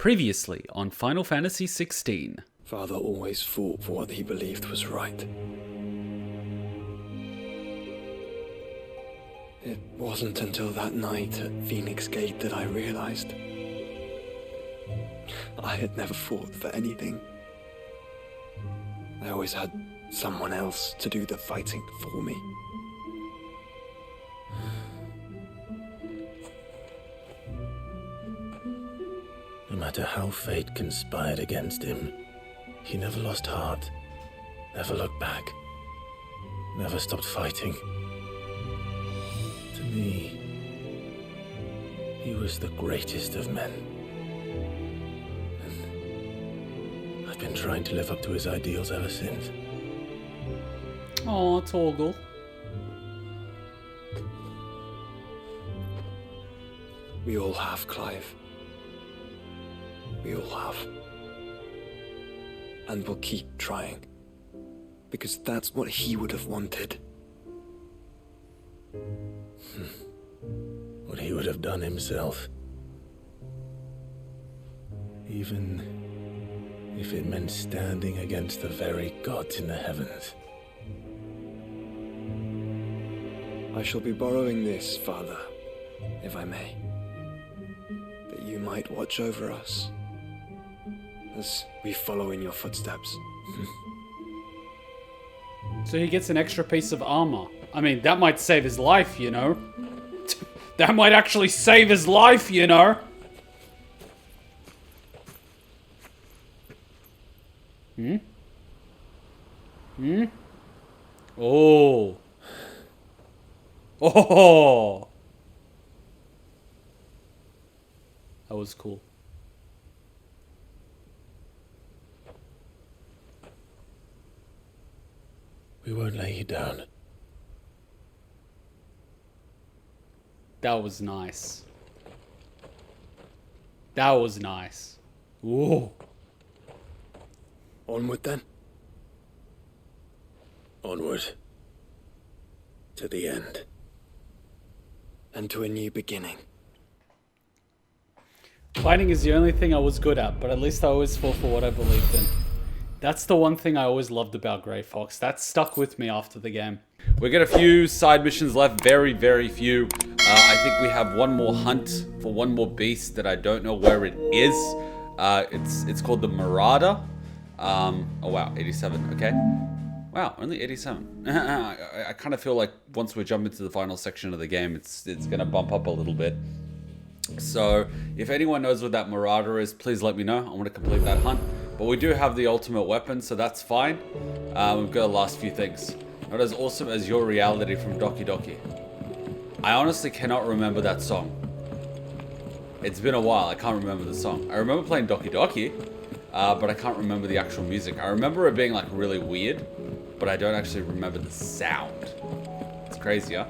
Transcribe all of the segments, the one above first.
Previously on Final Fantasy XVI. Father always fought for what he believed was right. It wasn't until that night at Phoenix Gate that I realized I had never fought for anything. I always had someone else to do the fighting for me. No matter how fate conspired against him, he never lost heart, never looked back, never stopped fighting. To me, he was the greatest of men. And I've been trying to live up to his ideals ever since. Aw, Torgal. We all have, Clive. We all have. And we'll keep trying. Because that's what he would have wanted. What he would have done himself. Even if it meant standing against the very gods in the heavens. I shall be borrowing this, Father, if I may. That you might watch over us as we follow in your footsteps. So he gets an extra piece of armor. I mean, that might save his life, you know? That might actually save his life, you know? Oh. Oh. That was cool. We won't lay you down. That was nice. That was nice. Ooh. Onward then. Onward. To the end. And to a new beginning. Fighting is the only thing I was good at, but at least I always fought for what I believed in. That's the one thing I always loved about Grey Fox. That stuck with me after the game. We got a few side missions left, very, very few. I think we have one more hunt for one more beast that I don't know where it is. It's called the Marauder. Oh wow, 87, okay. Wow, only 87. I kind of feel like once we jump into the final section of the game, it's gonna bump up a little bit. So, if anyone knows what that Marauder is, please let me know. I want to complete that hunt. But we do have the ultimate weapon, so that's fine. We've got the last few things. Not as awesome as Your Reality from Doki Doki. I honestly cannot remember that song. It's been a while, I can't remember the song. I remember playing Doki Doki, but I can't remember the actual music. I remember it being like really weird, but I don't actually remember the sound. It's crazy, huh?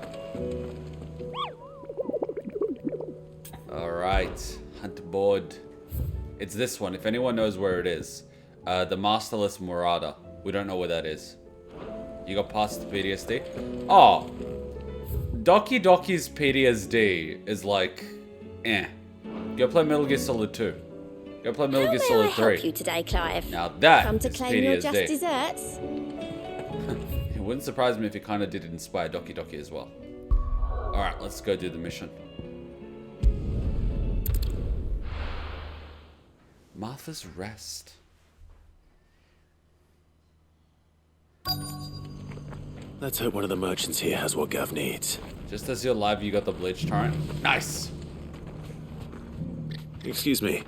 Alright, hunt board. It's this one, if anyone knows where it is. The Masterless Marauder. We don't know where that is. You got past the PTSD? Oh! Doki Doki's PTSD is like, eh. Go play Metal Gear Solid 2. Go play Metal Gear Solid 3. How may I help you today, Clive? Now that Come to is claim your just PTSD. desserts? It wouldn't surprise me if it kind of did inspire Doki Doki as well. Alright, let's go do the mission. Martha's Rest. Let's hope one of the merchants here has what Gav needs. Just as you're live, you got the Bleach Torrent. Nice! Excuse me.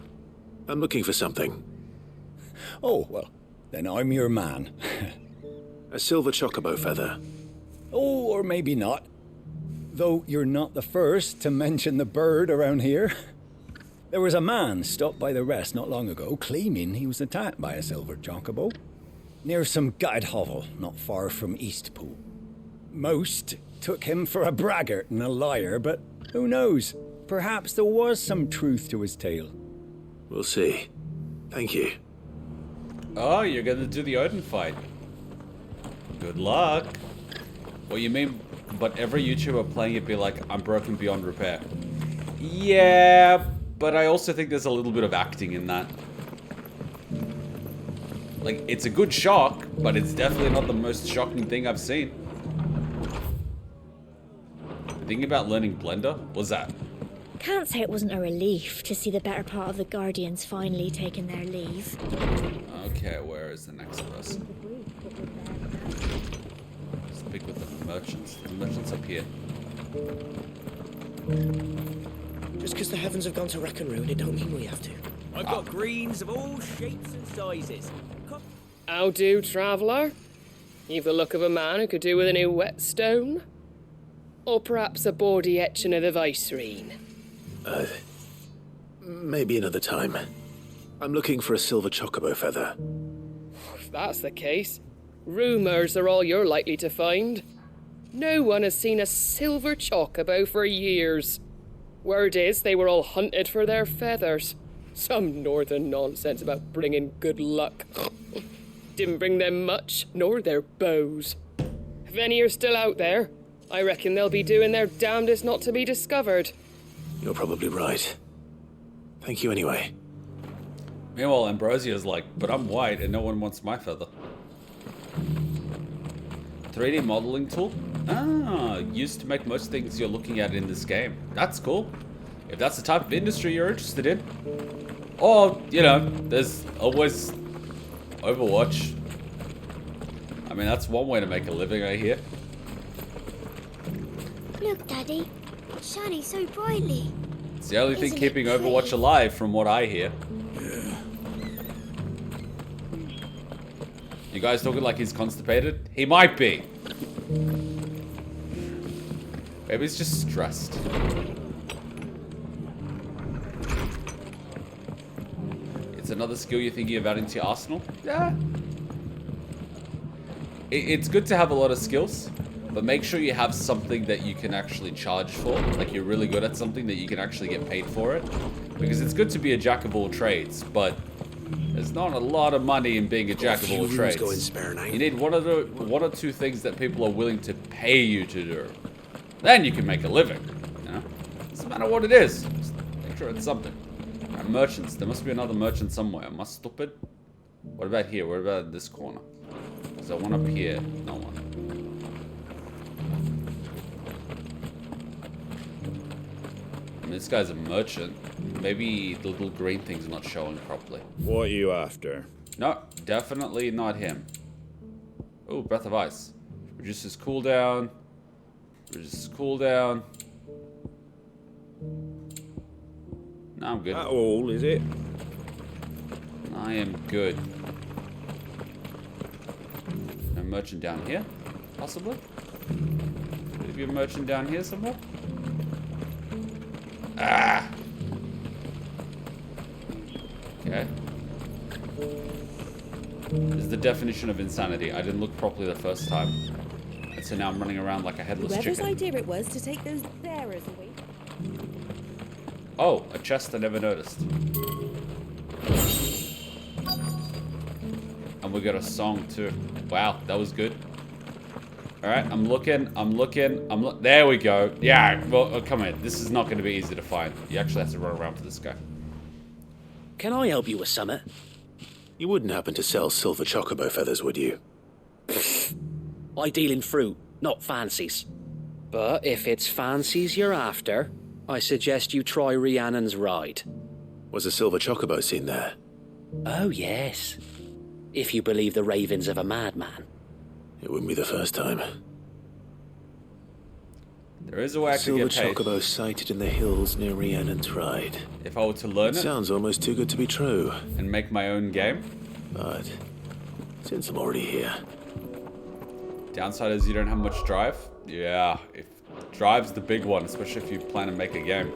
I'm looking for something. Oh, well, then I'm your man. A silver chocobo feather. Oh, or maybe not. Though you're not the first to mention the bird around here. There was a man stopped by the rest not long ago claiming he was attacked by a silver chocobo near some gutted hovel not far from Eastpool. Most took him for a braggart and a liar, but who knows? Perhaps there was some truth to his tale. We'll see. Thank you. Oh, you're gonna do the Odin fight. Good luck. What you mean, but every YouTuber playing it be like, I'm broken beyond repair. Yeah, but I also think there's a little bit of acting in that. Like, it's a good shock, but it's definitely not the most shocking thing I've seen. Thinking about learning Blender? What's that? Can't say it wasn't a relief to see the better part of the Guardians finally taking their leave. Okay, where is the next person? Speak with the merchants. The merchants up here. Just because the heavens have gone to wreck and ruin, it don't mean we have to. I've got greens of all shapes and sizes. How do, traveller? You've the look of a man who could do with a new whetstone? Or perhaps a bawdy etching of the Vicerine? Maybe another time. I'm looking for a silver chocobo feather. If that's the case, rumours are all you're likely to find. No one has seen a silver chocobo for years. Word is they were all hunted for their feathers. Some northern nonsense about bringing good luck. Didn't bring them much, nor their bows. If any are still out there, I reckon they'll be doing their damnedest not to be discovered. You're probably right. Thank you anyway. Meanwhile, Ambrosia's like, but I'm white and no one wants my feather. 3D modeling tool? Ah, used to make most things you're looking at in this game. That's cool. If that's the type of industry you're interested in. Or, you know, there's always Overwatch. I mean, that's one way to make a living, I hear. Look, Daddy. It's shining so brightly. It's the only thing Isn't it keeping pretty? Overwatch alive, from what I hear. You guys talking like he's constipated? He might be. Maybe he's just stressed. It's another skill you're thinking of adding to your arsenal? Yeah. It's good to have a lot of skills, but make sure you have something that you can actually charge for. Like, you're really good at something that you can actually get paid for it. Because it's good to be a jack of all trades, but there's not a lot of money in being a jack of all trades. You need one or two things that people are willing to pay you to do. Then you can make a living. You know? Doesn't matter what it is. Just make sure it's something. Alright, merchants. There must be another merchant somewhere. Am I stupid? What about here? What about this corner? Is there one up here? No one. I mean, this guy's a merchant. Maybe the little green thing's not showing properly. What are you after? No, definitely not him. Oh, Breath of Ice. Reduces cooldown. Reduces cooldown. No, I'm good. That all, is it? I am good. A merchant down here? Possibly? Could there be a merchant down here somewhere? Ah! Okay. This is the definition of insanity. I didn't look properly the first time. And so now I'm running around like a headless Whoever's chicken. idea it was to take those bearers away. Oh, a chest I never noticed. And we got a song too. Wow, that was good. Alright, I'm looking. There we go. Yeah, well, come here. This is not going to be easy to find. You actually have to run around for this guy. Can I help you with something? You wouldn't happen to sell silver chocobo feathers, would you? I deal in fruit, not fancies. But if it's fancies you're after, I suggest you try Rhiannon's ride. Was a silver chocobo seen there? Oh, yes. If you believe the ravings of a madman. It wouldn't be the first time. There is a way I could Silver get paid. chocobo sighted in the hills near Rhiannon's ride. If I were to learn it Sounds almost too good to be true. and make my own game. But since I'm already here, Downside is you don't have much drive. Yeah, if drive's the big one, especially if you plan to make a game.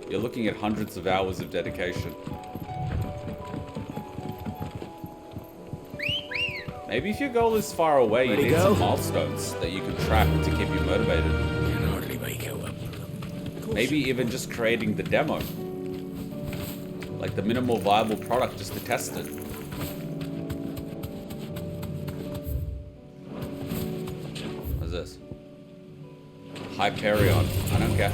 You're looking at hundreds of hours of dedication. Maybe if your goal is far away, you need some milestones that you can track to keep you motivated. Can hardly make it up. Maybe even just creating the demo. Like the minimal viable product just to test it. What's this? Hyperion. I don't care.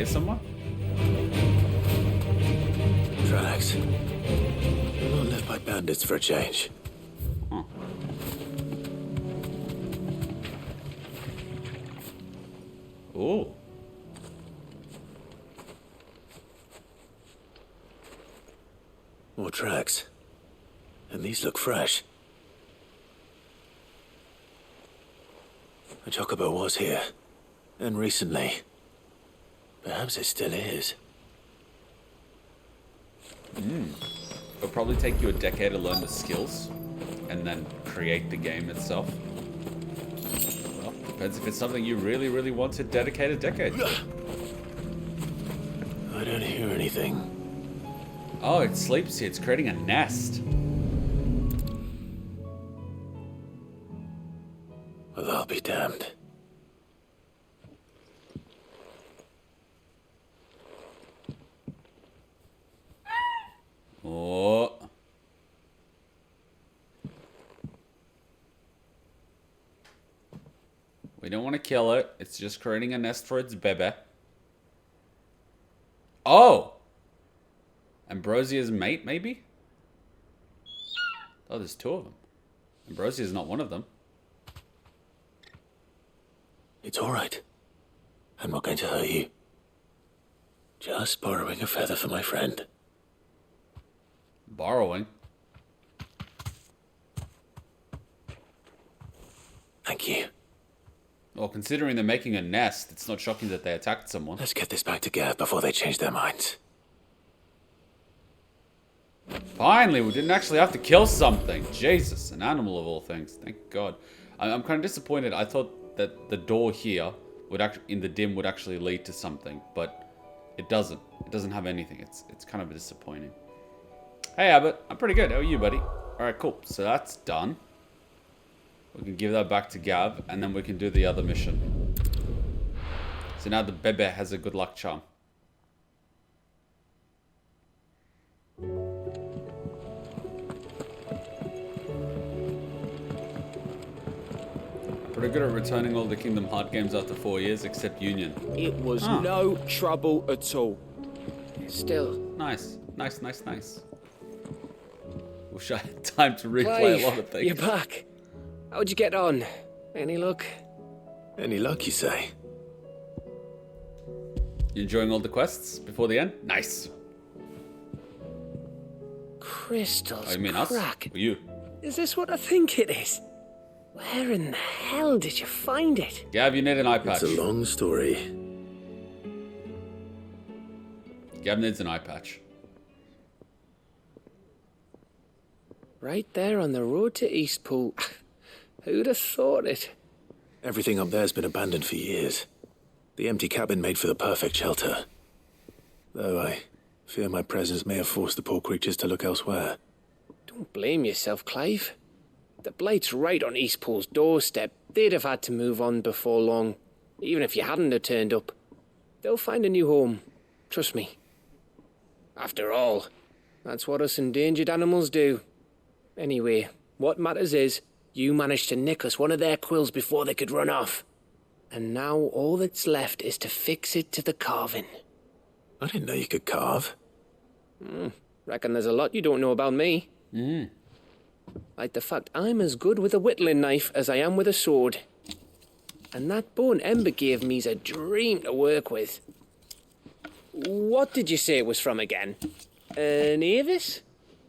here somewhere? Tracks. Not left by bandits for a change. Huh. Ooh. More tracks. And these look fresh. A chocobo was here. And recently. Perhaps it still is. It'll probably take you a decade to learn the skills and then create the game itself. Well, depends if it's something you really, really want to dedicate a decade to. I don't hear anything. Oh, it sleeps here. It's creating a nest. Well, I'll be damned. Oh. We don't want to kill it. It's just creating a nest for its bebe. Oh! Ambrosia's mate, maybe? Oh, there's two of them. Ambrosia's not one of them. It's all right. I'm not going to hurt you. Just borrowing a feather for my friend. Borrowing? Thank you. Well, considering they're making a nest, it's not shocking that they attacked someone. Let's get this back to Gav before they change their minds. Finally, we didn't actually have to kill something. Jesus, an animal of all things. Thank God. I'm kind of disappointed. I thought that the door here would actually, in the dim, would actually lead to something, but it doesn't. It doesn't have anything. It's kind of disappointing. Hey, Abbott. I'm pretty good. How are you, buddy? All right, cool. So that's done. We can give that back to Gav, and then we can do the other mission. So now the Bebe has a good luck charm. Pretty good at returning all the Kingdom Hearts games after 4 years, except Union. It was no trouble at all. Still. Nice. Nice, nice, nice. Wish I had time to replay Clive, a lot of things. you're back. How'd you get on? Any luck? Any luck, you say? You enjoying all the quests before the end? Nice. Crystals. Oh, you mean crack. us? Or you? Is this what I think it is? Where in the hell did you find it? Gav, you need an eye patch. It's a long story. Gav needs an eye patch. Right there on the road to Eastpool. Who'd have thought it? Everything up there's been abandoned for years. The empty cabin made for the perfect shelter. Though I fear my presence may have forced the poor creatures to look elsewhere. Don't blame yourself, Clive. The Blight's right on Eastpool's doorstep. They'd have had to move on before long, even if you hadn't have turned up. They'll find a new home. Trust me. After all, that's what us endangered animals do. Anyway, what matters is, you managed to nick us one of their quills before they could run off. And now all that's left is to fix it to the carving. I didn't know you could carve. Reckon there's a lot you don't know about me. Like the fact I'm as good with a whittling knife as I am with a sword. And that bone Ember gave me's a dream to work with. What did you say it was from again? An Avis?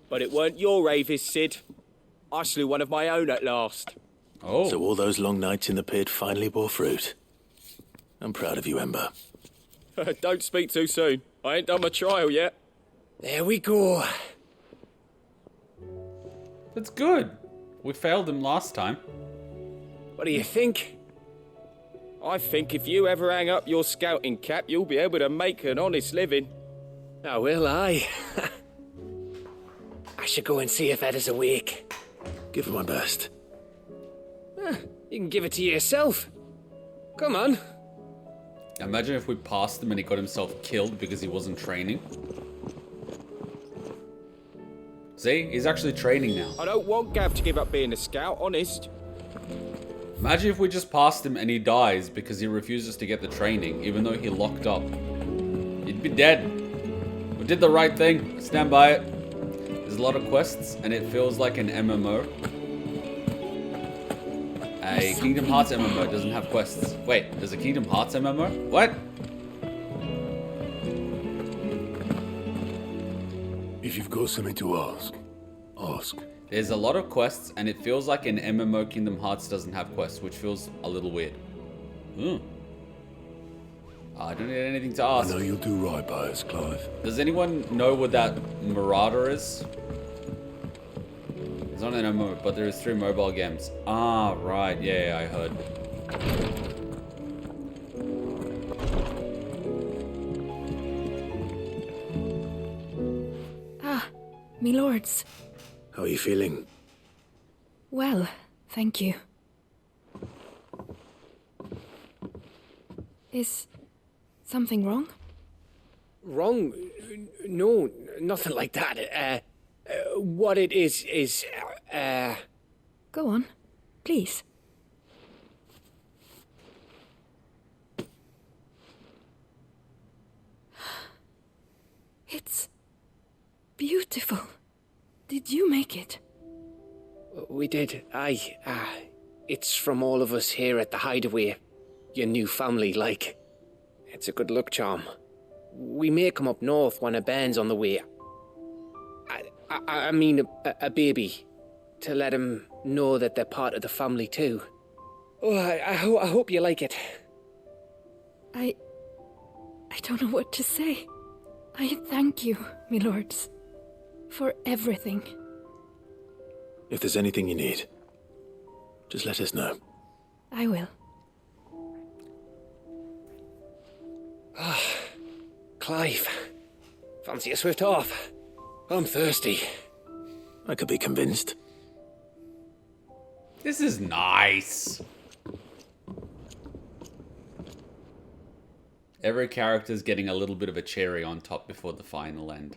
But it weren't your Avis, Sid. I slew one of my own at last. Oh. So all those long nights in the pit finally bore fruit. I'm proud of you, Ember. Don't speak too soon. I ain't done my trial yet. There we go. That's good. We failed him last time. What do you think? I think if you ever hang up your scouting cap, you'll be able to make an honest living. Oh, will I? I should go and see if Ed is awake. Give it my best. You can give it to yourself. Come on. Imagine if we passed him and he got himself killed because he wasn't training. See? He's actually training now. I don't want Gav to give up being a scout, honest. Imagine if we just passed him and he dies because he refuses to get the training, even though he locked up You'd be dead. We did the right thing. Stand by it. There's a lot of quests, and it feels like an MMO. A Kingdom Hearts MMO doesn't have quests. Wait, there's a Kingdom Hearts MMO? What? If you've got something to ask, ask. There's a lot of quests, and it feels like an MMO Kingdom Hearts doesn't have quests, which feels a little weird. I don't need anything to ask. I know you'll do right by us, Clive. Does anyone know what that Marauder is? It's not an MMO, but there is 3 mobile games. Ah, right. Yeah, I heard. Me lords. How are you feeling? Well, thank you. Is something wrong? Wrong? No, nothing like that. What it is, Go on, please. It's beautiful. Did you make it? We did. Aye. It's from all of us here at the Hideaway. Your new family, like. It's a good luck charm. We may come up north when a band's on the way. I mean a baby. To let him know that they're part of the family too. Oh, I hope you like it. I don't know what to say. I thank you, me lords, for everything. If there's anything you need, just let us know. I will. Clive, fancy a swift off? I'm thirsty. I could be convinced. This is nice. Every character's getting a little bit of a cherry on top before the final end.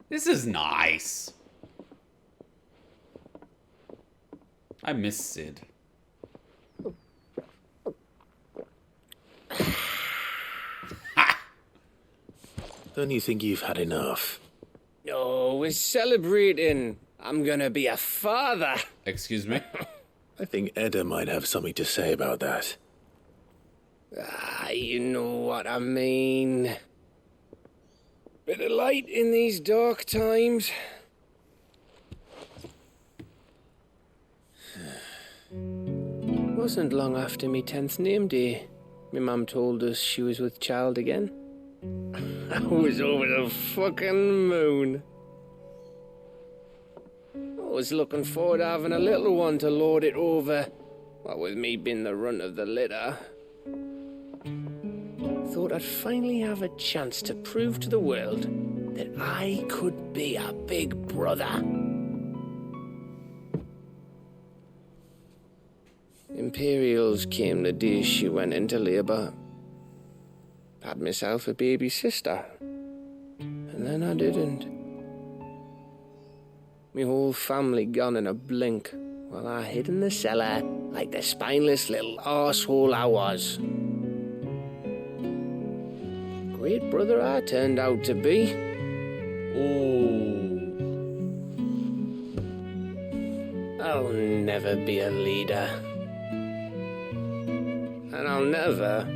This is nice. I miss Sid. Don't you think you've had enough? No, we're celebrating. I'm gonna be a father. Excuse me? I think Edda might have something to say about that. You know what I mean. Bit of light in these dark times. Wasn't long after me 10th name day, my mum told us she was with child again. I was over the fucking moon. I was looking forward to having a little one to lord it over, what with me being the runt of the litter. Thought I'd finally have a chance to prove to the world that I could be a big brother. Imperials came the day she went into labour. Had myself a baby sister. And then I didn't. Me whole family gone in a blink, while I hid in the cellar like the spineless little arsehole I was. Great brother I turned out to be. I'll never be a leader. And I'll never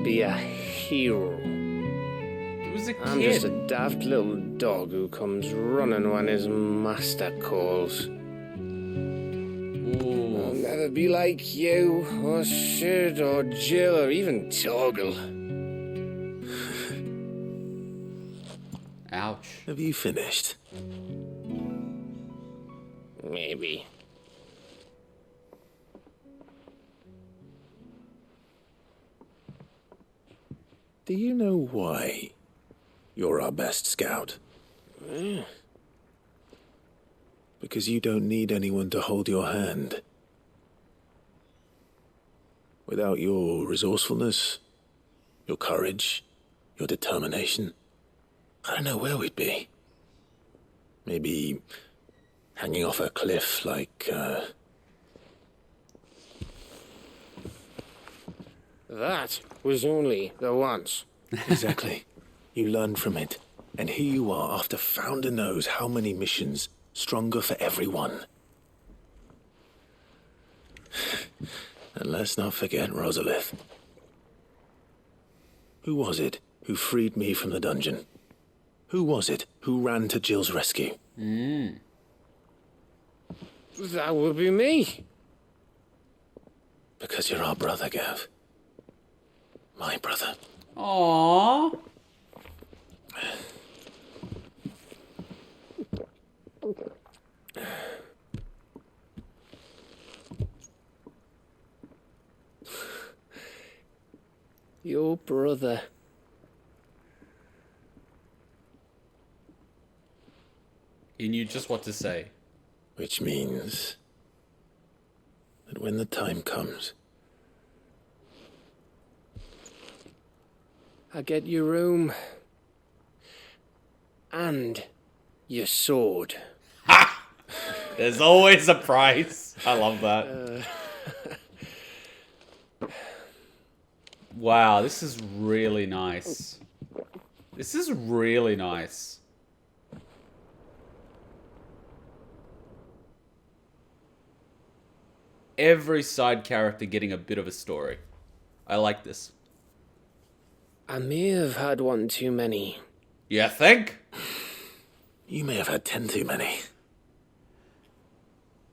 be a hero. He was a kid. I'm just a daft little dog who comes running when his master calls. I'll never be like you, or Sid, or Jill, or even Toggle. Ouch. Have you finished? Maybe. Do you know why you're our best scout? Because you don't need anyone to hold your hand. Without your resourcefulness, your courage, your determination, I don't know where we'd be. Maybe hanging off a cliff like, That was only the once. Exactly. You learned from it, and here you are after Founder knows how many missions, stronger for everyone. And let's not forget Rosalith. Who was it who freed me from the dungeon? Who was it who ran to Jill's rescue? That would be me. Because you're our brother, Gav. My brother. Aww. Your brother. He knew just what to say. Which means that when the time comes, I get your room. And your sword. Ha! There's always a price. I love that. Wow, this is really nice. This is really nice. Every side character getting a bit of a story. I like this. I may have had one too many. You think? you may have had 10 too many.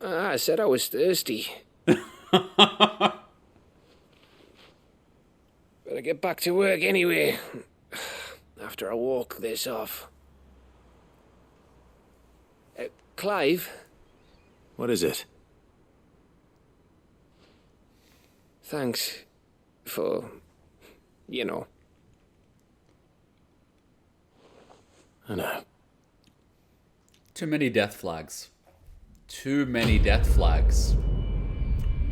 I said I was thirsty. Better get back to work anyway. After I walk this off. Clive? What is it? Thanks for, you know. I know. Too many death flags. Too many death flags.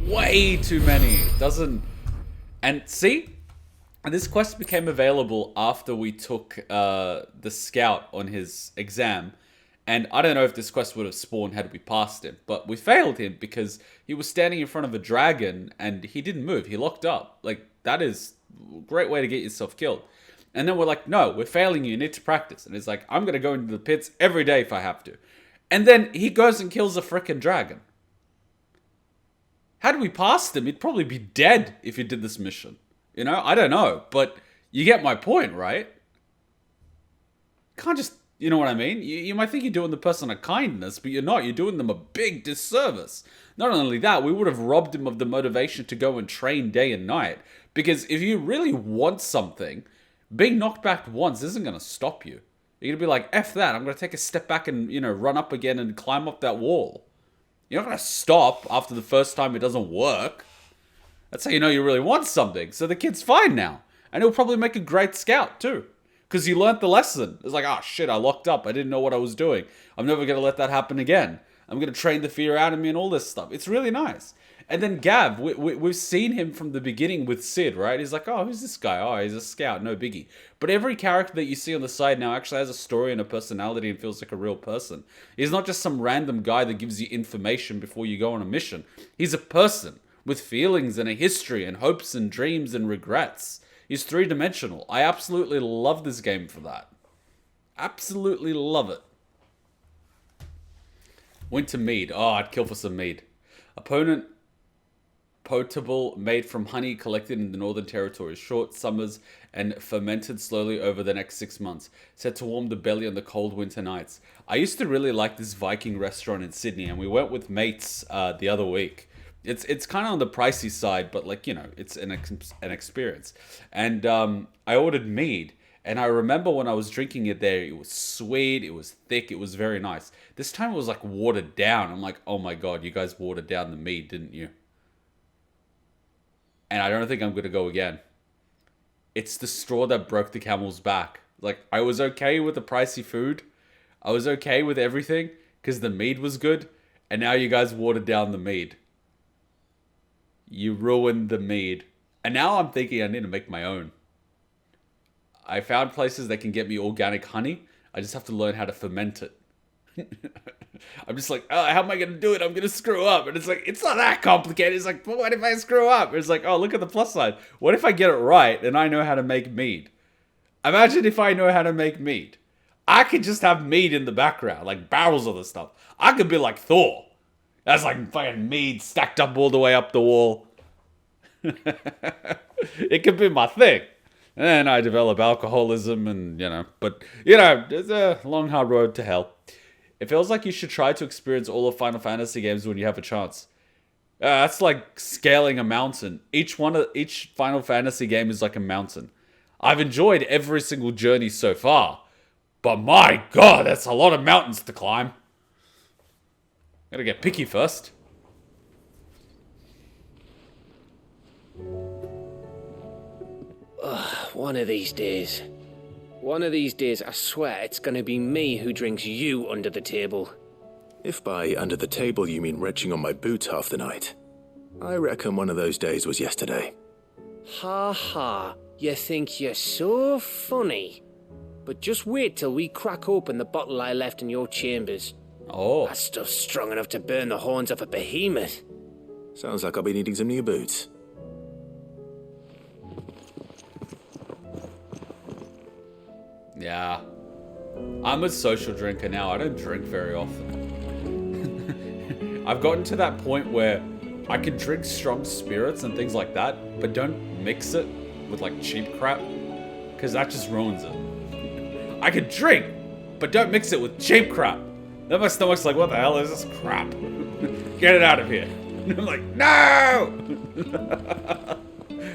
Way too many. Doesn't... And see? And this quest became available after we took the scout on his exam. And I don't know if this quest would have spawned had we passed him. But we failed him because he was standing in front of a dragon and he didn't move. He locked up. Like, that is a great way to get yourself killed. And then we're like, no, we're failing you. You need to practice. And he's like, I'm going to go into the pits every day if I have to. And then he goes and kills a frickin' dragon. Had we passed him, he'd probably be dead if he did this mission. You know, I don't know. But you get my point, right? Can't just... You know what I mean? You might think you're doing the person a kindness, but you're not. You're doing them a big disservice. Not only that, we would have robbed him of the motivation to go and train day and night. Because if you really want something, being knocked back once isn't going to stop you. You're going to be like, F that. I'm going to take a step back and, you know, run up again and climb up that wall. You're not going to stop after the first time it doesn't work. That's how you know you really want something. So the kid's fine now. And he'll probably make a great scout too. Because he learnt the lesson. It's like, oh shit, I locked up. I didn't know what I was doing. I'm never going to let that happen again. I'm going to train the fear out of me and all this stuff. It's really nice. And then Gav, we've seen him from the beginning with Sid, right? He's like, oh, who's this guy? Oh, he's a scout, no biggie. But every character that you see on the side now actually has a story and a personality and feels like a real person. He's not just some random guy that gives you information before you go on a mission. He's a person with feelings and a history and hopes and dreams and regrets. He's three-dimensional. I absolutely love this game for that. Absolutely love it. Winter mead. Oh, I'd kill for some mead. Opponent potable, made from honey collected in the Northern Territory. Short summers and fermented slowly over the next 6 months. Set to warm the belly on the cold winter nights. I used to really like this Viking restaurant in Sydney, and we went with mates the other week. It's kind of on the pricey side, but like, you know, it's an experience. And I ordered mead. And I remember when I was drinking it there, it was sweet, it was thick, it was very nice. This time it was like watered down. I'm like, oh my god, you guys watered down the mead, didn't you? And I don't think I'm going to go again. It's the straw that broke the camel's back. Like, I was okay with the pricey food. I was okay with everything because the mead was good. And now you guys watered down the mead. You ruined the mead. And now I'm thinking I need to make my own. I found places that can get me organic honey. I just have to learn how to ferment it. I'm just like, oh, how am I going to do it? I'm going to screw up. And it's like, it's not that complicated. It's like, but what if I screw up? It's like, oh, look at the plus side. What if I get it right and I know how to make mead? Imagine if I know how to make mead. I could just have mead in the background, like barrels of the stuff. I could be like Thor. That's like fucking mead stacked up all the way up the wall. It could be my thing. And then I develop alcoholism and, but, there's a long, hard road to hell. It feels like you should try to experience all of Final Fantasy games when you have a chance. That's like scaling a mountain. Each Final Fantasy game is like a mountain. I've enjoyed every single journey so far. But my god, that's a lot of mountains to climb. Gotta get picky first. One of these days. One of these days, I swear it's gonna be me who drinks you under the table. If by under the table you mean retching on my boots half the night, I reckon one of those days was yesterday. Ha ha, you think you're so funny. But just wait till we crack open the bottle I left in your chambers. Oh. That stuff's strong enough to burn the horns off a behemoth. Sounds like I'll be needing some new boots. Yeah. I'm a social drinker now. I don't drink very often. I've gotten to that point where I can drink strong spirits and things like that, but don't mix it with like cheap crap, because that just ruins it. I can drink, but don't mix it with cheap crap. Then my stomach's like, what the hell is this crap? Get it out of here. And I'm like, no!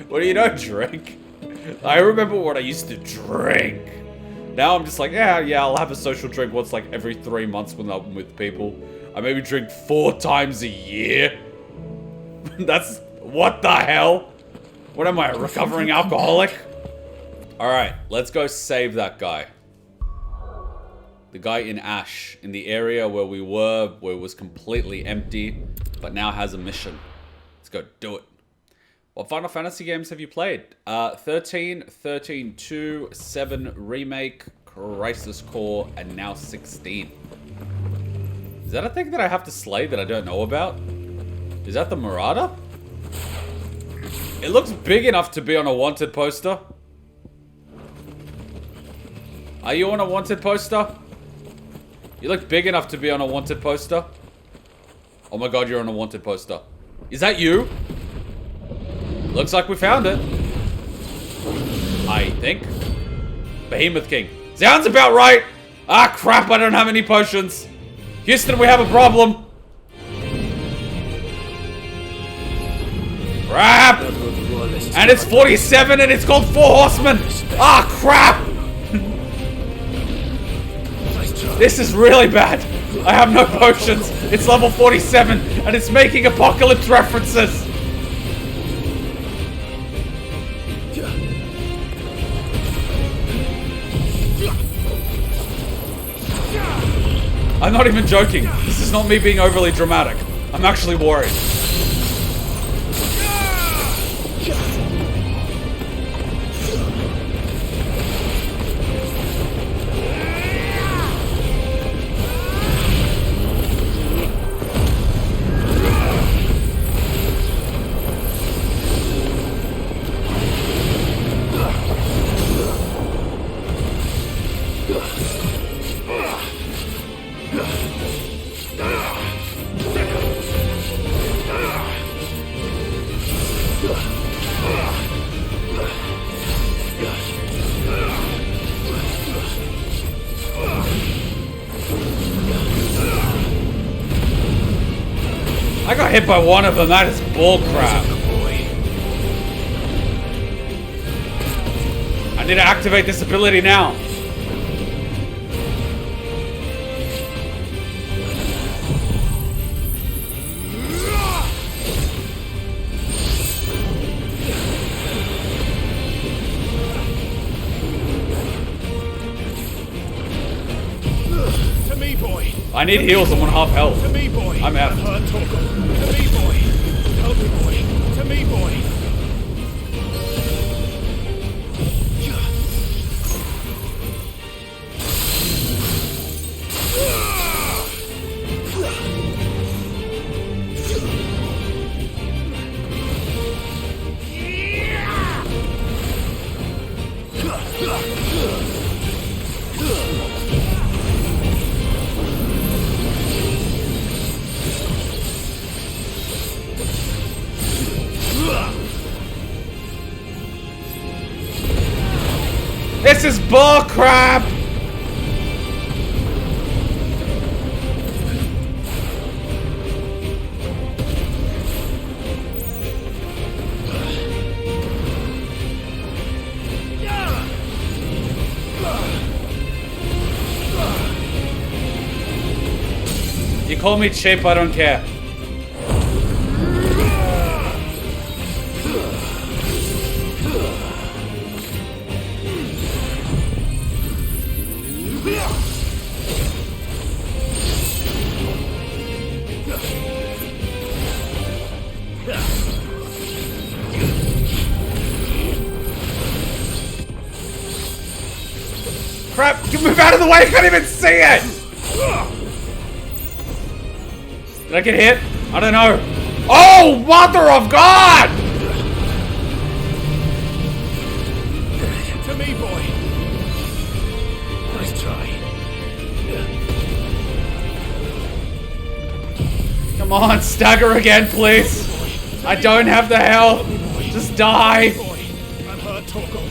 What do you don't drink? I remember what I used to drink. Now I'm just like, yeah, I'll have a social drink once like every 3 months when I'm with people. I maybe drink 4 times a year. That's, what the hell? What am I, a recovering alcoholic? Alright, let's go save that guy. The guy in Ash, in the area where we were, where it was completely empty, but now has a mission. Let's go do it. What Final Fantasy games have you played? 13, 13-2, 7 Remake, Crisis Core, and now 16. Is that a thing that I have to slay that I don't know about? Is that the Marauder? It looks big enough to be on a wanted poster. Are you on a wanted poster? You look big enough to be on a wanted poster. Oh my god, you're on a wanted poster. Is that you? Looks like we found it. I think. Behemoth King. Sounds about right. Ah, crap, I don't have any potions. Houston, we have a problem. Crap. And it's 47 and it's called 4 Horsemen. Ah, crap. This is really bad. I have no potions. It's level 47 and it's making apocalypse references. I'm not even joking. This is not me being overly dramatic. I'm actually worried. I got hit by one of them. That is bullcrap. I need to activate this ability now. I need heals. I'm on half health. To me, boy. I'm out. To me, boy. Help me, boy. To me, boy. This is bull crap! You call me cheap, I don't care. Crap! Move out of the way! I can't even see it! Did I get hit? I don't know. Oh, mother of God! To me, boy. Nice try. Come on, stagger again, please. I don't have the health. Just die. I'm hurt, Torgal.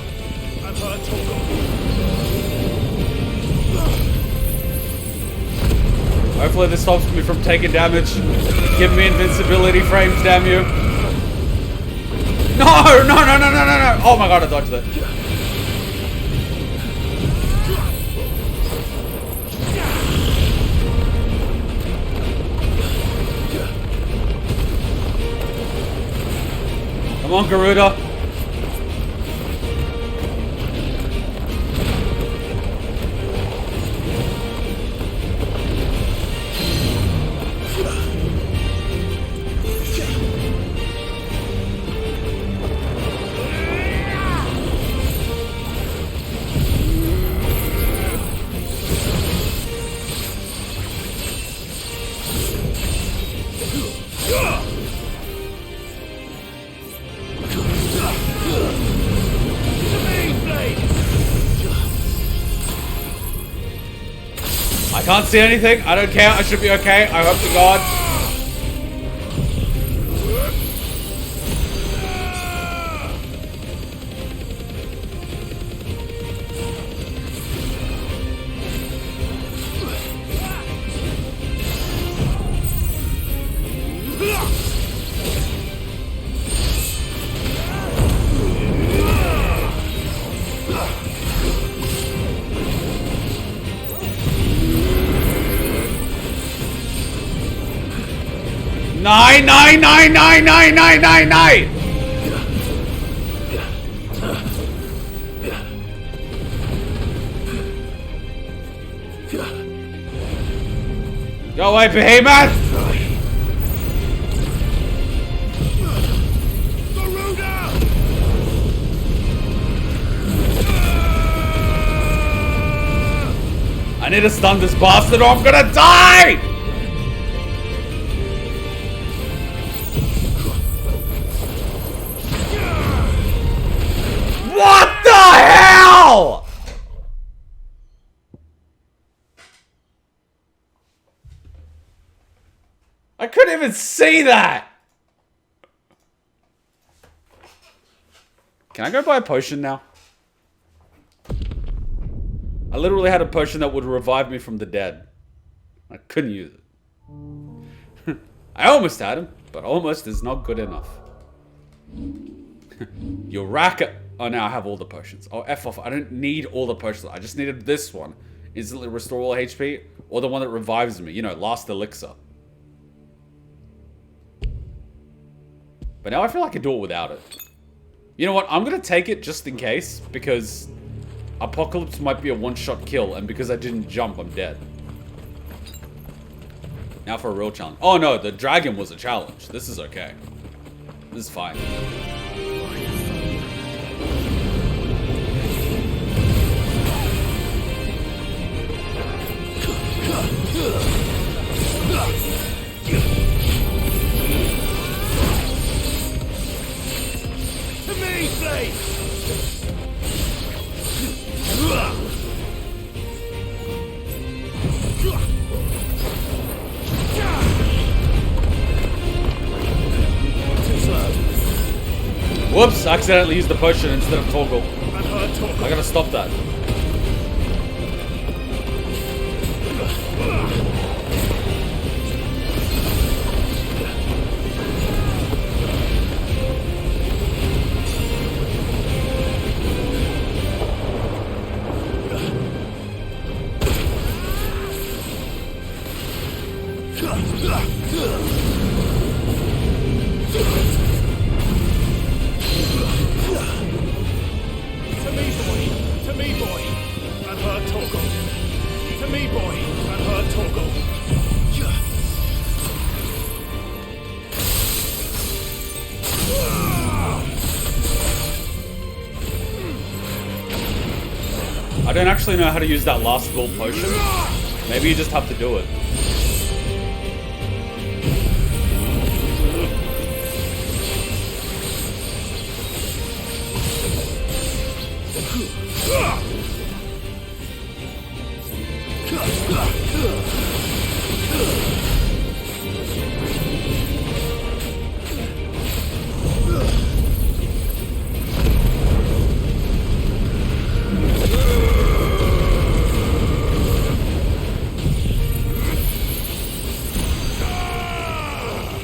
I'm hurt, Torgal. Hopefully this stops me from taking damage. Give me invincibility frames, damn you. No, no, no, no, no, no, no. Oh my God, I dodged that. Come on, Garuda. I can't see anything. I don't care. I should be okay. I hope to God. Nine, nine, nine, nine, nine, nine, nine, nine. Go away, behemoth! I need to stun this bastard or I'm gonna die! What the hell? I couldn't even see that. Can I go buy a potion now? I literally had a potion that would revive me from the dead. I couldn't use it. I almost had him, but almost is not good enough. You rack it. Oh, now I have all the potions. Oh, F off. I don't need all the potions. I just needed this one. Instantly restore all HP. Or the one that revives me. You know, last elixir. But now I feel like I can do it without it. You know what? I'm going to take it just in case. Because Apocalypse might be a one-shot kill. And because I didn't jump, I'm dead. Now for a real challenge. Oh no, the dragon was a challenge. This is okay. This is fine. Whoops, I accidentally used the potion instead of toggle. I gotta stop that. I don't actually know how to use that last bull potion. Maybe you just have to do it.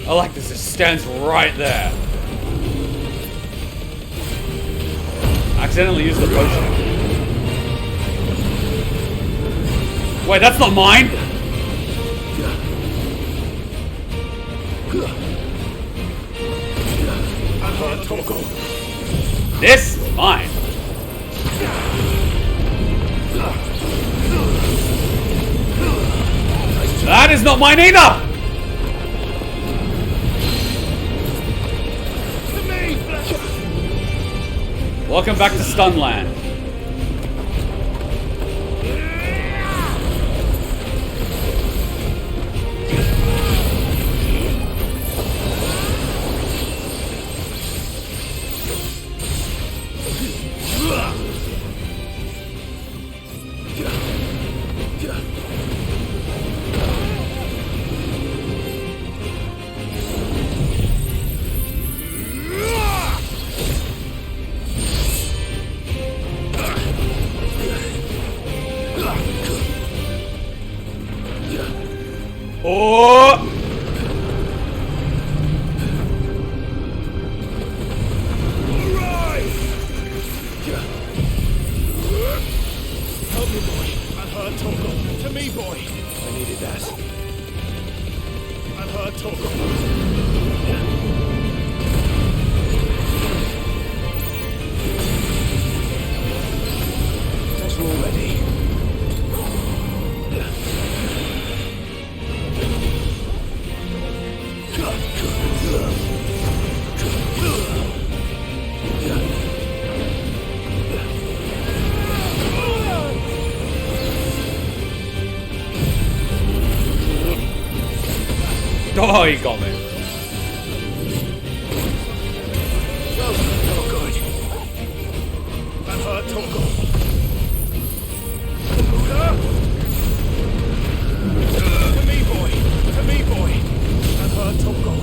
I like this, it stands right there. Accidentally used the potion. Wait, that's not mine? This is mine. That is not mine either! Welcome back to Stunland. Oh! Help me, boy. I've heard Toggle. To me, boy. I needed that. I've heard Toggle. That's all ready. Oh, he got me. Oh, good. I've heard Toggle. To me, boy. To me, boy. I've heard Toggle.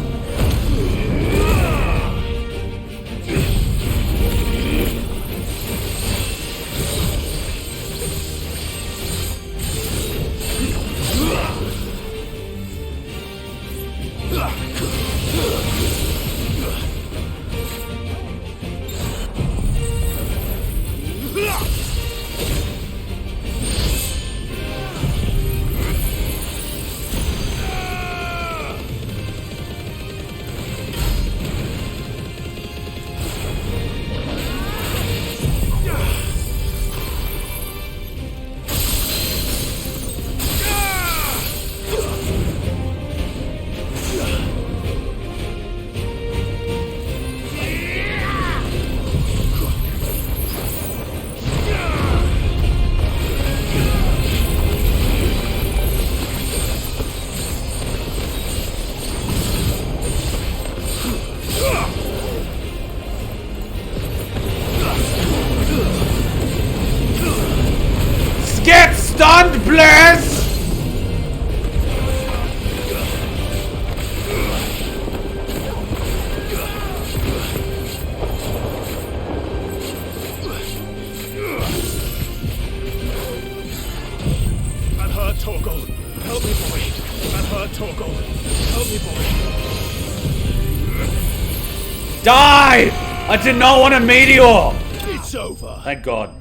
Torgal. Help me, boy. Die! I did not want a meteor! It's over. Thank God.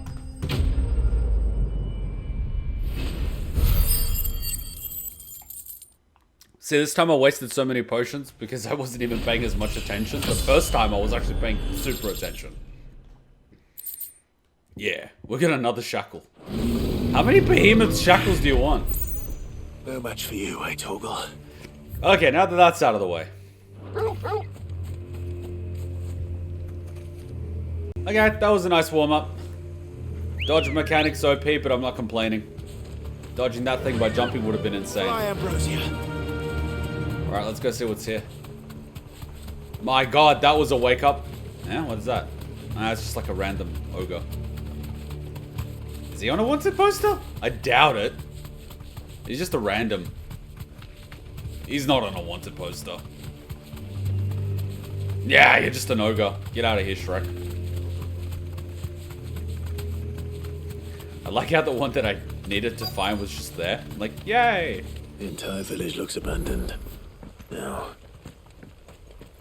See, this time I wasted so many potions because I wasn't even paying as much attention. The first time I was actually paying super attention. Yeah, we'll get another shackle. How many behemoth shackles do you want? No match for you, eh, Torgal? Okay, now that that's out of the way. Okay, that was a nice warm-up. Dodge mechanics OP, but I'm not complaining. Dodging that thing by jumping would have been insane. Fly, Ambrosia. Alright, let's go see what's here. My God, that was a wake-up. Yeah, what is that? It's just like a random ogre. Is he on a wanted poster? I doubt it. He's just a random. He's not on a wanted poster. Yeah, you're just an ogre. Get out of here, Shrek. I like how the one that I needed to find was just there. I'm like, yay! The entire village looks abandoned. Now,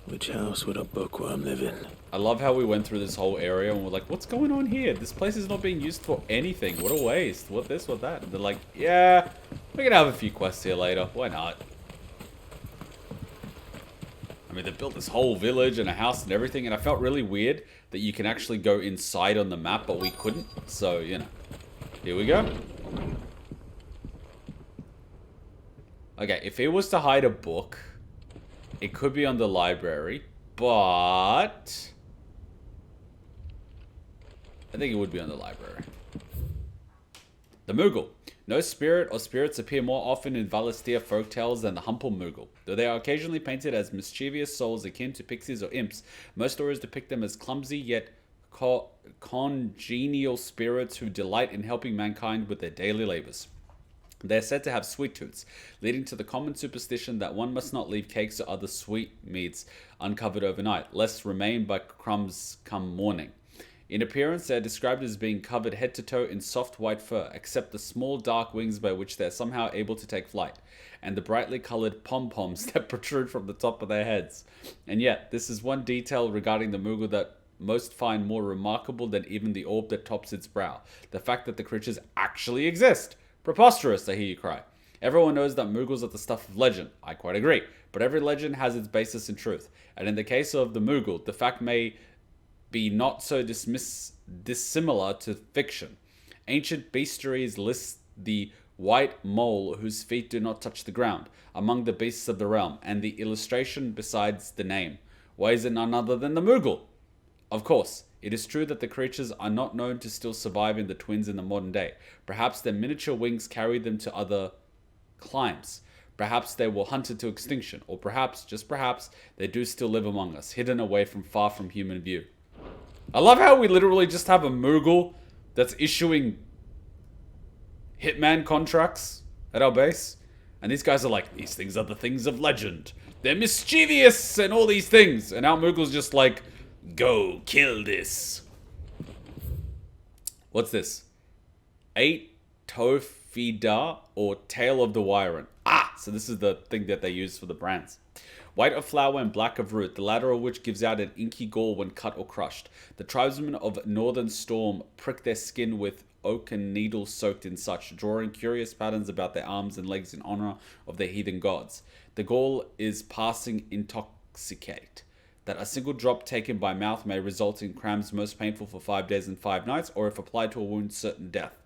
which house would a bookworm live in? I love how we went through this whole area and we're like, what's going on here? This place is not being used for anything. What a waste. What this, what that? And they're like, yeah, we're gonna have a few quests here later. Why not? I mean, they built this whole village and a house and everything, and I felt really weird that you can actually go inside on the map, but we couldn't. So, you know. Here we go. Okay, if he was to hide a book, it could be on the library, but I think it would be on the library. The Moogle. No spirit or spirits appear more often in Valistia folktales than the humble Moogle. Though they are occasionally painted as mischievous souls akin to pixies or imps, most stories depict them as clumsy yet congenial spirits who delight in helping mankind with their daily labors. They are said to have sweet tooths, leading to the common superstition that one must not leave cakes or other sweetmeats uncovered overnight, lest remain by crumbs come morning. In appearance, they are described as being covered head to toe in soft white fur, except the small dark wings by which they are somehow able to take flight, and the brightly colored pom-poms that protrude from the top of their heads. And yet, this is one detail regarding the Moogle that most find more remarkable than even the orb that tops its brow. The fact that the creatures actually exist. Preposterous, I hear you cry. Everyone knows that Moogles are the stuff of legend. I quite agree. But every legend has its basis in truth. And in the case of the Moogle, the fact may be not so dissimilar to fiction. Ancient bestiaries list the white mole whose feet do not touch the ground among the beasts of the realm, and the illustration besides the name. Why is it none other than the Moogle? Of course, it is true that the creatures are not known to still survive in the twins in the modern day. Perhaps their miniature wings carried them to other climes. Perhaps they were hunted to extinction. Or perhaps, just perhaps, they do still live among us, hidden away from far from human view. I love how we literally just have a Moogle that's issuing hitman contracts at our base. And these guys are like, these things are the things of legend. They're mischievous and all these things. And our Moogle's just like, go kill this. What's this? 8 Tofida or Tail of the Wyron. So this is the thing that they use for the brands. White of flower and black of root, the latter of which gives out an inky gall when cut or crushed. The tribesmen of Northern Storm prick their skin with oaken needles soaked in such, drawing curious patterns about their arms and legs in honor of their heathen gods. The gall is passing intoxicate. That a single drop taken by mouth may result in cramps most painful for 5 days and 5 nights, or if applied to a wound, certain death.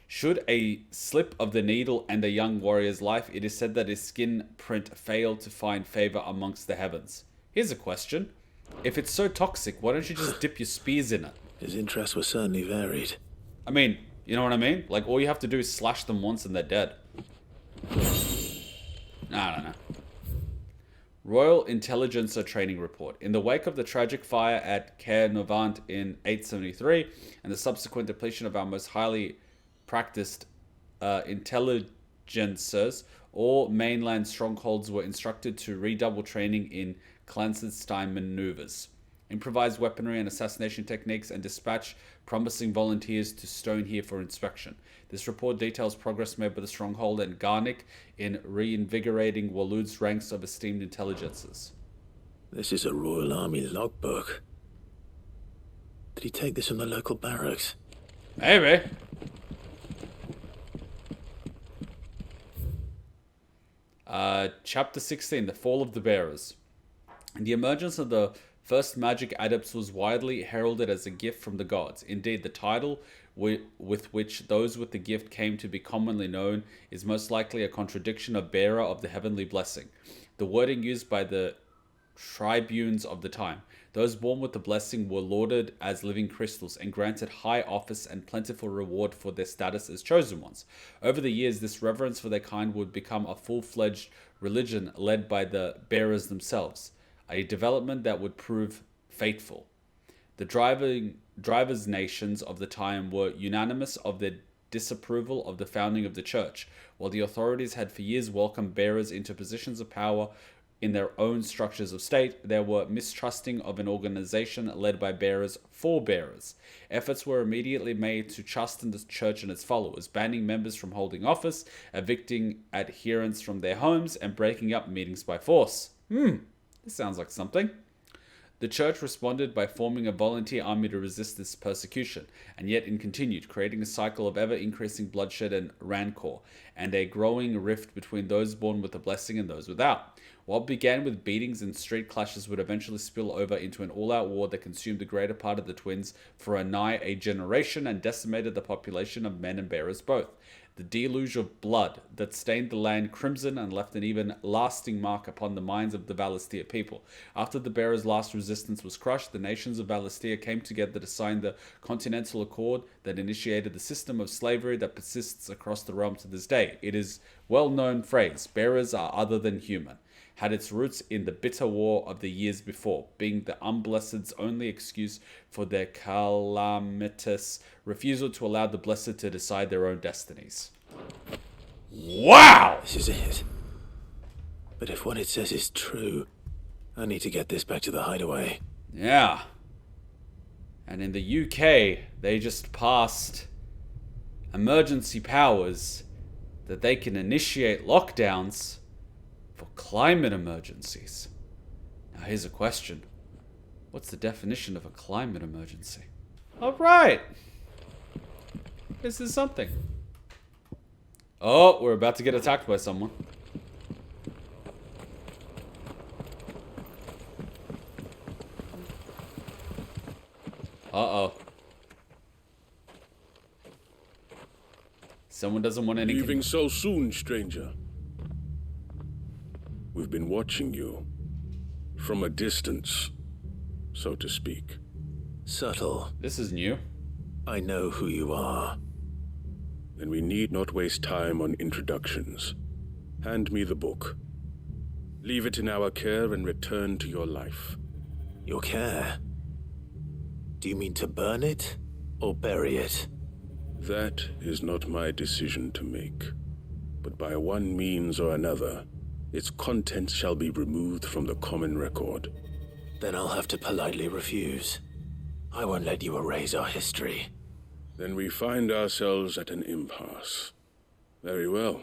Should a slip of the needle end a young warrior's life, it is said that his skin print failed to find favor amongst the heavens. Here's a question. If it's so toxic, why don't you just dip your spears in it? His interests were certainly varied. I mean, you know what I mean? Like, all you have to do is slash them once and they're dead. I don't know. Royal Intelligencer Training Report. In the wake of the tragic fire at Caernarvon in 873 and the subsequent depletion of our most highly practiced intelligencers, all mainland strongholds were instructed to redouble training in clandestine maneuvers. improvise weaponry and assassination techniques, and dispatch promising volunteers to Stonehere for inspection. This report details progress made by the Stronghold and Garnick in reinvigorating Waloed's ranks of esteemed intelligences. This is a Royal Army logbook. Did he take this from the local barracks? Maybe. Chapter 16, The Fall of the Bearers. The emergence of the first magic adepts was widely heralded as a gift from the gods. Indeed, the title with which those with the gift came to be commonly known is most likely a contradiction of bearer of the heavenly blessing, the wording used by the tribunes of the time. Those born with the blessing were lauded as living crystals and granted high office and plentiful reward for their status as chosen ones. Over the years, this reverence for their kind would become a full-fledged religion led by the bearers themselves, a development that would prove fateful. The drivers' nations of the time were unanimous of their disapproval of the founding of the church, while the authorities had for years welcomed bearers into positions of power in their own structures of state. They were mistrusting of an organization led by bearers for bearers. Efforts were immediately made to chasten the church and its followers, banning members from holding office, evicting adherents from their homes, and breaking up meetings by force. This sounds like something. The church responded by forming a volunteer army to resist this persecution, and yet it continued, creating a cycle of ever-increasing bloodshed and rancor, and a growing rift between those born with the blessing and those without. What began with beatings and street clashes would eventually spill over into an all-out war that consumed the greater part of the twins for nigh a generation and decimated the population of men and bearers both. The deluge of blood that stained the land crimson and left an even lasting mark upon the minds of the Valisthea people. After the bearers' last resistance was crushed, the nations of Valisthea came together to sign the Continental Accord that initiated the system of slavery that persists across the realm to this day. It is a well-known phrase, bearers are other than human, had its roots in the bitter war of the years before, being the unblessed's only excuse for their calamitous refusal to allow the blessed to decide their own destinies. Wow! This is it. But if what it says is true, I need to get this back to the hideaway. Yeah. And in the UK, they just passed emergency powers that they can initiate lockdowns for climate emergencies. Now here's a question. What's the definition of a climate emergency? Alright. This is something. Oh, we're about to get attacked by someone. Uh-oh. Someone doesn't want any... Leaving so soon, stranger. We've been watching you. From a distance, so to speak. Subtle. This is new. I know who you are. Then we need not waste time on introductions. Hand me the book. Leave it in our care and return to your life. Your care? Do you mean to burn it or bury it? That is not my decision to make. But by one means or another, its contents shall be removed from the common record. Then I'll have to politely refuse. I won't let you erase our history. Then we find ourselves at an impasse. Very well.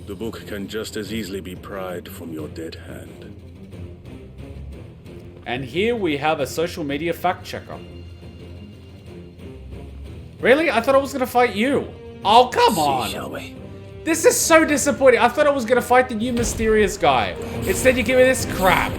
The book can just as easily be pried from your dead hand. And here we have a social media fact checker. Really? I thought I was gonna fight you. Oh, come on. Shall we? This is so disappointing. I thought I was gonna fight the new mysterious guy. Instead, you give me this crap.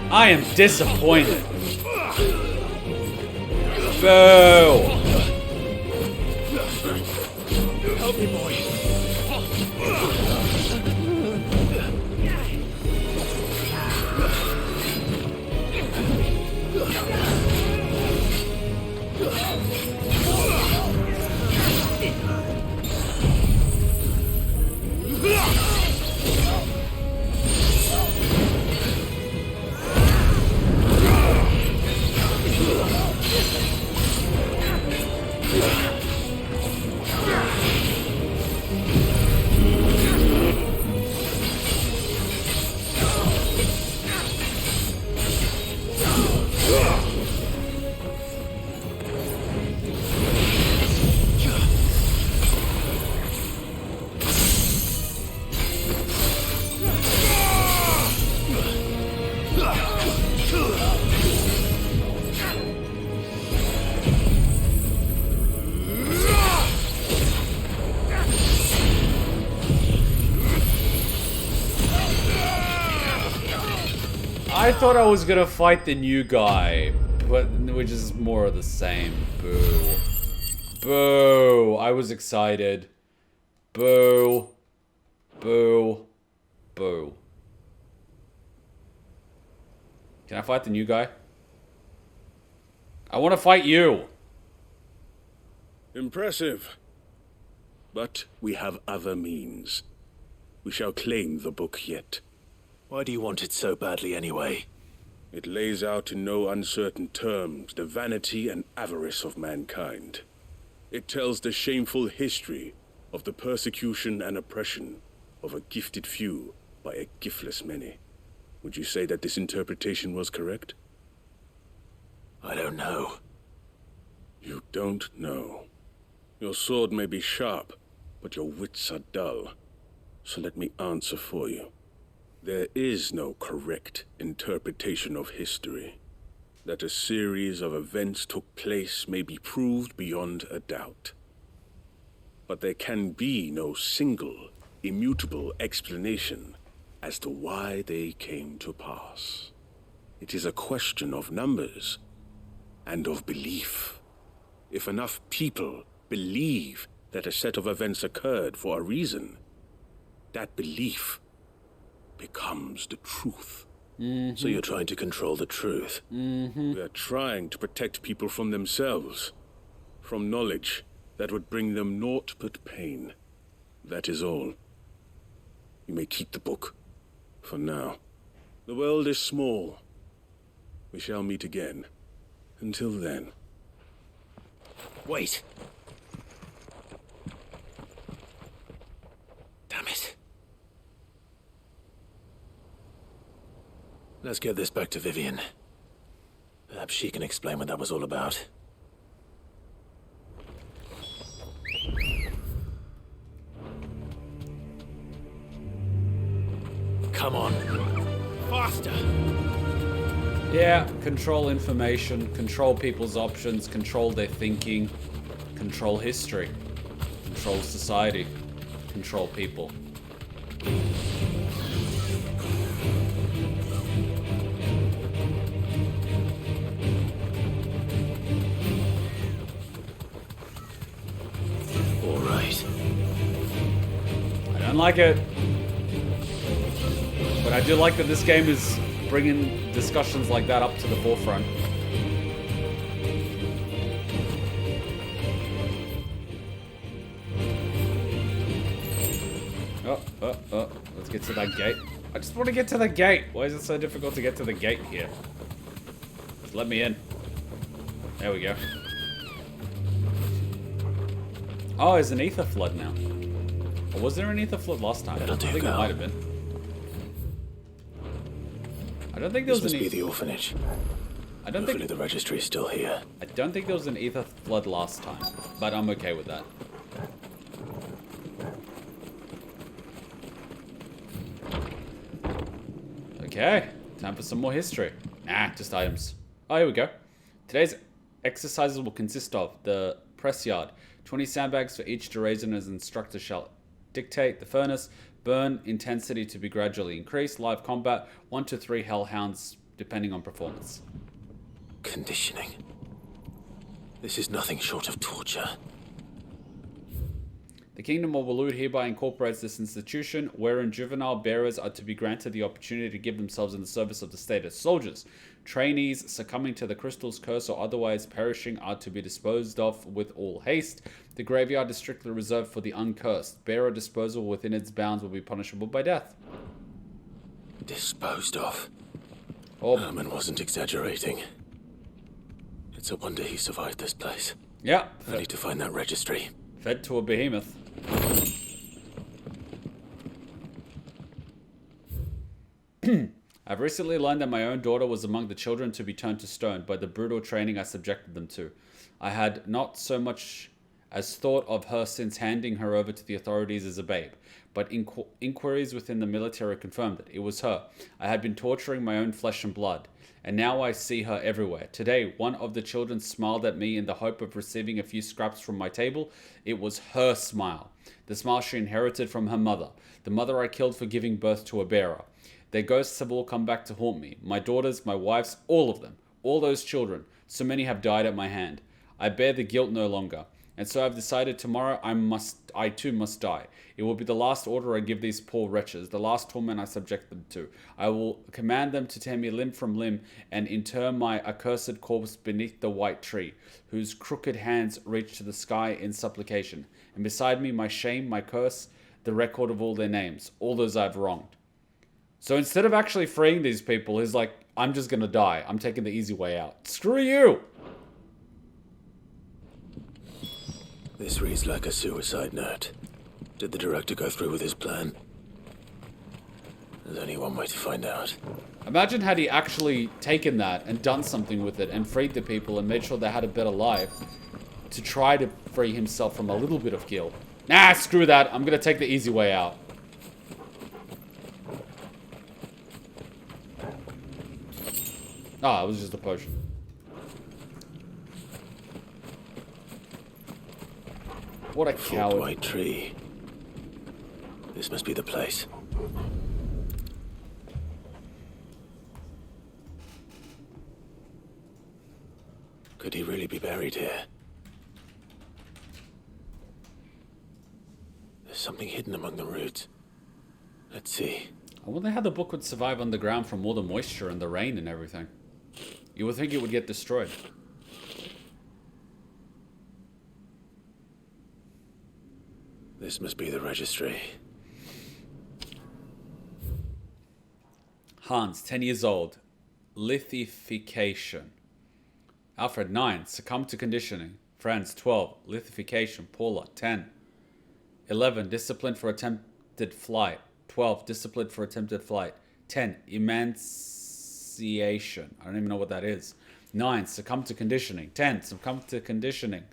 I am disappointed. Boo! Help me, boy. I thought I was gonna fight the new guy, but which is more of the same. Boo. Boo. I was excited. Boo. Boo. Boo. Can I fight the new guy? I want to fight you. Impressive. But we have other means. We shall claim the book yet. Why do you want it so badly anyway? It lays out in no uncertain terms the vanity and avarice of mankind. It tells the shameful history of the persecution and oppression of a gifted few by a giftless many. Would you say that this interpretation was correct? I don't know. You don't know. Your sword may be sharp, but your wits are dull. So let me answer for you. There is no correct interpretation of history. That a series of events took place may be proved beyond a doubt. But there can be no single, immutable explanation as to why they came to pass. It is a question of numbers and of belief. If enough people believe that a set of events occurred for a reason, that belief becomes the truth. So you're trying to control the truth? We are trying to protect people from themselves, from knowledge that would bring them naught but pain. That is all. You may keep the book, for now. The world is small. We shall meet again. Until then. Wait. Damn it. Let's get this back to Vivian. Perhaps she can explain what that was all about. Come on. Faster! Yeah, control information, control people's options, control their thinking, control history, control society, control people. All right. I don't like it. But I do like that this game is bringing discussions like that up to the forefront. Oh. Let's get to that gate. I just want to get to the gate. Why is it so difficult to get to the gate here? Just let me in. There we go. Oh, there's an ether flood now. Or was there an ether flood last time? I think it might have been. I don't think there was This an must be the orphanage. I don't Hopefully think the registry is still here. I don't think there was an ether flood last time, but I'm okay with that. Okay, time for some more history. Nah, just items. Oh, here we go. Today's exercises will consist of the press yard, 20 sandbags for each duration as instructor shall dictate. The furnace, burn intensity to be gradually increased. Live combat, 1 to 3 hellhounds depending on performance. Conditioning. This is nothing short of torture. The Kingdom of Waloed hereby incorporates this institution, wherein juvenile bearers are to be granted the opportunity to give themselves in the service of the state as soldiers. Trainees succumbing to the crystal's curse or otherwise perishing are to be disposed of with all haste. The graveyard is strictly reserved for the uncursed. Bearer disposal within its bounds will be punishable by death. Disposed of? Oh. Herman wasn't exaggerating. It's a wonder he survived this place. Yeah. I need to find that registry. Fed to a behemoth. I've recently learned that my own daughter was among the children to be turned to stone by the brutal training I subjected them to. I had not so much as thought of her since handing her over to the authorities as a babe, but inquiries within the military confirmed it. It was her. I had been torturing my own flesh and blood, and now I see her everywhere. Today, one of the children smiled at me in the hope of receiving a few scraps from my table. It was her smile, the smile she inherited from her mother, the mother I killed for giving birth to a bearer. Their ghosts have all come back to haunt me. My daughters, my wives, all of them. All those children. So many have died at my hand. I bear the guilt no longer. And so I've decided tomorrow I too must die. It will be the last order I give these poor wretches, the last torment I subject them to. I will command them to tear me limb from limb and inter my accursed corpse beneath the white tree, whose crooked hands reach to the sky in supplication. And beside me, my shame, my curse, the record of all their names, all those I've wronged. So instead of actually freeing these people, he's like, I'm just gonna die. I'm taking the easy way out. Screw you! This reads like a suicide note. Did the director go through with his plan? There's only one way to find out. Imagine had he actually taken that and done something with it and freed the people and made sure they had a better life to try to free himself from a little bit of guilt. Nah, screw that. I'm gonna take the easy way out. Ah, it was just a potion. What a coward. White tree. This must be the place. Could he really be buried here? There's something hidden among the roots. Let's see. I wonder how the book would survive underground from all the moisture and the rain and everything. You would think it would get destroyed. This must be the registry. Hans, 10 years old. Lithification. Alfred, 9. Succumb to conditioning. Franz, 12. Lithification. Paula, 10. 11. Disciplined for attempted flight. 12. Disciplined for attempted flight. 10. Emanciation. I don't even know what that is. 9. Succumb to conditioning. 10. Succumb to conditioning.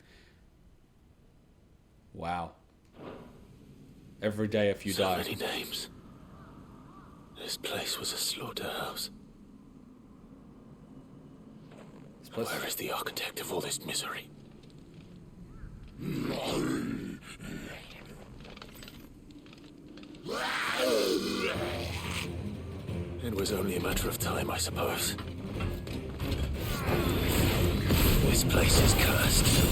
Wow. Every day a few die. So many names. This place was a slaughterhouse. Where is the architect of all this misery? It was only a matter of time, I suppose. This place is cursed.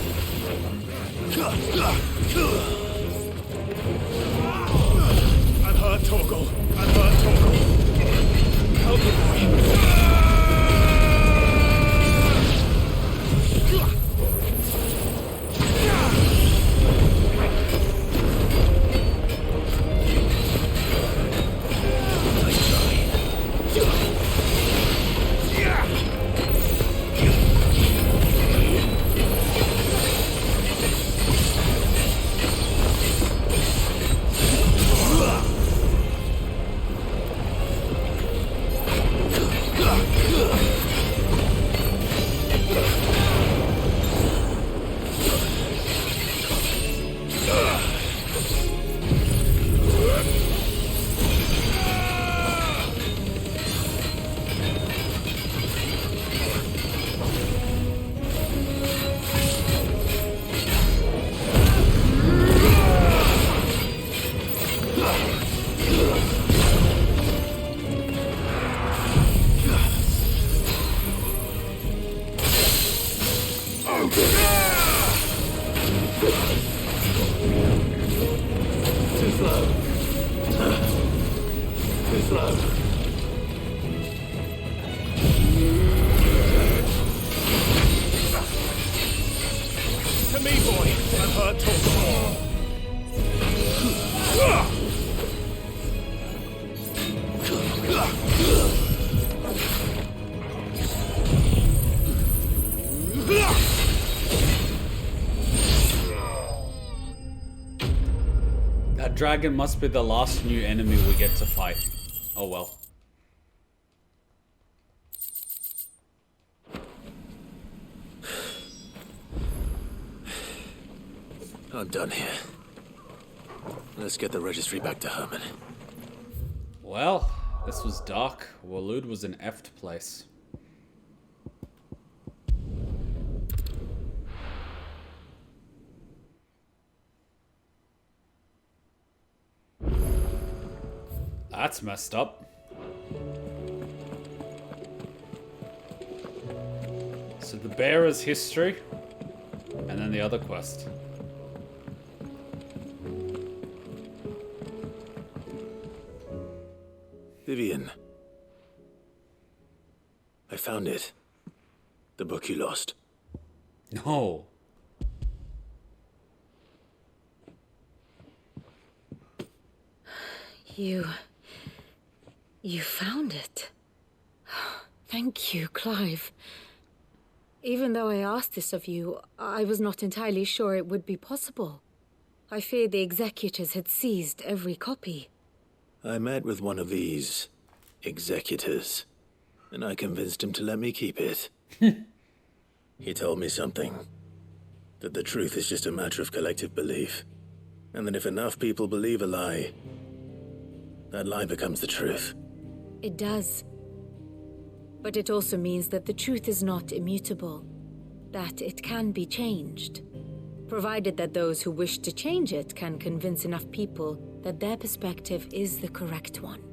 I'm hurt, Torgal. I'm hurt, Torgal. Help me, boy. That dragon must be the last new enemy we get to fight. Oh well. I'm done here. Let's get the registry back to Herman. Well, this was dark. Waloed was an effed place. That's messed up. So the bearer's history, and then the other quest. Vivian. I found it. The book you lost. No. You found it. Thank you, Clive. Even though I asked this of you, I was not entirely sure it would be possible. I feared the executors had seized every copy. I met with one of these executors, and I convinced him to let me keep it. He told me something. That the truth is just a matter of collective belief. And that if enough people believe a lie, that lie becomes the truth. It does. But it also means that the truth is not immutable. That it can be changed. Provided that those who wish to change it can convince enough people that their perspective is the correct one.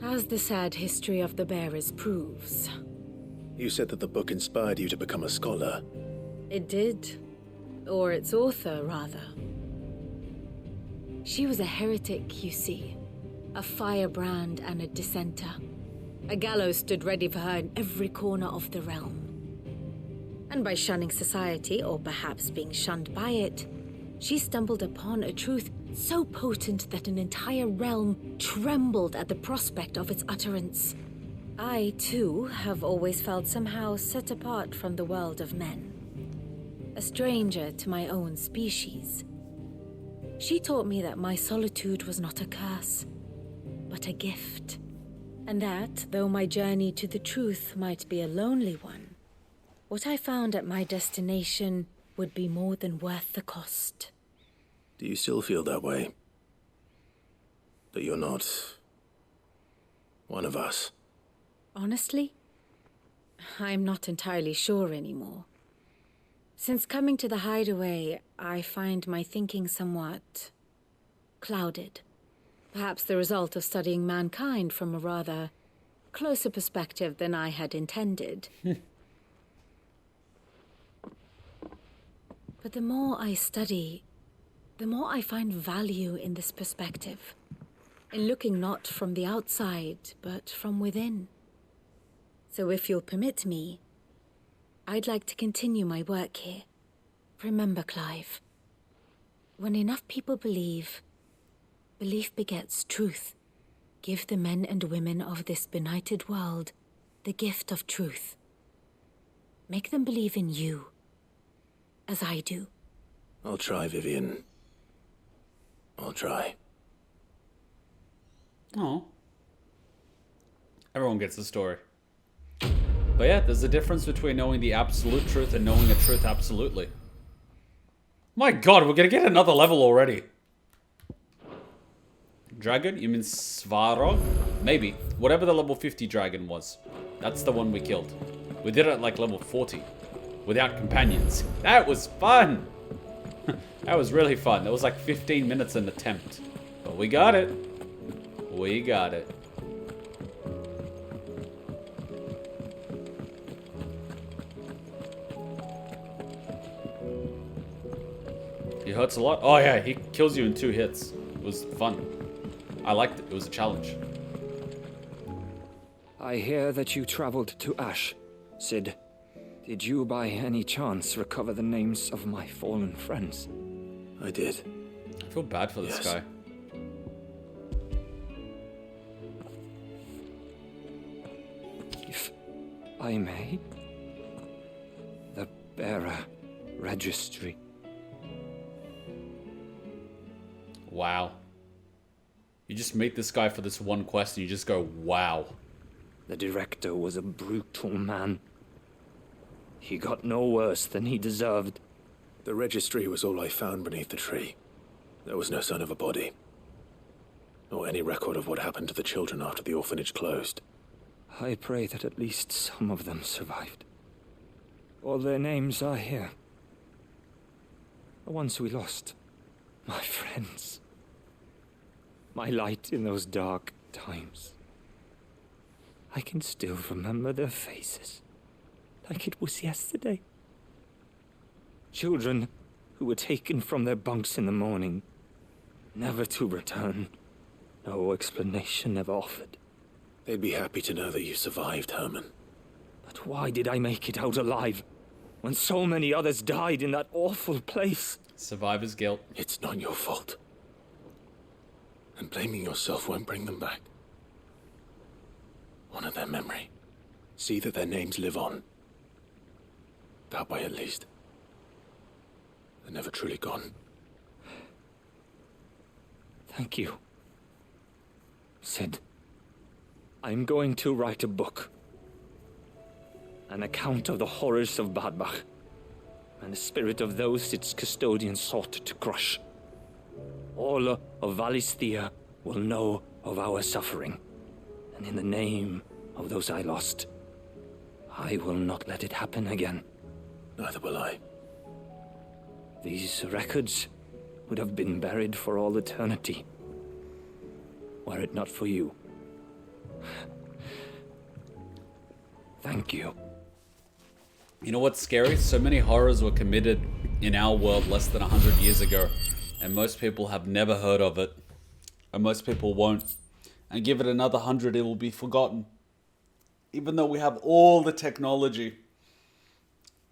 As the sad history of the bearers proves. You said that the book inspired you to become a scholar. It did. Or its author, rather. She was a heretic, you see. A firebrand and a dissenter. A gallows stood ready for her in every corner of the realm. And by shunning society, or perhaps being shunned by it, she stumbled upon a truth so potent that an entire realm trembled at the prospect of its utterance. I, too, have always felt somehow set apart from the world of men. A stranger to my own species. She taught me that my solitude was not a curse, but a gift. And that, though my journey to the truth might be a lonely one, what I found at my destination would be more than worth the cost. Do you still feel that way? That you're not one of us? Honestly, I'm not entirely sure anymore. Since coming to the hideaway, I find my thinking somewhat clouded. Perhaps the result of studying mankind from a rather closer perspective than I had intended. But the more I study, the more I find value in this perspective. In looking not from the outside, but from within. So if you'll permit me, I'd like to continue my work here. Remember, Clive, when enough people believe, belief begets truth. Give the men and women of this benighted world the gift of truth. Make them believe in you, as I do. I'll try, Vivian. I'll try. Oh. Everyone gets the story. But yeah, there's a difference between knowing the absolute truth and knowing a truth absolutely. My god, we're gonna get another level already. Dragon? You mean Svarog? Maybe. Whatever the level 50 dragon was. That's the one we killed. We did it at like level 40. Without companions. That was fun! That was really fun. That was like 15 minutes an attempt. But we got it. We got it. He hurts a lot. Oh yeah, he kills you in 2 hits. It was fun. I liked it. It was a challenge. I hear that you traveled to Ash, Sid. Did you by any chance recover the names of my fallen friends? I did. I feel bad for this guy. If I may, the bearer registry. Wow. You just meet this guy for this one quest and you just go, wow. The director was a brutal man. He got no worse than he deserved. The registry was all I found beneath the tree. There was no sign of a body. Nor any record of what happened to the children after the orphanage closed. I pray that at least some of them survived. All their names are here. The ones we lost. My friends. My light in those dark times. I can still remember their faces. like it was yesterday. Children who were taken from their bunks in the morning, never to return. No explanation ever offered. They'd be happy to know that you survived, Herman. But why did I make it out alive, when so many others died in that awful place? Survivor's guilt. It's not your fault. And blaming yourself won't bring them back. Honor their memory. See that their names live on. That way, at least. They're never truly gone. Thank you. Sid, I'm going to write a book. An account of the horrors of Badbach, and the spirit of those its custodians sought to crush. All of Valisthea will know of our suffering, and in the name of those I lost, I will not let it happen again. Neither will I. These records would have been buried for all eternity, were it not for you. Thank you. You know what's scary? So many horrors were committed in our world less than 100 years ago, and most people have never heard of it, and most people won't. And give it another 100, it will be forgotten. Even though we have all the technology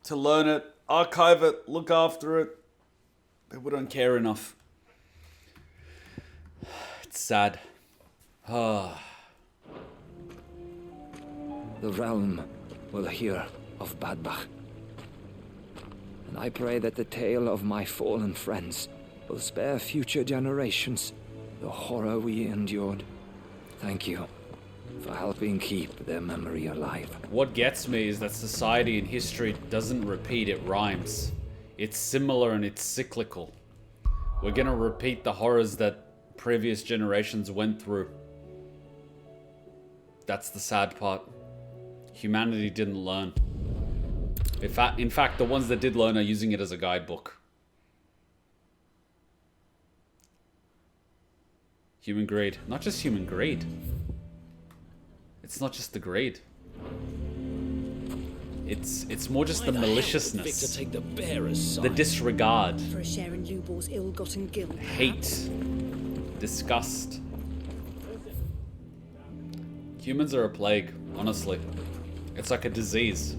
to learn it, archive it, look after it, people don't care enough. It's sad. The realm will hear of Badbach. And I pray that the tale of my fallen friends will spare future generations the horror we endured. Thank you for helping keep their memory alive. What gets me is that society and history doesn't repeat, it rhymes. It's similar and it's cyclical. We're gonna repeat the horrors that previous generations went through. That's the sad part. Humanity didn't learn. In fact, the ones that did learn are using it as a guidebook. Human greed. Not just human greed. It's not just the greed. It's more just the maliciousness. The disregard. For a share in Lubor's ill-gotten guilt. Hate. Disgust. Humans are a plague, honestly. It's like a disease.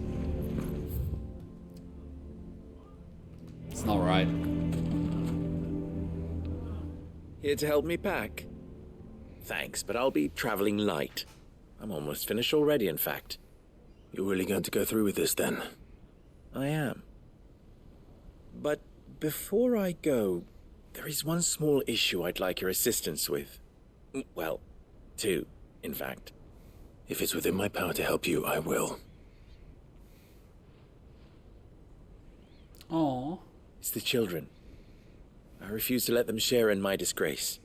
It's not right. Here to help me pack? Thanks, but I'll be traveling light. I'm almost finished already, in fact. You're really going to go through with this, then? I am. But before I go, there is one small issue I'd like your assistance with. Well, two, in fact. If it's within my power to help you, I will. Aww. It's the children. I refuse to let them share in my disgrace.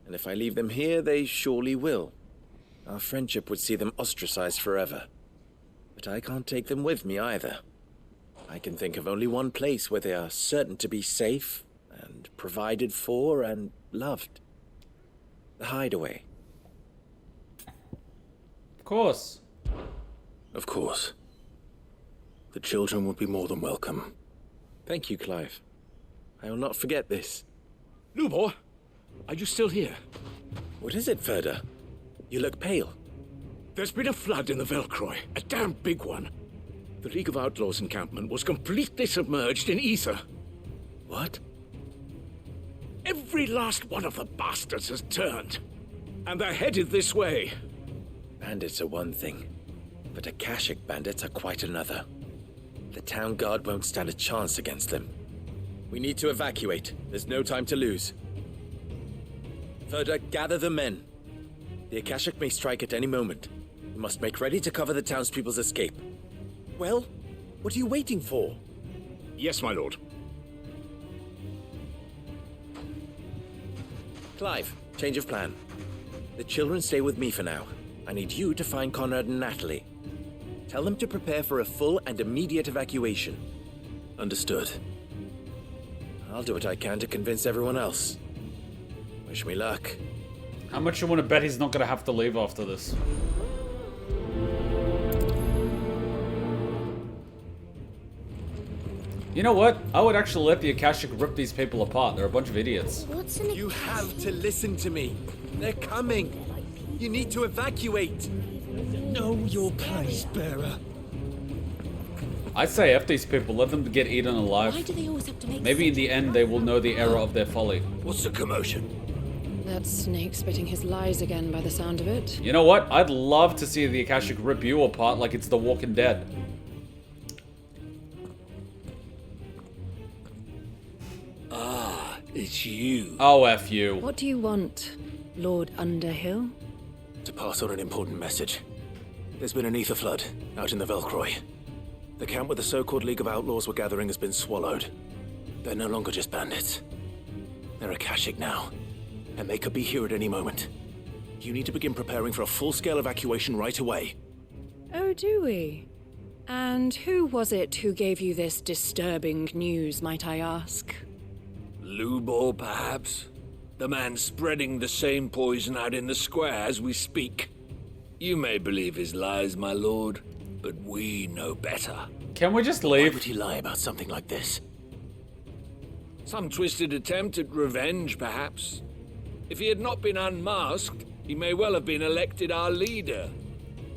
And if I leave them here, they surely will. Our friendship would see them ostracized forever. But I can't take them with me either. I can think of only one place where they are certain to be safe and provided for and loved. The Hideaway. Of course. Of course. The children would be more than welcome. Thank you, Clive. I will not forget this. Lubor, are you still here? What is it, Ferda? You look pale. There's been a flood in the Velcroy, a damn big one. The League of Outlaws encampment was completely submerged in ether. What? Every last one of the bastards has turned, and they're headed this way. Bandits are one thing, but Akashic bandits are quite another. The town guard won't stand a chance against them. We need to evacuate. There's no time to lose. Ferda, gather the men. The Akashic may strike at any moment. We must make ready to cover the townspeople's escape. Well, what are you waiting for? Yes, my lord. Clive, change of plan. The children stay with me for now. I need you to find Conrad and Natalie. Tell them to prepare for a full and immediate evacuation. Understood. I'll do what I can to convince everyone else. Wish me luck. How much you want to bet he's not going to have to leave after this? You know what? I would actually let the Akashic rip these people apart. They're a bunch of idiots. What's an You have to listen to me. They're coming. You need to evacuate. Know your place, bearer. I'd say F these people. Let them get eaten alive. Why do they always have to make Maybe in the end they will know the error of their folly. What's the commotion? That snake spitting his lies again by the sound of it. You know what? I'd love to see the Akashic rip you apart like it's The Walking Dead. Ah, it's you. Oh, F you. What do you want, Lord Underhill? To pass on an important message. There's been an ether flood out in the Velcroy. The camp where the so-called League of Outlaws were gathering has been swallowed. They're no longer just bandits. They're Akashic now, and they could be here at any moment. You need to begin preparing for a full-scale evacuation right away. Oh, do we? And who was it who gave you this disturbing news, might I ask? Lubor, perhaps? The man spreading the same poison out in the square as we speak. You may believe his lies, my lord, but we know better. Can we just Why leave? would he lie about something like this? Some twisted attempt at revenge, perhaps. If he had not been unmasked, he may well have been elected our leader.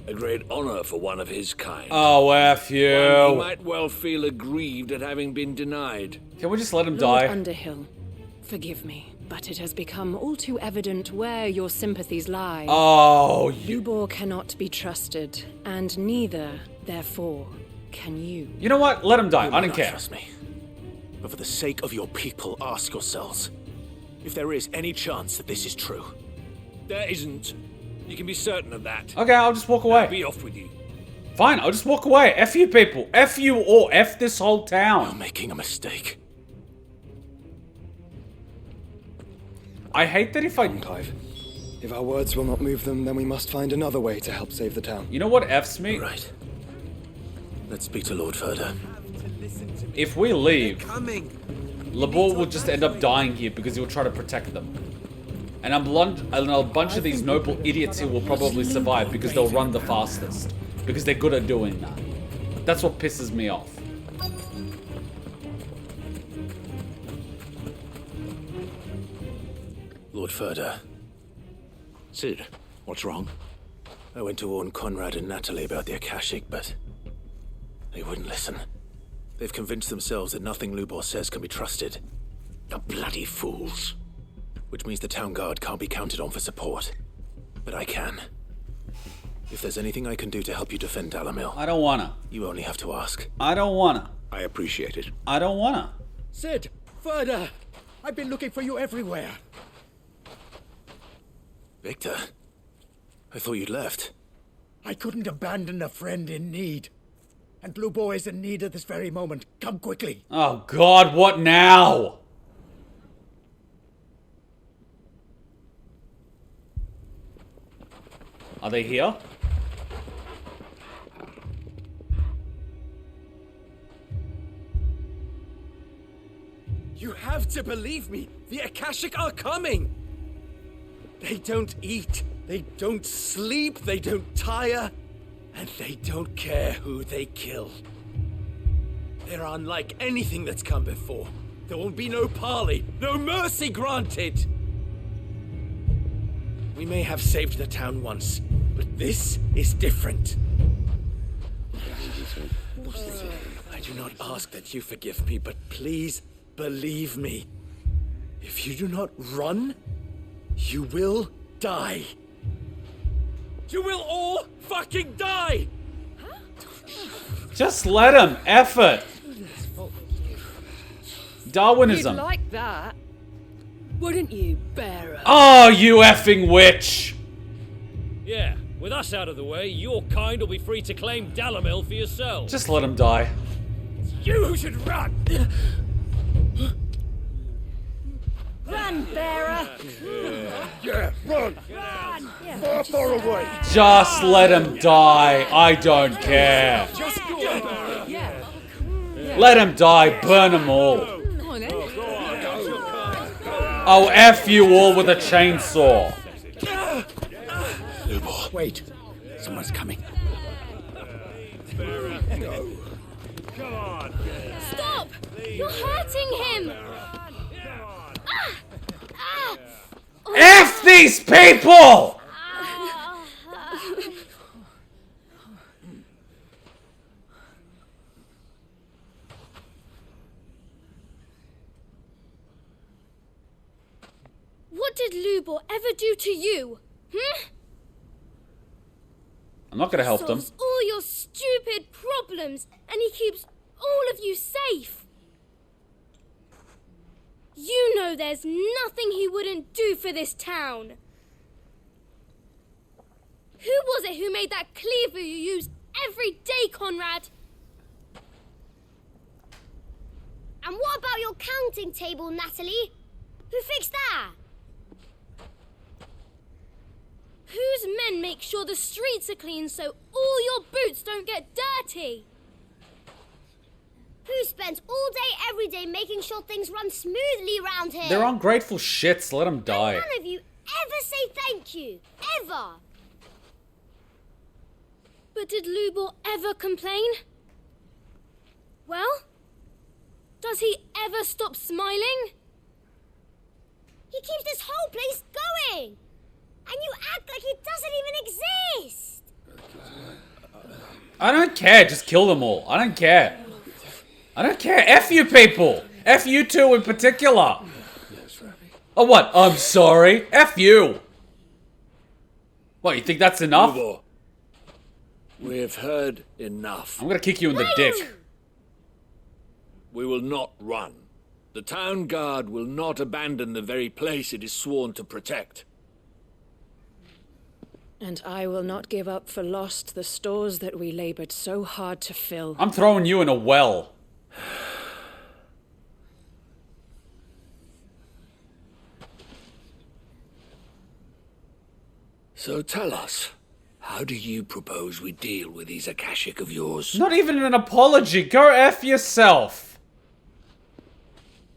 A great honor for one of his kind. Oh, F you. One he might well feel aggrieved at having been denied. Can we just let him Lord die? Underhill, forgive me, but it has become all too evident where your sympathies lie. Oh, you. Lubor cannot be trusted, and neither, therefore, can you. You know what? Let him die. You I may don't not care. Trust me. But for the sake of your people, ask yourselves if there is any chance that this is true. There isn't. You can be certain of that. Okay, I'll just walk away. Be off with you. Fine, I'll just walk away. F you people. F you or F this whole You're town. making a mistake. I hate that if I... Clive. If our words will not move them, then we must find another way to help save the town. You know what F's me? Right. Let's speak to Lord Furder. If we leave, Coming. Labor will just end up dying here because he will try to protect them. And a bunch of these noble idiots here will probably survive because they'll run the fastest. Because they're good at doing that. That's what pisses me off. Lord Furder. Sid, what's wrong? I went to warn Conrad and Natalie about the Akashic, but they wouldn't listen. They've convinced themselves that nothing Lubor says can be trusted. The bloody fools. Which means the town guard can't be counted on for support. But I can. If there's anything I can do to help you defend Dalamil, I don't wanna. you only have to ask. I don't wanna. I appreciate it. I don't wanna. Sid! Further! I've been looking for you everywhere. Victor? I thought you'd left. I couldn't abandon a friend in need. And Lubor is in need at this very moment. Come quickly. Oh god, what now? Are they here? You have to believe me. The Akashic are coming. They don't eat. They don't sleep. They don't tire. And they don't care who they kill. They're unlike anything that's come before. There won't be no parley, no mercy granted. We may have saved the town once, but this is different. I do not ask that you forgive me, but please believe me. If you do not run, you will die. You will all fucking die! Just let him. F it. Darwinism. You'd like that, wouldn't you, Bearer? Oh, you effing witch. Yeah, with us out of the way, your kind will be free to claim Dalamil for yourselves. Just let him die. You who should run! Run, Bearer! Yeah, run! Far, far away! Just let him die. I don't care. Just go! Let him die. Burn them all. Oh, F you all with a chainsaw. Wait, someone's coming. Come on. Stop! You're hurting him! F these people! What did Lubor ever do to you? I'm not gonna help them. Solves all your stupid problems, and he keeps all of you safe. You know there's nothing he wouldn't do for this town. Who was it who made that cleaver you use every day, Conrad? And what about your counting table, Natalie? Who fixed that? Whose men make sure the streets are clean so all your boots don't get dirty? Who spends all day every day making sure things run smoothly around here? They're ungrateful shits. Let them die. And none of you ever say thank you. Ever. But did Lubor ever complain? Well, does he ever stop smiling? He keeps this whole place going. And you act like it doesn't even exist! I don't care. Just kill them all. I don't care. I don't care. F you people. F you two in particular. Oh, what? I'm sorry. F you. What, you think that's enough? Lubor, we've heard enough. I'm gonna kick you in the dick. We will not run. The town guard will not abandon the very place it is sworn to protect. And I will not give up for lost the stores that we labored so hard to fill. I'm throwing you in a well. So tell us, how do you propose we deal with these Akashic of yours? Not even an apology. Go F yourself.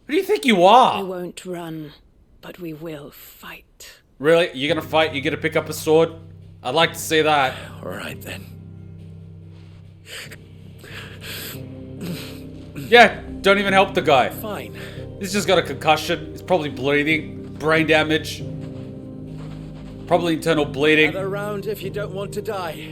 Who do you think you are? We won't run, but we will fight. Really? You're gonna fight? You're gonna pick up a sword? I'd like to see that. All right, then. Yeah, don't even help the guy. Fine. He's just got a concussion. He's probably bleeding. Brain damage. Probably internal bleeding. Gather around if you don't want to die.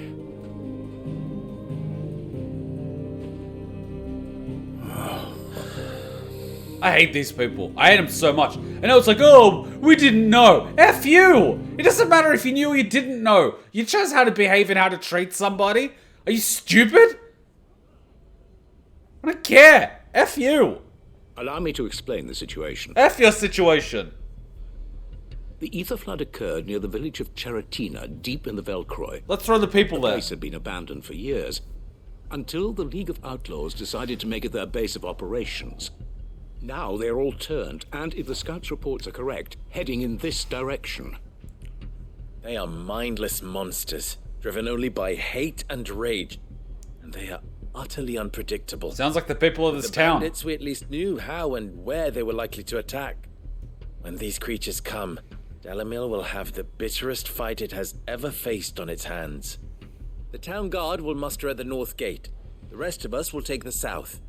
I hate these people. I hate them so much. And now it's like, oh, we didn't know. F you! It doesn't matter if you knew or you didn't know. You chose how to behave and how to treat somebody. Are you stupid? I don't care. F you. Allow me to explain the situation. F your situation. The ether flood occurred near the village of Cheratina, deep in the Velcroy. Let's throw the people there. The place had been abandoned for years, until the League of Outlaws decided to make it their base of operations. Now they're all turned, and if the scouts' reports are correct, heading in this direction. They are mindless monsters, driven only by hate and rage. And they are utterly unpredictable. Sounds like the people of this town. The bandits, we at least knew how and where they were likely to attack. When these creatures come, Dalamil will have the bitterest fight it has ever faced on its hands. The town guard will muster at the north gate. The rest of us will take the south.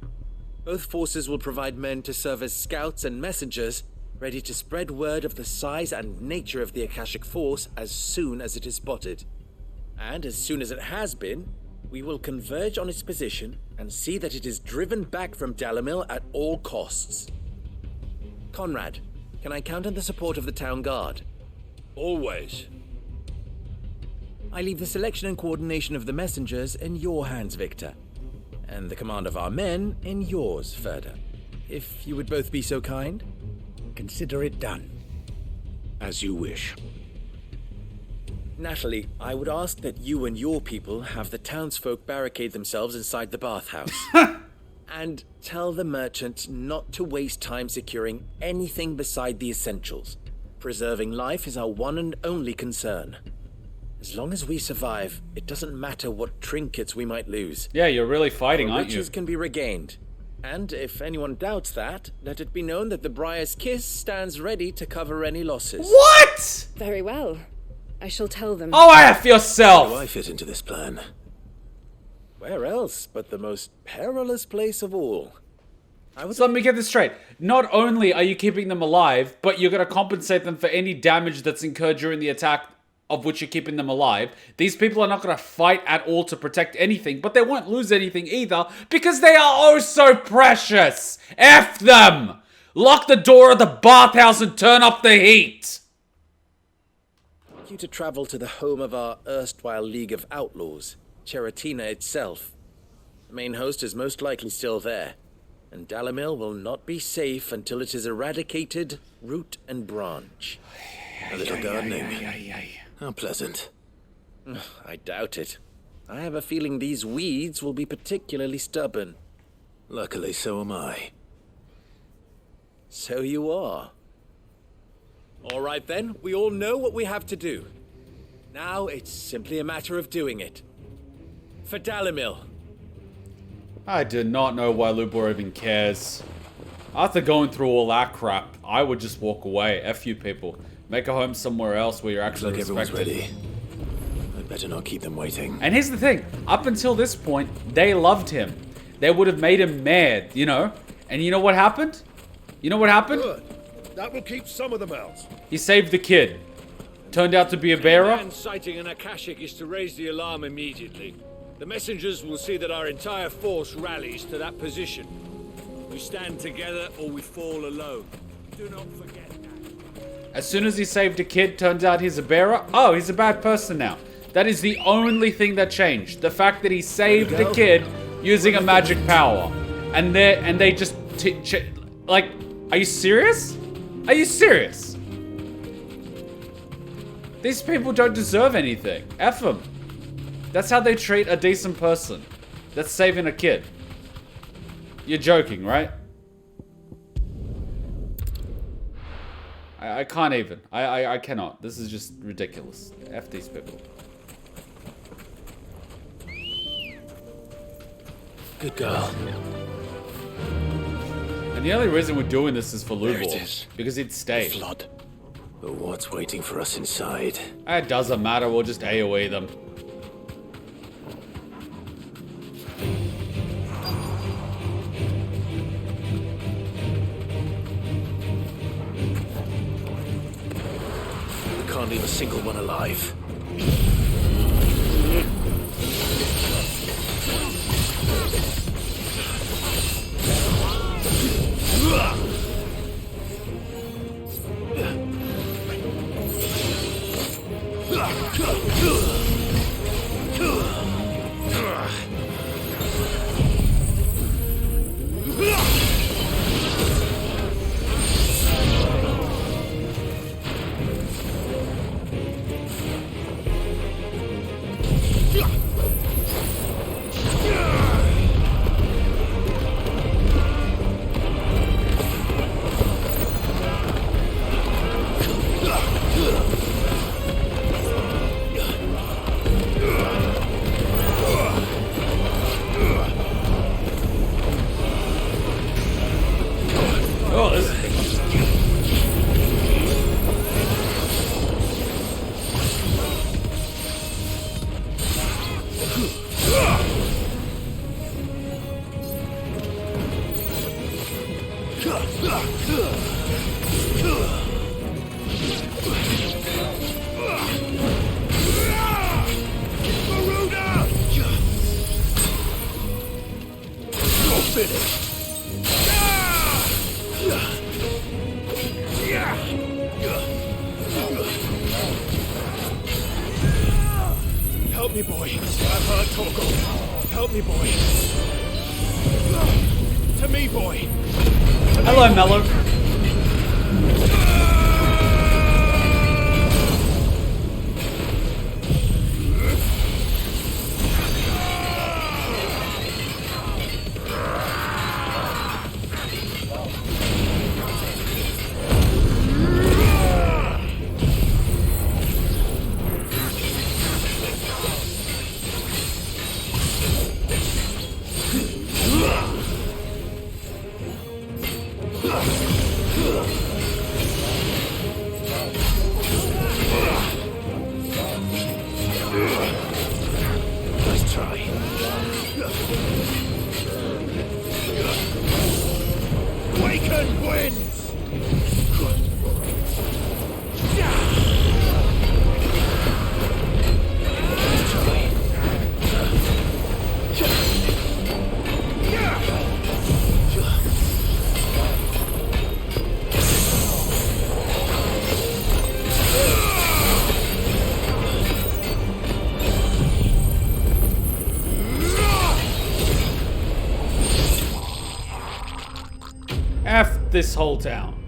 Both forces will provide men to serve as scouts and messengers, ready to spread word of the size and nature of the Akashic force as soon as it is spotted. And as soon as it has been, we will converge on its position and see that it is driven back from Dalamil at all costs. Conrad, can I count on the support of the town guard? Always. I leave the selection and coordination of the messengers in your hands, Victor. And the command of our men in yours, Ferda. If you would both be so kind. Consider it done. As you wish. Natalie, I would ask that you and your people have the townsfolk barricade themselves inside the bathhouse. And tell the merchant not to waste time securing anything beside the essentials. Preserving life is our one and only concern. As long as we survive, it doesn't matter what trinkets we might lose. Yeah, you're really fighting, Our aren't you? riches can be regained. And if anyone doubts that, let it be known that the Briar's Kiss stands ready to cover any losses. What? Very well. I shall tell them. Oh, F yourself! How do I fit into this plan? Where else but the most perilous place of all? So let me get this straight. Not only are you keeping them alive, but you're going to compensate them for any damage that's incurred during the attack of which you're keeping them alive. These people are not going to fight at all to protect anything, but they won't lose anything either because they are oh so precious. F them! Lock the door of the bathhouse and turn up the heat! You to travel to the home of our erstwhile League of Outlaws, Cheratina itself. The main host is most likely still there, and Dalamil will not be safe until it is eradicated, root and branch. A little gardening. How pleasant. I doubt it. I have a feeling these weeds will be particularly stubborn. Luckily, so am I. So you are. All right then, we all know what we have to do. Now it's simply a matter of doing it. For Dalamil. I do not know why Lubor even cares. After going through all that crap, I would just walk away. F you people. Make a home somewhere else where you're actually respected. Everyone's ready. I'd better not keep them waiting. And here's the thing. Up until this point, they loved him. They would have made him mad, you know? And you know what happened? You know what happened? Good. That will keep some of them out. He saved the kid. Turned out to be a bearer. Man sighting an Akashic is to raise the alarm immediately. The messengers will see that our entire force rallies to that position. We stand together or we fall alone. Do not forget that. As soon as he saved a kid, turns out he's a bearer. Oh, he's a bad person now. That is the only thing that changed. The fact that he saved the kid using a magic power. And they just... like, are you serious? Are you serious? These people don't deserve anything. F them. That's how they treat a decent person. That's saving a kid. You're joking, right? I can't even. I cannot. This is just ridiculous. F these people. Good girl. And the only reason we're doing this is for There it Lubor. is. Because he'd stay. Flood. But what's waiting for us inside? It doesn't matter. We'll just AoE them. We can't leave a single one alive. Help me, boy. I've heard Torgal. Help me, boy. To me, boy. Hello, Mello. Waken winds! F this whole town.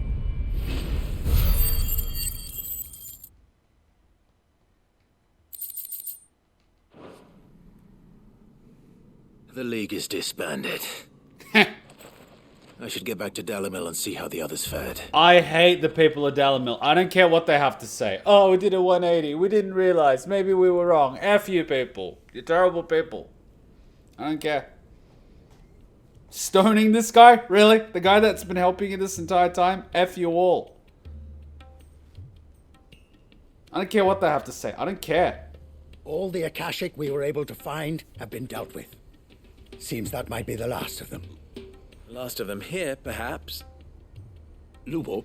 The League is disbanded. I should get back to Dalimil and see how the others fared. I hate the people of Dalimil. I don't care what they have to say. Oh, we did a 180. We didn't realize. Maybe we were wrong. F you people. You're terrible people. I don't care. Stoning this guy? Really? The guy that's been helping you this entire time? F you all. I don't care what they have to say. I don't care. All the Akashic we were able to find have been dealt with. Seems that might be the last of them. Last of them here, perhaps. Lubo,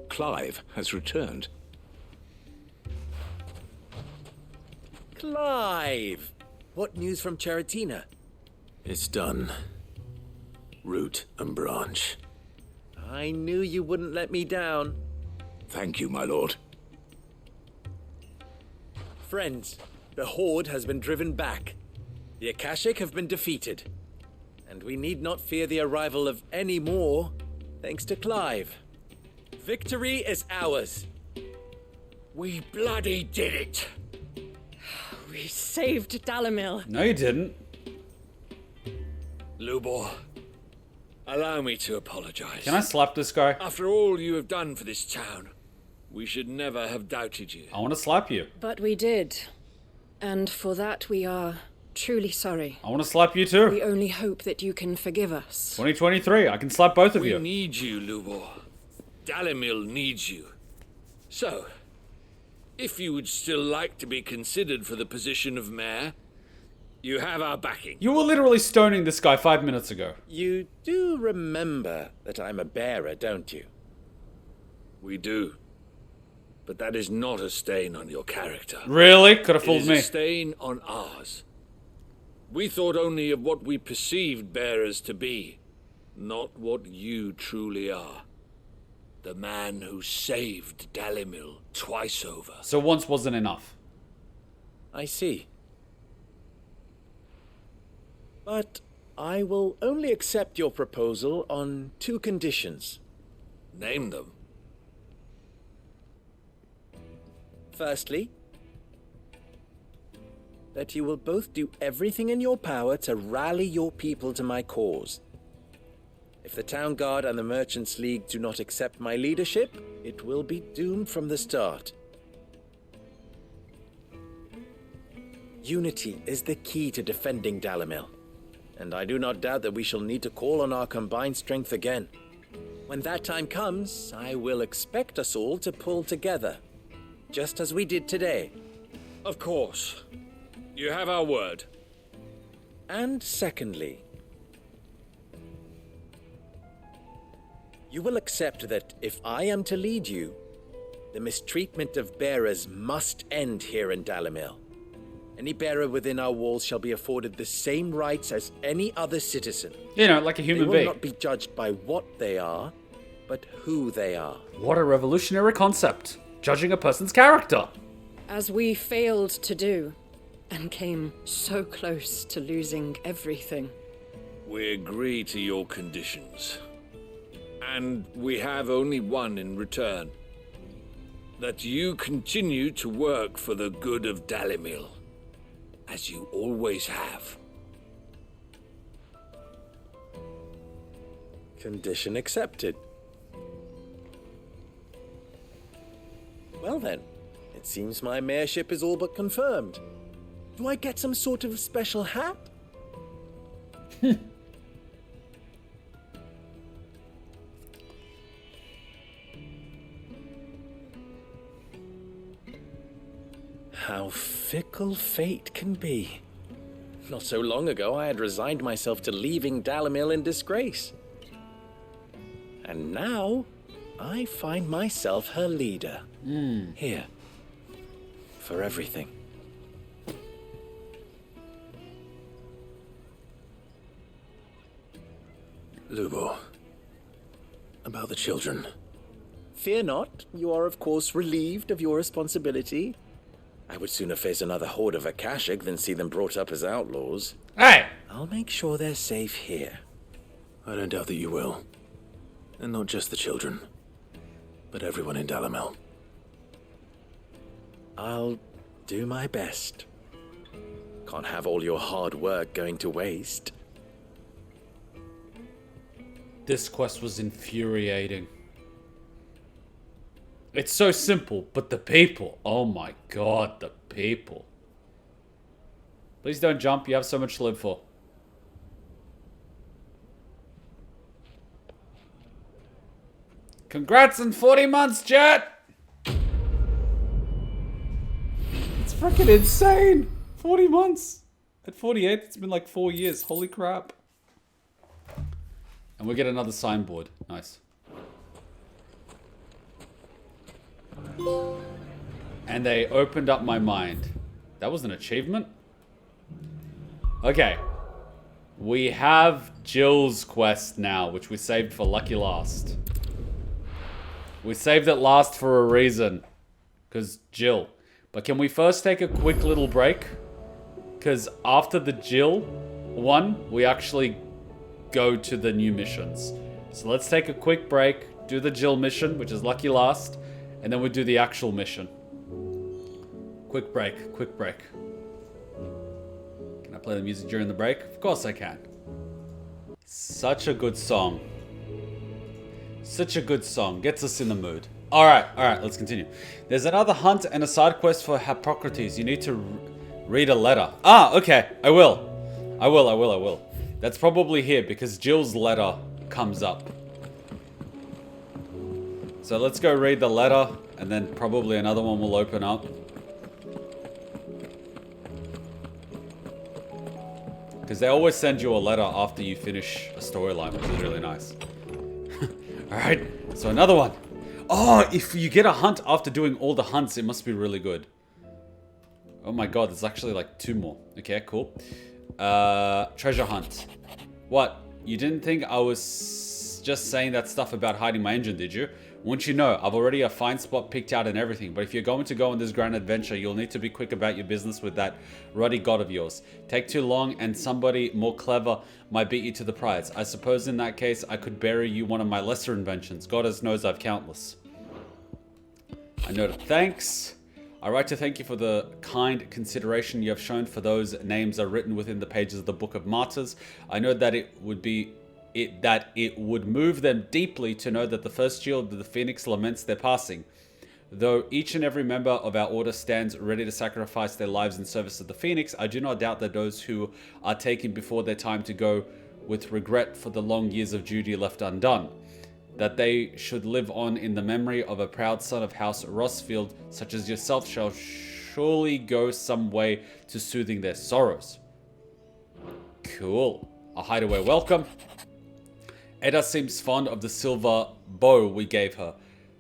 Clive has returned. Clive! What news from Charatina? It's done. Root and branch. I knew you wouldn't let me down. Thank you, my lord. Friends, the Horde has been driven back. The Akashic have been defeated. And we need not fear the arrival of any more, thanks to Clive. Victory is ours. We bloody did it. We saved Dalimil. No, you didn't. Lubor, allow me to apologize. Can I slap this guy? After all you have done for this town, we should never have doubted you. I want to slap you. But we did. And for that we are truly sorry. I want to slap you too. We only hope that you can forgive us. 2023. I can slap both of you. We need you, Lubor. Dalimil needs you. So, if you would still like to be considered for the position of mayor, you have our backing. You were literally stoning this guy 5 minutes ago. You do remember that I'm a bearer, don't you? We do. But that is not a stain on your character. Really? Could have fooled It is me. a stain on ours. We thought only of what we perceived bearers to be, not what you truly are. The man who saved Dalimil twice over. So once wasn't enough. I see. But I will only accept your proposal on 2 conditions. Name them. Firstly, that you will both do everything in your power to rally your people to my cause. If the Town Guard and the Merchants League do not accept my leadership, it will be doomed from the start. Unity is the key to defending Dalimil, and I do not doubt that we shall need to call on our combined strength again. When that time comes, I will expect us all to pull together, just as we did today. Of course. You have our word. And secondly, you will accept that if I am to lead you, the mistreatment of bearers must end here in Dalimil. Any bearer within our walls shall be afforded the same rights as any other citizen. You know, like a human being. being. They will not be judged by what they are, but who they are. What a revolutionary concept. Judging a person's character. As we failed to do, and came so close to losing everything. We agree to your conditions. And we have only one in return. That you continue to work for the good of Dalimil, as you always have. Condition accepted. Well then, it seems my mayorship is all but confirmed. Do I get some sort of special hat? How fickle fate can be. Not so long ago, I had resigned myself to leaving Dalamil in disgrace. And now, I find myself her leader. Here. For everything. Lubo, about the children. Fear not, you are of course relieved of your responsibility. I would sooner face another horde of Akashic than see them brought up as outlaws. Hey! I'll make sure they're safe here. I don't doubt that you will. And not just the children, but everyone in Dalamel. I'll do my best. Can't have all your hard work going to waste. This quest was infuriating. It's so simple, but the people. Oh my god, the people. Please don't jump, you have so much to live for. Congrats on 40 months, Jet! It's freaking insane! 40 months! At 48, it's been like 4 years. Holy crap. And we get another signboard. Nice. And they opened up my mind. That was an achievement? Okay. We have Jill's quest now, which we saved for Lucky Last. We saved it last for a reason. Because Jill. But can we first take a quick little break? Because after the Jill one, we actually go to the new missions. So let's take a quick break, do the Jill mission, which is Lucky Last, and then we do the actual mission. Quick break, quick break. Can I play the music during the break? Of course I can. Such a good song. Such a good song. Gets us in the mood. Alright, let's continue. There's another hunt and a side quest for Hippocrates. You need to read a letter. Ah, okay. I will. That's probably here because Jill's letter comes up. So let's go read the letter and then probably another one will open up. Because they always send you a letter after you finish a storyline, which is really nice. Alright, so another one. Oh, if you get a hunt after doing all the hunts, it must be really good. Oh my god, there's actually like 2 more. Okay, cool. Treasure hunt. What? You didn't think I was just saying that stuff about hiding my engine, did you? Won't you know, I've already a fine spot picked out and everything, but if you're going to go on this grand adventure, you'll need to be quick about your business with that ruddy god of yours. Take too long and somebody more clever might beat you to the prize. I suppose in that case, I could bury you one of my lesser inventions. Goddess knows I've countless. I noted thanks. I write to thank you for the kind consideration you have shown for those names are written within the pages of the Book of Martyrs. I know that it would move them deeply to know that the first shield of the Phoenix laments their passing. Though each and every member of our order stands ready to sacrifice their lives in service of the Phoenix, I do not doubt that those who are taken before their time to go with regret for the long years of duty left undone. That they should live on in the memory of a proud son of House Rossfield, such as yourself, shall surely go some way to soothing their sorrows. Cool. A hideaway welcome. Edda seems fond of the silver bow we gave her.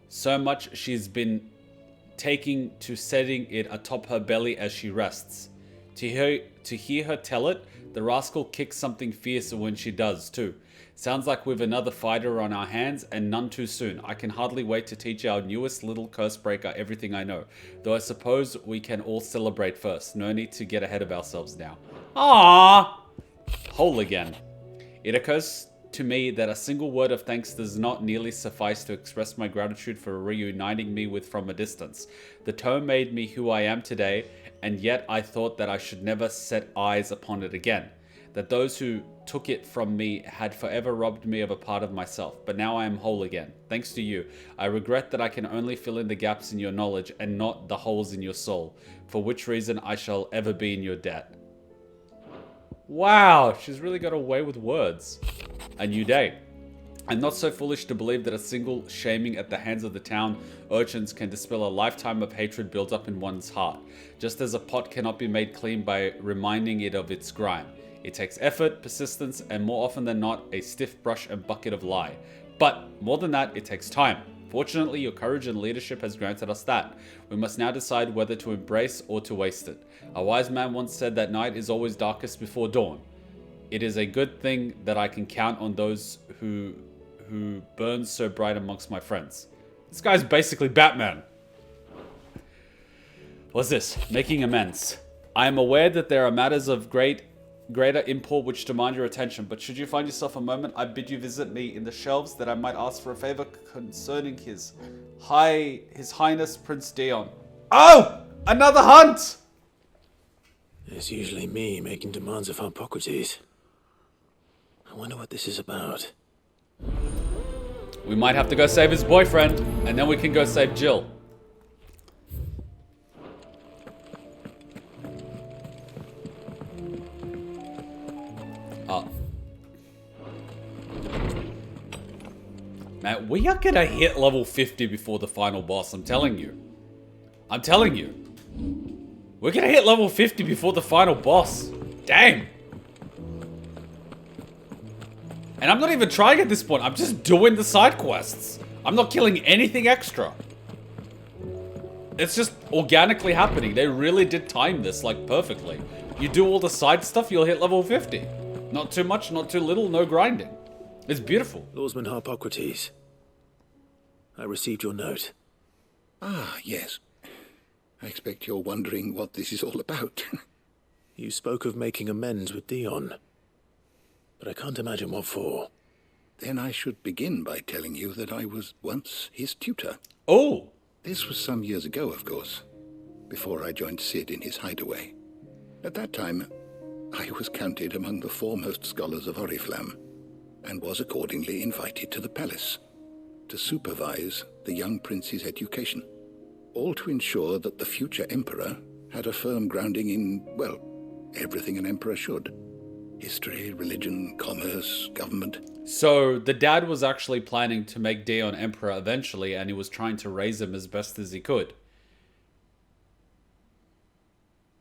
So much she's been taking to setting it atop her belly as she rests. To hear her tell it, the rascal kicks something fiercer when she does too. Sounds like we've another fighter on our hands, and none too soon. I can hardly wait to teach our newest little cursebreaker everything I know. Though I suppose we can all celebrate first. No need to get ahead of ourselves now. Ah, whole again. It occurs to me that a single word of thanks does not nearly suffice to express my gratitude for reuniting me with from a distance. The tome made me who I am today, and yet I thought that I should never set eyes upon it again. That those who took it from me had forever robbed me of a part of myself, but now I am whole again, thanks to you. I regret that I can only fill in the gaps in your knowledge and not the holes in your soul, for which reason I shall ever be in your debt. Wow, she's really got away with words. A new day. I'm not so foolish to believe that a single shaming at the hands of the town urchins can dispel a lifetime of hatred built up in one's heart, just as a pot cannot be made clean by reminding it of its grime. It takes effort, persistence, and more often than not, a stiff brush and bucket of lie. But more than that, it takes time. Fortunately, your courage and leadership has granted us that. We must now decide whether to embrace or to waste it. A wise man once said that night is always darkest before dawn. It is a good thing that I can count on those who burns so bright amongst my friends. This guy's basically Batman. What's this? Making amends. I am aware that there are matters of greater import which demand your attention, but should you find yourself a moment, I bid you visit me in the shelves that I might ask for a favor concerning His Highness Prince Dion. Oh! Another hunt! It's usually me making demands of Hippocrates. I wonder what this is about. We might have to go save his boyfriend, and then we can go save Jill. Man, we are gonna hit level 50 before the final boss, I'm telling you. I'm telling you. We're gonna hit level 50 before the final boss. Damn. And I'm not even trying at this point. I'm just doing the side quests. I'm not killing anything extra. It's just organically happening. They really did time this, like, perfectly. You do all the side stuff, you'll hit level 50. Not too much, not too little, no grinding. It's beautiful. Lawsman Hippocrates, I received your note. Ah, yes. I expect you're wondering what this is all about. You spoke of making amends with Dion, but I can't imagine what for. Then I should begin by telling you that I was once his tutor. Oh! This was some years ago, of course, before I joined Sid in his hideaway. At that time, I was counted among the foremost scholars of Oriflamme, and was accordingly invited to the palace to supervise the young prince's education, all to ensure that the future emperor had a firm grounding in, well, everything an emperor should. History, religion, commerce, government. So the dad was actually planning to make Dion emperor eventually, and he was trying to raise him as best as he could.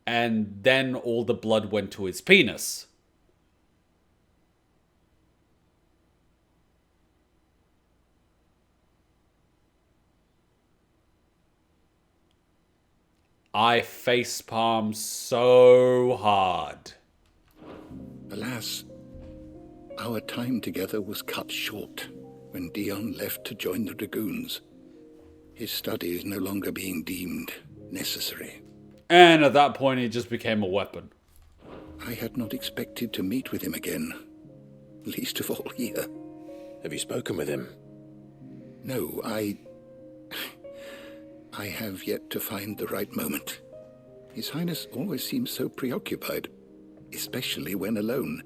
And then all the blood went to his penis. I facepalm so hard. Alas, our time together was cut short when Dion left to join the Dragoons, his studies no longer being deemed necessary. And at that point, he just became a weapon. I had not expected to meet with him again, least of all here. Have you spoken with him? No, I have yet to find the right moment. His Highness always seems so preoccupied, especially when alone.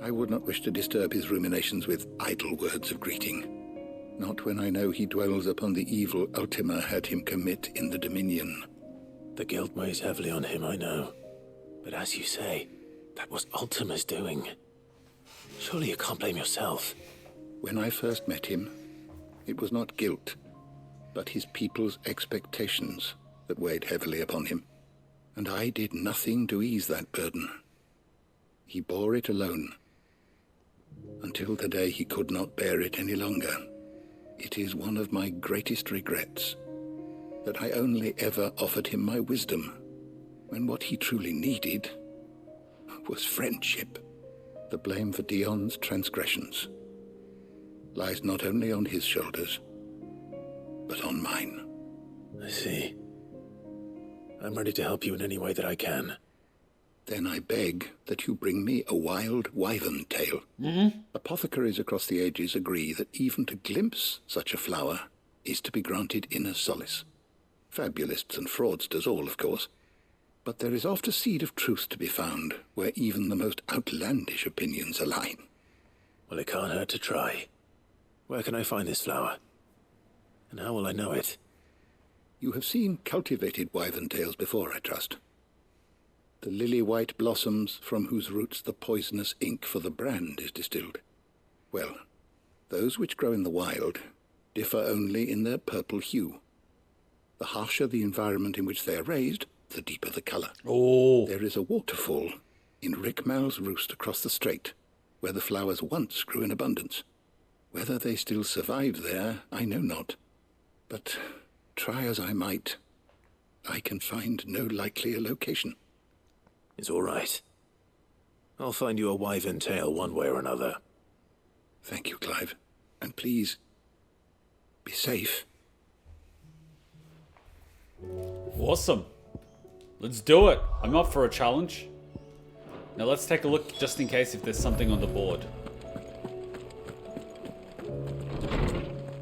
I would not wish to disturb his ruminations with idle words of greeting, not when I know he dwells upon the evil Ultima had him commit in the Dominion. The guilt weighs heavily on him, I know. But as you say, that was Ultima's doing. Surely you can't blame yourself. When I first met him, it was not guilt, but his people's expectations that weighed heavily upon him, and I did nothing to ease that burden. He bore it alone, until the day he could not bear it any longer. It is one of my greatest regrets that I only ever offered him my wisdom, when what he truly needed was friendship. The blame for Dion's transgressions lies not only on his shoulders, but on mine. I see. I'm ready to help you in any way that I can. Then I beg that you bring me a wild wyvern tail. Apothecaries across the ages agree that even to glimpse such a flower is to be granted inner solace. Fabulists and fraudsters all, of course. But there is oft a seed of truth to be found where even the most outlandish opinions align. Well, it can't hurt to try. Where can I find this flower? And how will I know it? You have seen cultivated wyvern tails before, I trust. The lily-white blossoms from whose roots the poisonous ink for the brand is distilled. Well, Those which grow in the wild differ only in their purple hue. The harsher the environment in which they are raised, the deeper the colour. Oh. There is a waterfall in Rickmal's Roost across the strait, where the flowers once grew in abundance. Whether they still survive there, I know not. But try as I might, I can find no likelier location. It's all right. I'll find you a wyvern tail one way or another. Thank you, Clive. And please, be safe. Awesome. Let's do it. I'm up for a challenge. Now let's take a look just in case if there's something on the board.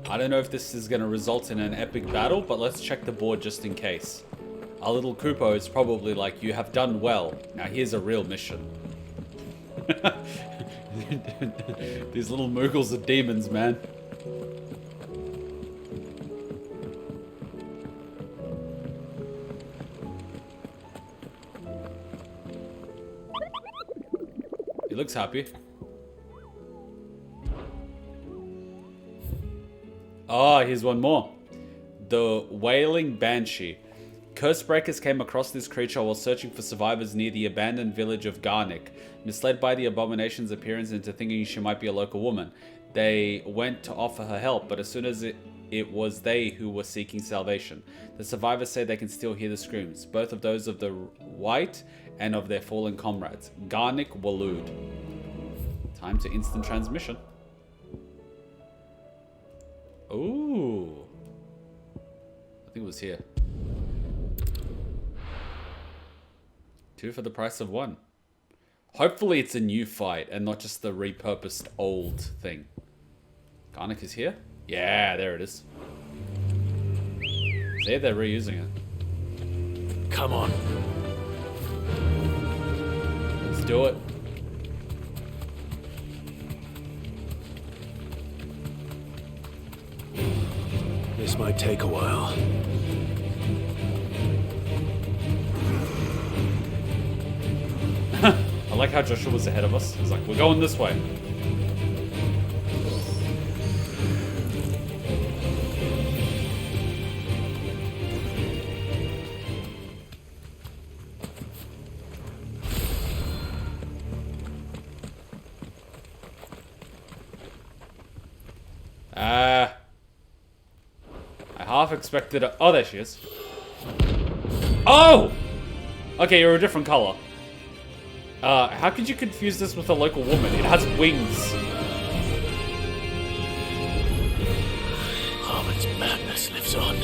I don't know if this is going to result in an epic battle, but let's check the board just in case. Our little Kupo is probably like, you have done well. Now here's a real mission. These little Moogles are demons, man. He looks happy. Ah, here's one more. The Wailing Banshee. Cursebreakers came across this creature while searching for survivors near the abandoned village of Garnick. Misled by the abomination's appearance into thinking she might be a local woman, they went to offer her help, but as soon as it was they who were seeking salvation. The survivors say they can still hear the screams, both of those of the White and of their fallen comrades. Garnick Waloed. Time to instant transmission. Ooh. I think it was here. 2 for the price of 1. Hopefully it's a new fight and not just the repurposed old thing. Garnick is here? Yeah, there it is. See, they're reusing it. Come on. Let's do it. This might take a while. I like how Joshua was ahead of us. He's like, we're going this way. I half expected a... Oh, there she is. Oh! Okay, you're a different color. How could you confuse this with a local woman? It has wings. Harmon's madness lives on.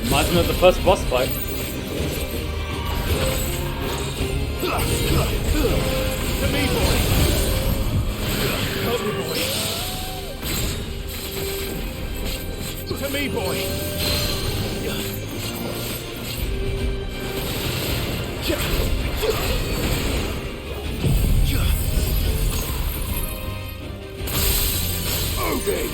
Reminds me of the first boss fight. To me, boy. Help me, boy. To me, boy. Okay.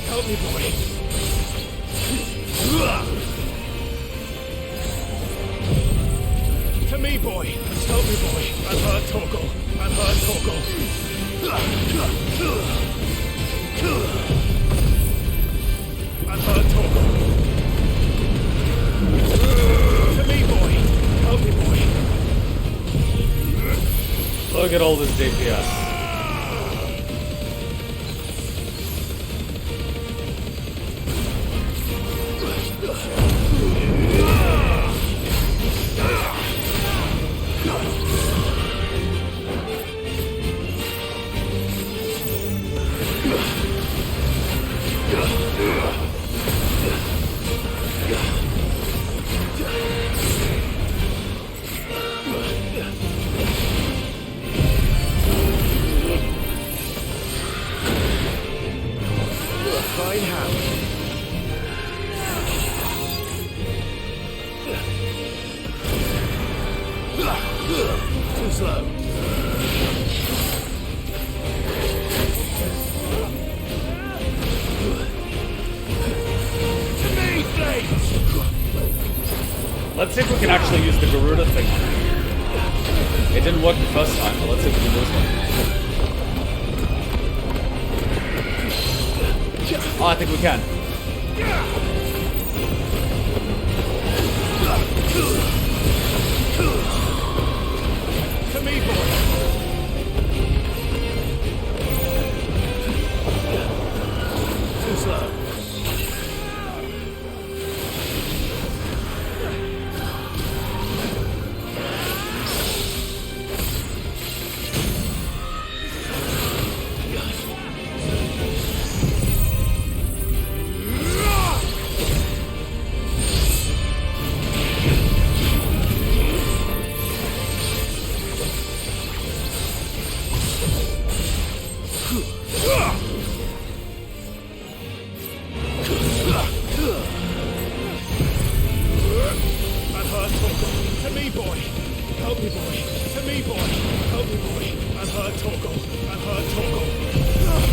Help me, boy. To me, boy. Help me, boy. I'm hurt, Torgal. I'm hurt, Torgal. I'm hurt, Torgal. To me, boy. Help me, boy. Look at all this DPS. Let's see if we can actually use the Garuda thing on it. It didn't work the first time, but let's see if we can do this one. Oh, I think we can. To me, boy. Too slow.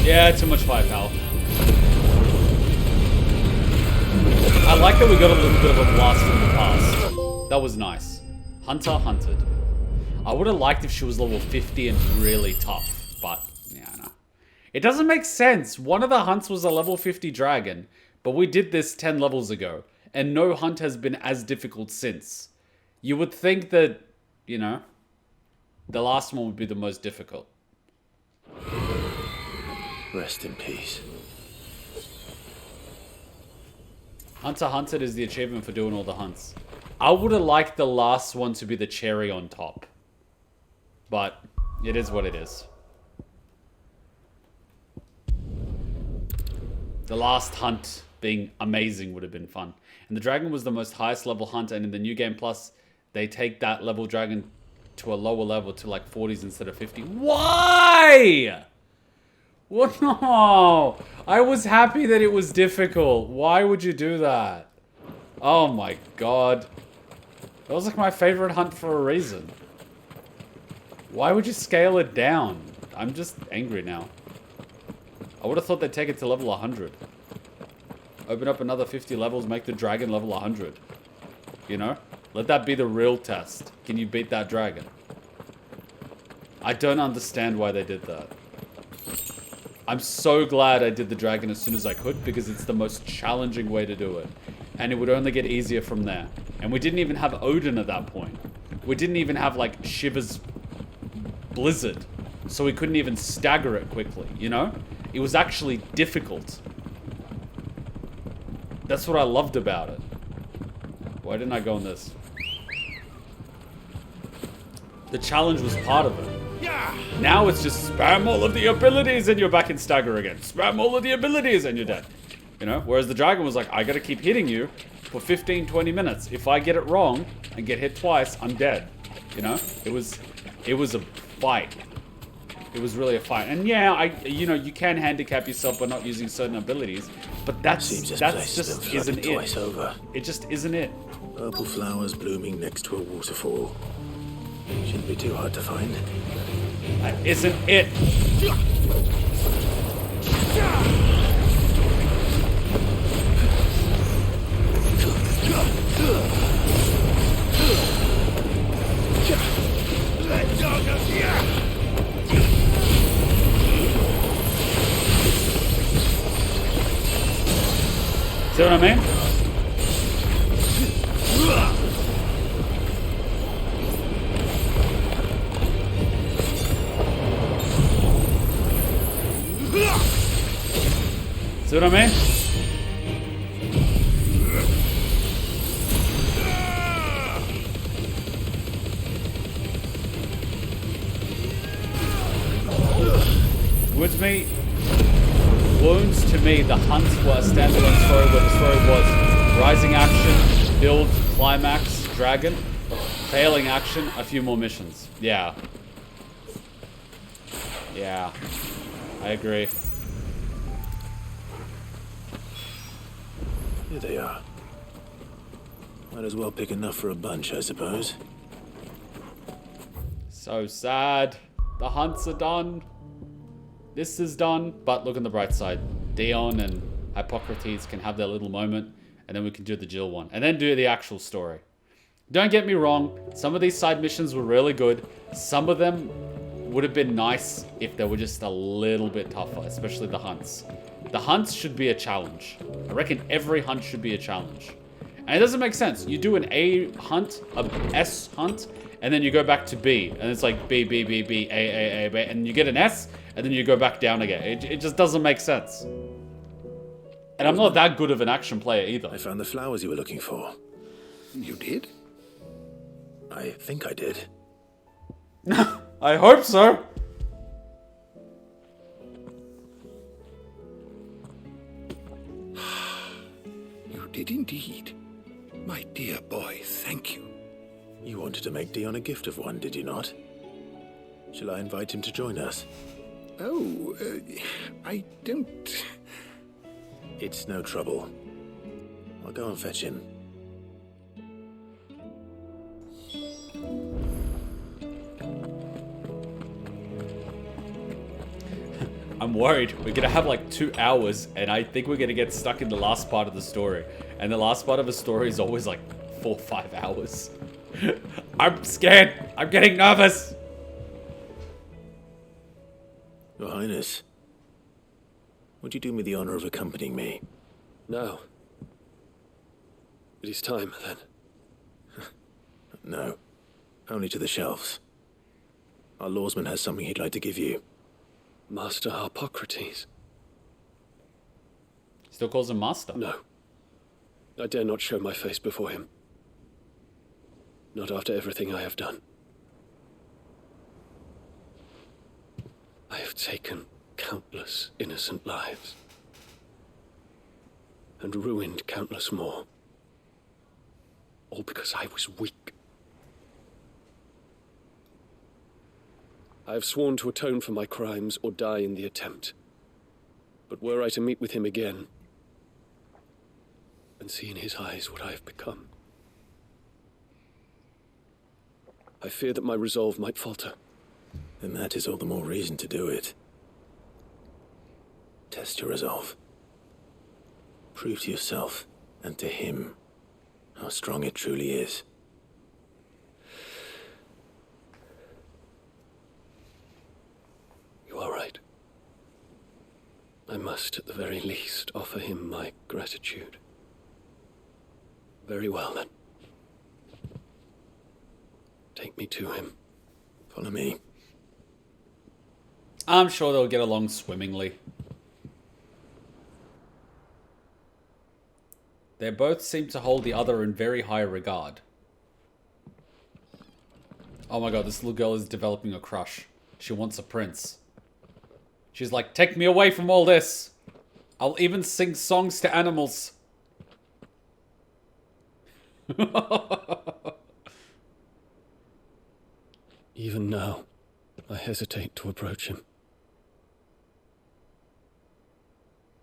Yeah, too much firepower. I like that we got a little bit of a blast from the past. That was nice. Hunter hunted. I would have liked if she was level 50 and really tough, but yeah, no. It doesn't make sense. One of the hunts was a level 50 dragon, but we did this 10 levels ago, and no hunt has been as difficult since. You would think that, you know, the last one would be the most difficult. Rest in peace. Hunter hunted is the achievement for doing all the hunts. I would have liked the last one to be the cherry on top. But it is what it is. The last hunt being amazing would have been fun. And the dragon was the most highest level hunt, and in the new game plus, they take that level dragon to a lower level to like 40s instead of 50. Why? What? No! I was happy that it was difficult. Why would you do that? Oh my god. That was like my favorite hunt for a reason. Why would you scale it down? I'm just angry now. I would have thought they'd take it to level 100. Open up another 50 levels, make the dragon level 100. You know? Let that be the real test. Can you beat that dragon? I don't understand why they did that. I'm so glad I did the dragon as soon as I could, because it's the most challenging way to do it. And it would only get easier from there. And we didn't even have Odin at that point. We didn't even have like Shiva's Blizzard. So we couldn't even stagger it quickly, you know? It was actually difficult. That's what I loved about it. Why didn't I go on this? The challenge was part of it. Now it's just spam all of the abilities and you're back in stagger again. Spam all of the abilities and you're dead. You know? Whereas the dragon was like, I gotta keep hitting you for 15, 20 minutes. If I get it wrong and get hit twice, I'm dead. You know? It was a fight. It was really a fight. And yeah, you know, you can handicap yourself by not using certain abilities, but that's just isn't it. Twice over. It just isn't it. Purple flowers blooming next to a waterfall. Shouldn't be too hard to find. That isn't it. See what I mean? See what I mean? Wounds to me, the hunts were a standalone story where the story was rising action, build, climax, dragon, failing action, a few more missions. Yeah. Yeah. I agree. Here they are. Might as well pick enough for a bunch, I suppose. So sad. The hunts are done. This is done, but look on the bright side. Dion and Hippocrates can have their little moment, and then we can do the Jill one. And then do the actual story. Don't get me wrong, some of these side missions were really good. Some of them would have been nice if they were just a little bit tougher, especially the hunts. The hunts should be a challenge. I reckon every hunt should be a challenge. And it doesn't make sense. You do an A hunt, a S hunt, and then you go back to B. And it's like B, B, B, B, A, B. And you get an S, and then you go back down again. It just doesn't make sense. And I'm not that good of an action player either. I found the flowers you were looking for. You did? I think I did. I hope so. You did indeed. My dear boy, thank you. You wanted to make Dion a gift of one, did you not? Shall I invite him to join us? Oh, I don't... It's no trouble. I'll go and fetch him. I'm worried. We're gonna have like 2 hours, and I think we're gonna get stuck in the last part of the story. And the last part of a story is always like 4 or 5 hours. I'm scared. I'm getting nervous. Your Highness, would you do me the honor of accompanying me? No. It is time, then. No. Only to the shelves. Our lawsman has something he'd like to give you. Master Harpocrates. Still calls him Master. No. I dare not show my face before him. Not after everything I have done. I have taken countless innocent lives. And ruined countless more. All because I was weak. I have sworn to atone for my crimes or die in the attempt. But were I to meet with him again, and see in his eyes what I have become, I fear that my resolve might falter. Then that is all the more reason to do it. Test your resolve. Prove to yourself, and to him, how strong it truly is. You are right. I must, at the very least, offer him my gratitude. Very well, then. Take me to him. Follow me. I'm sure they'll get along swimmingly. They both seem to hold the other in very high regard. Oh my god, this little girl is developing a crush. She wants a prince. She's like, take me away from all this. I'll even sing songs to animals. Even now, I hesitate to approach him.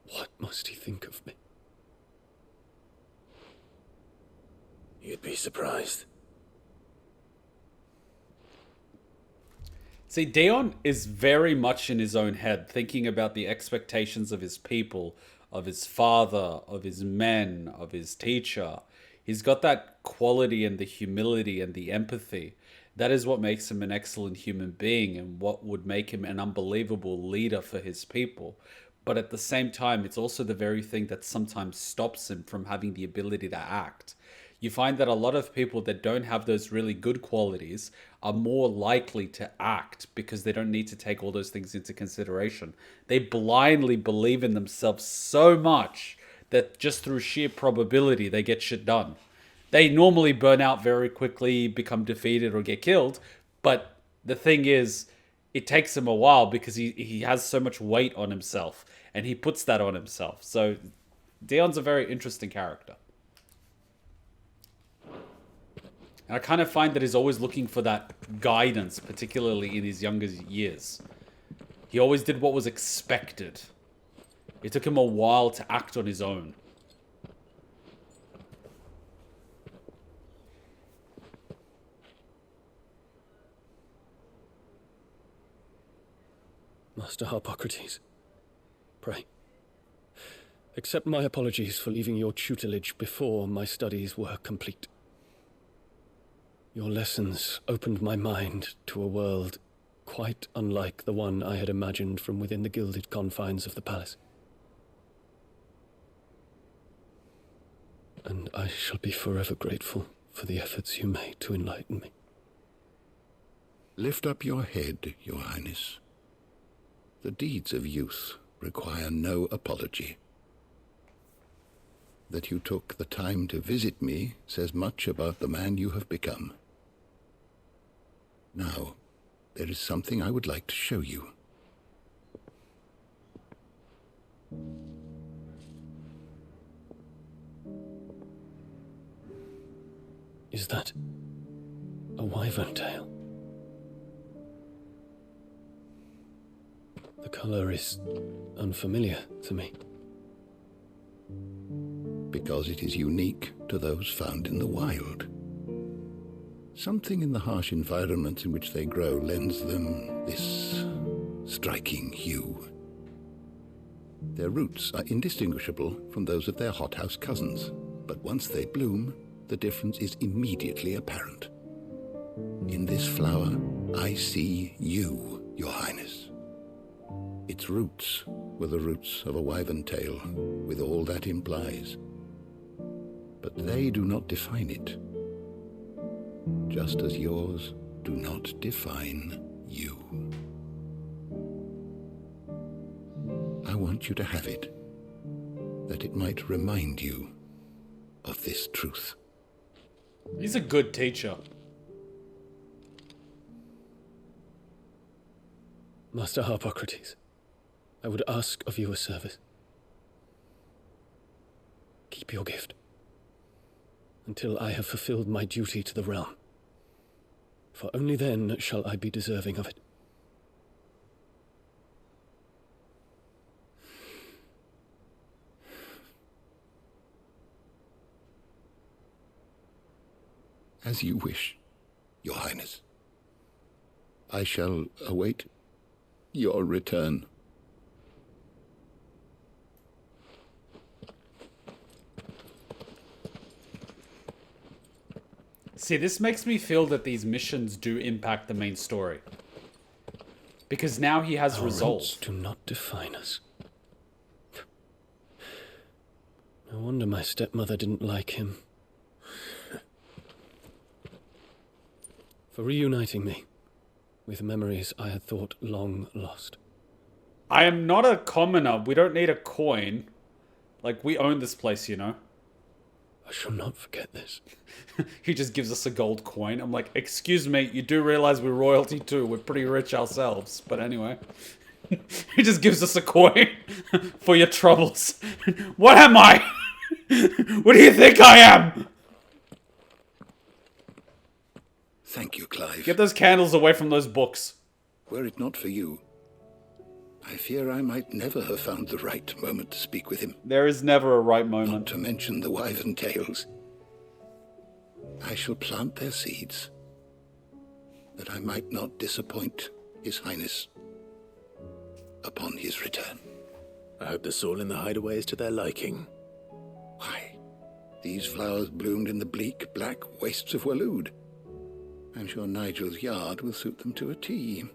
What must he think of me? You'd be surprised. See, Dion is very much in his own head, thinking about the expectations of his people, of his father, of his men, of his teacher. He's got that quality and the humility and the empathy. That is what makes him an excellent human being and what would make him an unbelievable leader for his people. But at the same time, it's also the very thing that sometimes stops him from having the ability to act. You find that a lot of people that don't have those really good qualities are more likely to act because they don't need to take all those things into consideration. They blindly believe in themselves so much that just through sheer probability, they get shit done. They normally burn out very quickly, become defeated, or get killed. But the thing is, it takes him a while because he has so much weight on himself, and he puts that on himself. So Dion's a very interesting character. And I kind of find that he's always looking for that guidance, particularly in his younger years. He always did what was expected. It took him a while to act on his own. Master Harpocrates, pray, accept my apologies for leaving your tutelage before my studies were complete. Your lessons opened my mind to a world quite unlike the one I had imagined from within the gilded confines of the palace. And I shall be forever grateful for the efforts you made to enlighten me. Lift up your head, Your Highness. The deeds of youth require no apology. That you took the time to visit me says much about the man you have become. Now, there is something I would like to show you. Is that a wyvern tail? The color is unfamiliar to me. Because it is unique to those found in the wild. Something in the harsh environment in which they grow lends them this striking hue. Their roots are indistinguishable from those of their hothouse cousins, but once they bloom, the difference is immediately apparent. In this flower, I see you, Your Highness. Its roots were the roots of a wyvern tail, with all that implies. But they do not define it, just as yours do not define you. I want you to have it, that it might remind you of this truth. He's a good teacher. Master Harpocrates, I would ask of you a service. Keep your gift until I have fulfilled my duty to the realm, for only then shall I be deserving of it. As you wish, Your Highness. I shall await your return. See, this makes me feel that these missions do impact the main story. Because now he has Our resolve. roots do not define us. No wonder my stepmother didn't like him. For reuniting me with memories I had thought long lost. I am not a commoner. We don't need a coin. Like, we own this place, you know? I shall not forget this. He just gives us a gold coin. I'm like, excuse me, you do realize we're royalty too. We're pretty rich ourselves. But anyway. He just gives us a coin for your troubles. What am I? What do you think I am? Thank you, Clive. Get those candles away from those books. Were it not for you, I fear I might never have found the right moment to speak with him. There is never a right moment. Not to mention the wyvern tales. I shall plant their seeds, that I might not disappoint His Highness upon his return. I hope the soil in the hideaway is to their liking. Why, these flowers bloomed in the bleak, black wastes of Waloed. I'm sure Nigel's yard will suit them to a T.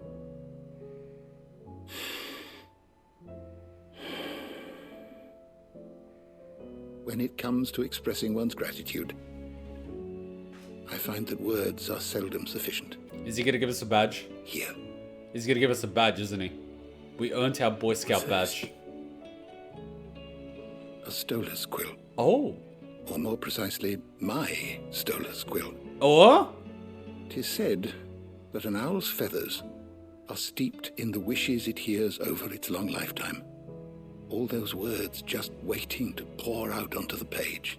When it comes to expressing one's gratitude, I find that words are seldom sufficient. Is he gonna give us a badge? Here. He's gonna give us a badge, isn't he? We earned our Boy Scout badge. A stolas quill. Oh. Or more precisely, my stolas quill. Oh? 'Tis said that an owl's feathers are steeped in the wishes it hears over its long lifetime. All those words just waiting to pour out onto the page.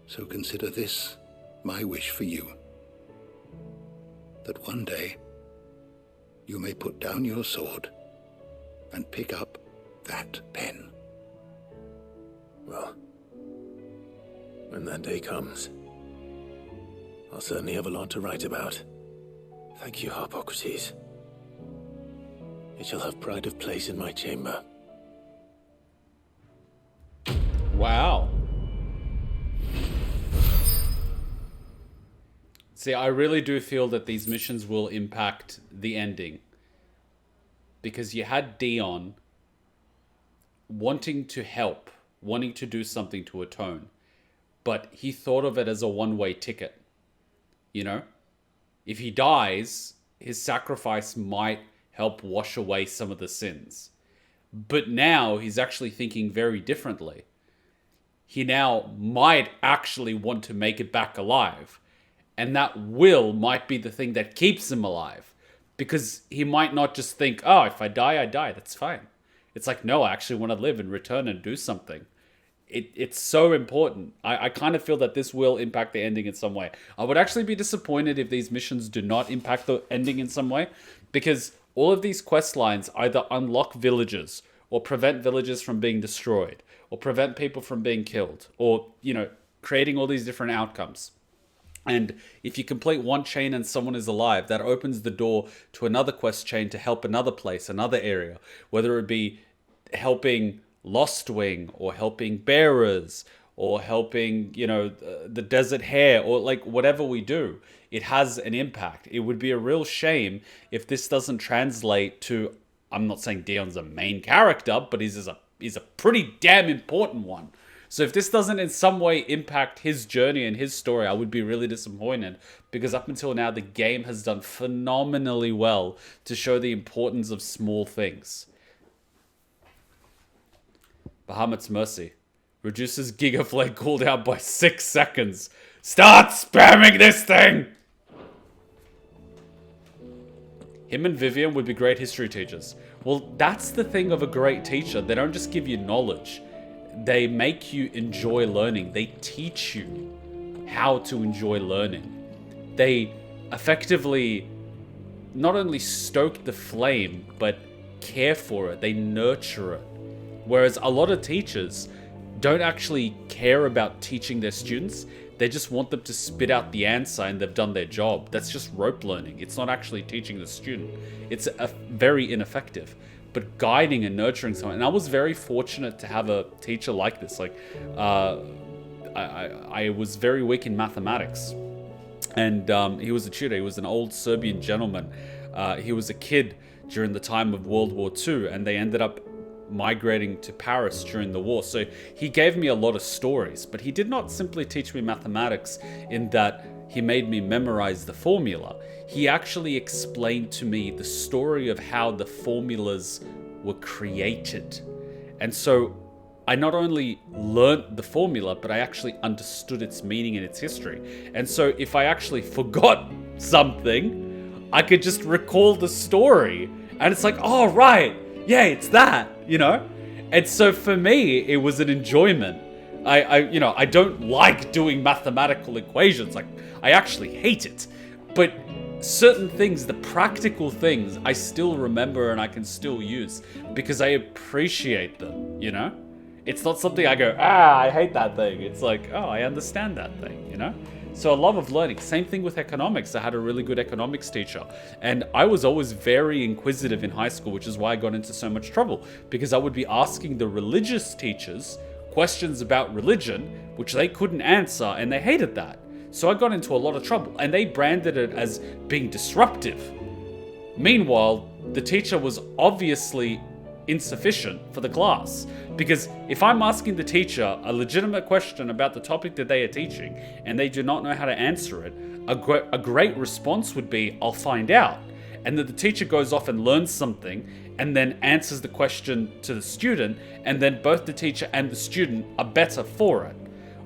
So consider this my wish for you. That one day you may put down your sword and pick up that pen. Well, when that day comes, I'll certainly have a lot to write about. Thank you, Harpocrates. It shall have pride of place in my chamber. Wow. See, I really do feel that these missions will impact the ending. Because you had Dion wanting to help, wanting to do something to atone. But he thought of it as a one-way ticket. You know? If he dies, his sacrifice might help wash away some of the sins. But now he's actually thinking very differently. He now might actually want to make it back alive. And that will might be the thing that keeps him alive. Because he might not just think, oh, if I die, I die. That's fine. It's like, no, I actually want to live and return and do something. It's so important. I kind of feel that this will impact the ending in some way. I would actually be disappointed if these missions do not impact the ending in some way. Because all of these quest lines either unlock villages or prevent villages from being destroyed or prevent people from being killed or, you know, creating all these different outcomes. And if you complete one chain and someone is alive, that opens the door to another quest chain to help another place, another area, whether it be helping Lost Wing or helping bearers or helping, you know, the desert hare or like whatever we do, it has an impact. It would be a real shame if this doesn't translate to, I'm not saying Dion's a main character, but he's a pretty damn important one. So if this doesn't in some way impact his journey and his story, I would be really disappointed because up until now, the game has done phenomenally well to show the importance of small things. Bahamut's Mercy reduces Gigaflare cooldown by 6 seconds. Start spamming this thing! Him and Vivian would be great history teachers. Well, that's the thing of a great teacher. They don't just give you knowledge. They make you enjoy learning. They teach you how to enjoy learning. They effectively not only stoke the flame, but care for it. They nurture it. Whereas a lot of teachers don't actually care about teaching their students. They just want them to spit out the answer and they've done their job. That's just rote learning. It's not actually teaching the student. It's very ineffective. But guiding and nurturing someone. And I was very fortunate to have a teacher like this. Like, I was very weak in mathematics. And he was a tutor. He was an old Serbian gentleman. He was a kid during the time of World War II. And they ended up migrating to Paris during the war. So he gave me a lot of stories. But he did not simply teach me mathematics in that he made me memorize the formula. He actually explained to me the story of how the formulas were created. And so I not only learnt the formula, but I actually understood its meaning and its history. And so if I actually forgot something, I could just recall the story. And it's like, oh, right, yeah, it's that, you know? And so for me, it was an enjoyment. I don't like doing mathematical equations. Like, I actually hate it. But certain things, the practical things, I still remember and I can still use because I appreciate them, you know? It's not something I go, I hate that thing. It's like, oh, I understand that thing, you know? So a love of learning. Same thing with economics. I had a really good economics teacher. And I was always very inquisitive in high school, which is why I got into so much trouble. Because I would be asking the religious teachers questions about religion, which they couldn't answer, and they hated that. So I got into a lot of trouble, and they branded it as being disruptive. Meanwhile, the teacher was obviously insufficient for the class. Because if I'm asking the teacher a legitimate question about the topic that they are teaching, and they do not know how to answer it, a great response would be, I'll find out. And then the teacher goes off and learns something, and then answers the question to the student, and then both the teacher and the student are better for it.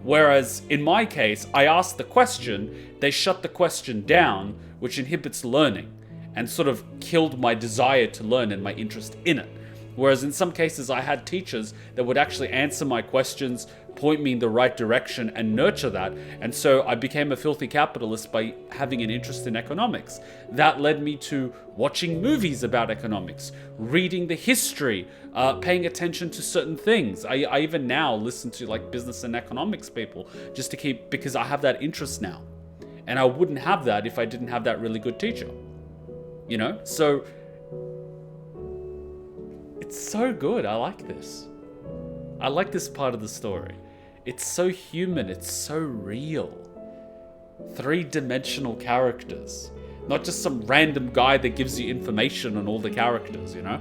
Whereas in my case, I ask the question, they shut the question down, which inhibits learning, and sort of killed my desire to learn and my interest in it. Whereas in some cases, I had teachers that would actually answer my questions, point me in the right direction, and nurture that. And so I became a filthy capitalist by having an interest in economics. That led me to watching movies about economics, reading the history, paying attention to certain things. I even now listen to like business and economics people just to keep, because I have that interest now. And I wouldn't have that if I didn't have that really good teacher. You know? So it's so good. I like this. I like this part of the story. It's so human. It's so real. three-dimensional characters. Not just some random guy that gives you information on all the characters, you know?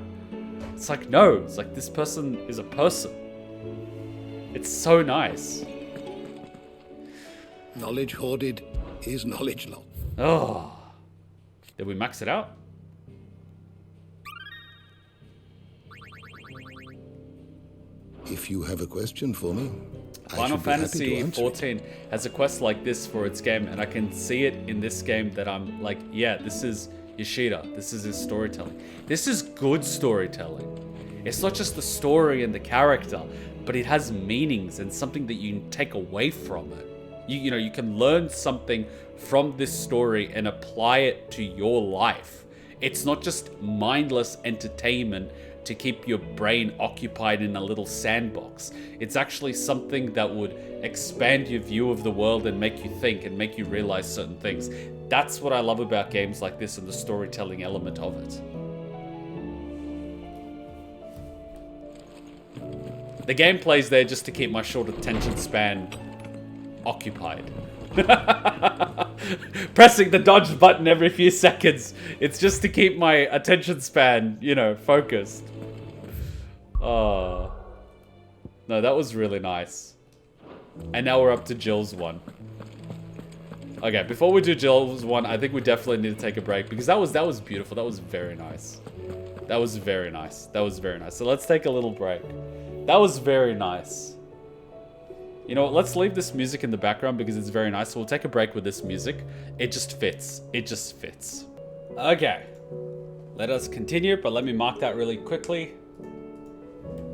It's like, no, it's like this person is a person. It's so nice. Knowledge hoarded is knowledge lost. Oh. Did we max it out? If you have a question for me, Final Fantasy XIV has a quest like this for its game, and I can see it in this game that I'm like, yeah, this is Yoshida. This is his storytelling. This is good storytelling. It's not just the story and the character, but it has meanings and something that you can take away from it. You know, you can learn something from this story and apply it to your life. It's not just mindless entertainment to keep your brain occupied in a little sandbox. It's actually something that would expand your view of the world and make you think and make you realize certain things. That's what I love about games like this and the storytelling element of it. The gameplay's there just to keep my short attention span occupied. Pressing the dodge button every few seconds. It's just to keep my attention span, you know, focused. Oh. No, that was really nice. And now we're up to Jill's one. Okay, before we do Jill's one, I think we definitely need to take a break because that was beautiful. That was very nice. That was very nice. That was very nice. So let's take a little break. That was very nice. You know what, let's leave this music in the background because it's very nice. So we'll take a break with this music. It just fits. It just fits. Okay. Let us continue, but let me mark that really quickly.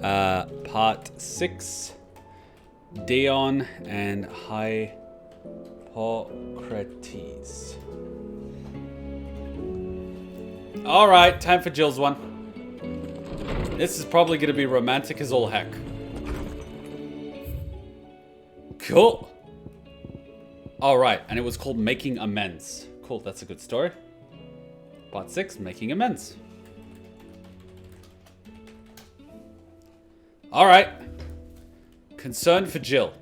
Part 6. Dion and Hippocrates. Alright, time for Jill's one. This is probably going to be romantic as all heck. Cool. Alright, and it was called Making Amends. Cool, that's a good story. Part 6, Making Amends. Alright. Concern for Jill.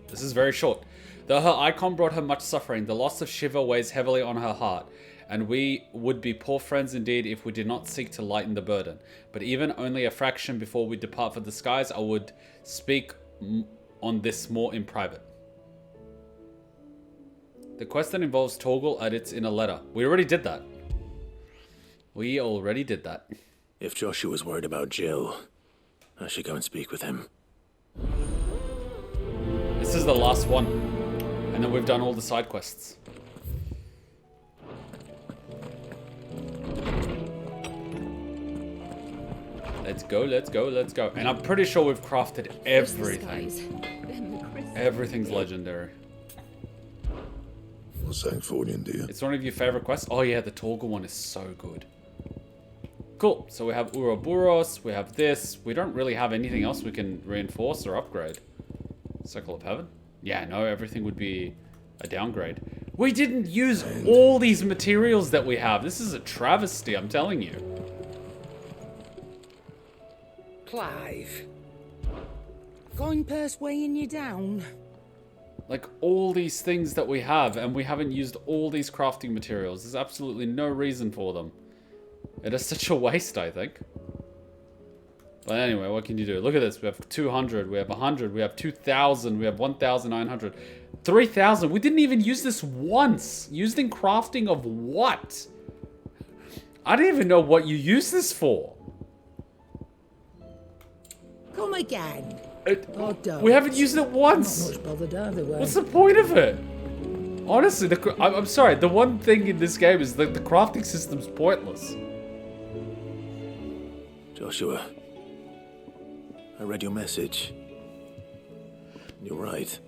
This is very short. Though her icon brought her much suffering, the loss of Shiva weighs heavily on her heart, and we would be poor friends indeed if we did not seek to lighten the burden. But even only a fraction before we depart for the skies, I would speak on this more in private. The question involves Torgal and it's in a letter. We already did that. We already did that. If Joshua's worried about Jill, I should go and speak with him. This is the last one. And then we've done all the side quests. Let's go, let's go, let's go. And I'm pretty sure we've crafted everything. Everything's legendary. What's that for, dear? It's one of your favorite quests? Oh yeah, the Torgal one is so good. Cool, so we have Ouroboros, we have this. We don't really have anything else we can reinforce or upgrade. Circle of Heaven? Yeah, no, everything would be a downgrade. We didn't use all these materials that we have. This is a travesty, I'm telling you. Clive. Going purse weighing you down. Like, all these things that we have, and we haven't used all these crafting materials. There's absolutely no reason for them. It is such a waste, I think. But anyway, what can you do? Look at this. We have 200, we have 100, we have 2,000, we have 1,900, 3,000. We didn't even use this once. Used in crafting of what? I don't even know what you use this for. Come again. We haven't used it once. Not much bothered either way. What's the point of it? Honestly, I'm sorry. The one thing in this game is that the crafting system's pointless. Joshua, I read your message. You're right.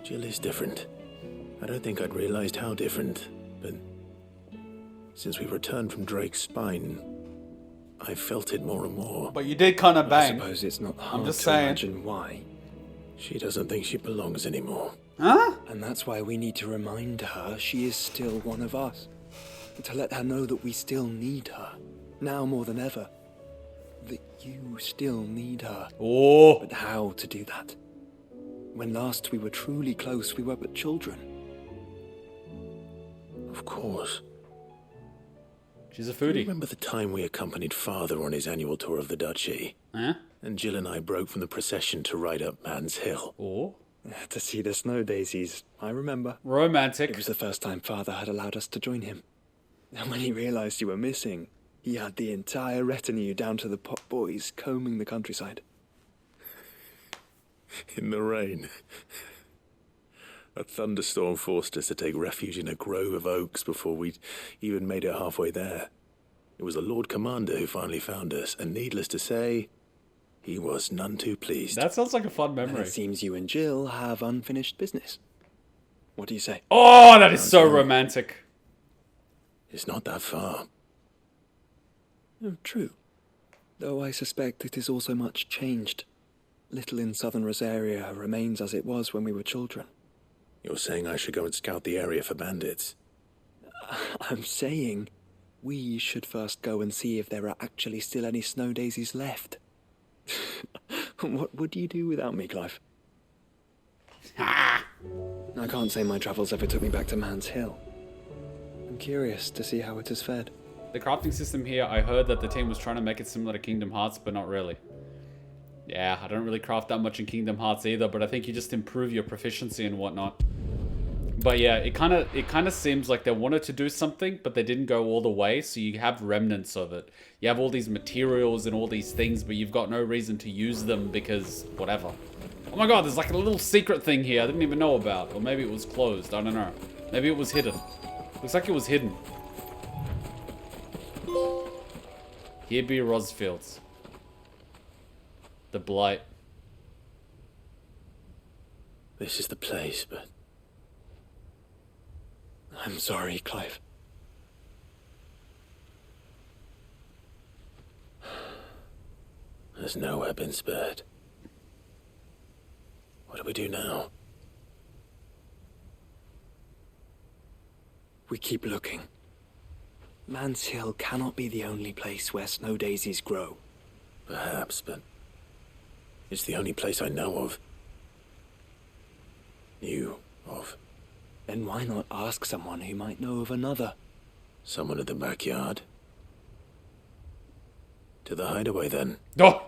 Jill is different. I don't think I'd realized how different, but since we returned from Drake's spine, I felt it more and more. But you did kind of bang. I suppose it's not hard I'm just to saying. imagine why. She doesn't think she belongs anymore. Huh? And that's why we need to remind her she is still one of us. To let her know that we still need her. Now more than ever. That you still need her. Oh. But how to do that? When last we were truly close, we were but children. Of course. She's a Do you foodie. remember the time we accompanied Father on his annual tour of the duchy? Huh? And Jill and I broke from the procession to ride up Man's Hill. Oh? To see the snow daisies, I remember. Romantic. It was the first time Father had allowed us to join him. And when he realized you were missing, he had the entire retinue down to the pot boys combing the countryside. In the rain. A thunderstorm forced us to take refuge in a grove of oaks before we'd even made it halfway there. It was the Lord Commander who finally found us, and needless to say, he was none too pleased. That sounds like a fun memory. And it seems you and Jill have unfinished business. What do you say? Oh, that is so romantic. It's not that far. Oh, true. Though I suspect it is also much changed. Little in southern Rosaria remains as it was when we were children. You're saying I should go and scout the area for bandits? I'm saying we should first go and see if there are actually still any snow daisies left. What would you do without me, Clive? I can't say my travels ever took me back to Man's Hill. I'm curious to see how it has fared. The crafting system here, I heard that the team was trying to make it similar to Kingdom Hearts, but not really. Yeah, I don't really craft that much in Kingdom Hearts either, but I think you just improve your proficiency and whatnot. But yeah, it kind of seems like they wanted to do something, but they didn't go all the way, so you have remnants of it. You have all these materials and all these things, but you've got no reason to use them because whatever. Oh my god, there's like a little secret thing here I didn't even know about. Or maybe it was closed, I don't know. Maybe it was hidden. Looks like it was hidden. Here be Rosfields. The Blight. This is the place, but... I'm sorry, Clive. There's nowhere been spared. What do we do now? We keep looking. Man's Hill cannot be the only place where snow daisies grow. Perhaps, but... it's the only place I know of. Knew of. Then why not ask someone who might know of another? Someone in the backyard? To the hideaway, then. Oh!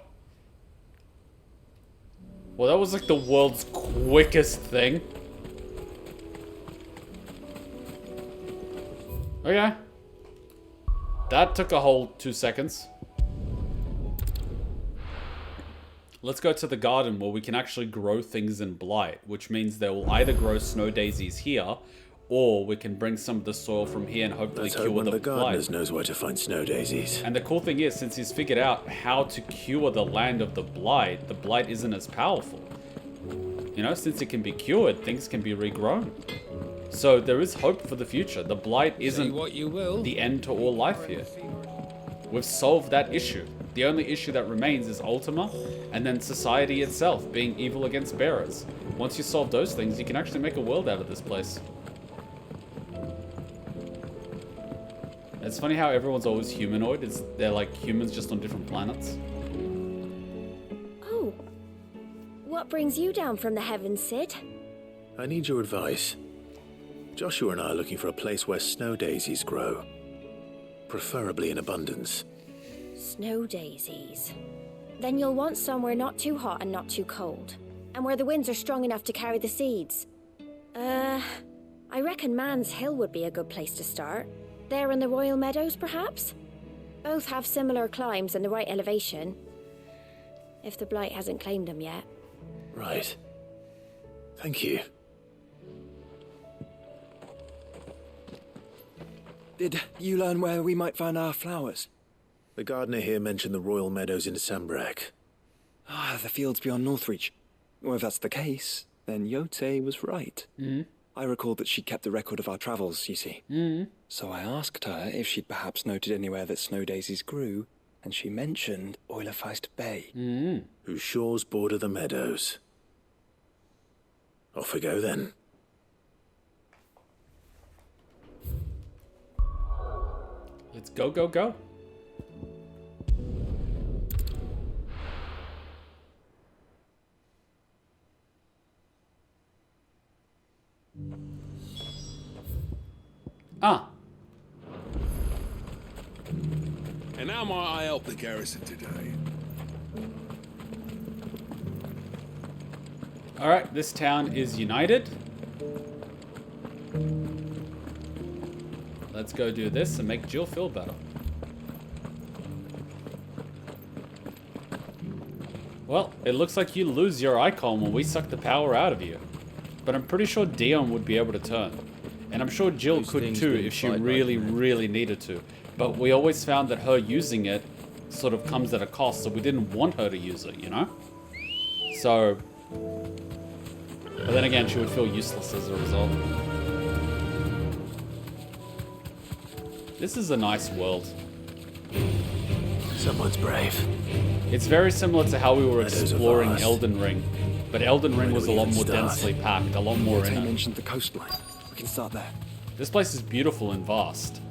Well, that was like the world's quickest thing. Okay. That took a whole 2 seconds. Let's go to the garden where we can actually grow things in Blight, which means they will either grow snow daisies here, or we can bring some of the soil from here and hopefully Let's cure hope one the of the gardeners blight. knows where to find snow daisies. And the cool thing is, since he's figured out how to cure the land of the blight isn't as powerful. You know, since it can be cured, things can be regrown. So there is hope for the future. The blight isn't the end to all life here. We've solved that issue. The only issue that remains is Ultima, and then society itself being evil against bearers. Once you solve those things, you can actually make a world out of this place. It's funny how everyone's always humanoid. They're like humans just on different planets. Oh. What brings you down from the heavens, Sid? I need your advice. Joshua and I are looking for a place where snow daisies grow. Preferably in abundance. Snow daisies. Then you'll want somewhere not too hot and not too cold. And where the winds are strong enough to carry the seeds. I reckon Man's Hill would be a good place to start. There in the Royal Meadows, perhaps? Both have similar climbs and the right elevation. If the blight hasn't claimed them yet. Right. Thank you. Did you learn where we might find our flowers? The gardener here mentioned the Royal Meadows in Sambrak. Ah, the fields beyond Northreach. Well, if that's the case, then Yote was right. I recalled that she kept a record of our travels, you see. So I asked her if she'd perhaps noted anywhere that snow daisies grew, and she mentioned Oilerfeist Bay. Whose shores border the meadows. Off we go then. Let's go, go, go. And how might I help the garrison today? Alright, this town is united. Let's go do this and make Jill feel better. Well, it looks like you lose your icon when we suck the power out of you. But I'm pretty sure Dion would be able to turn. And I'm sure Jill could too if she really needed to. But we always found that her using it sort of comes at a cost, so we didn't want her to use it, you know? So... But then again, she would feel useless as a result. This is a nice world. Someone's brave. It's very similar to how we were exploring Elden Ring. But Elden Ring was a lot more densely packed, a lot more in it. mentioned the coastline. We can start there. This place is beautiful and vast.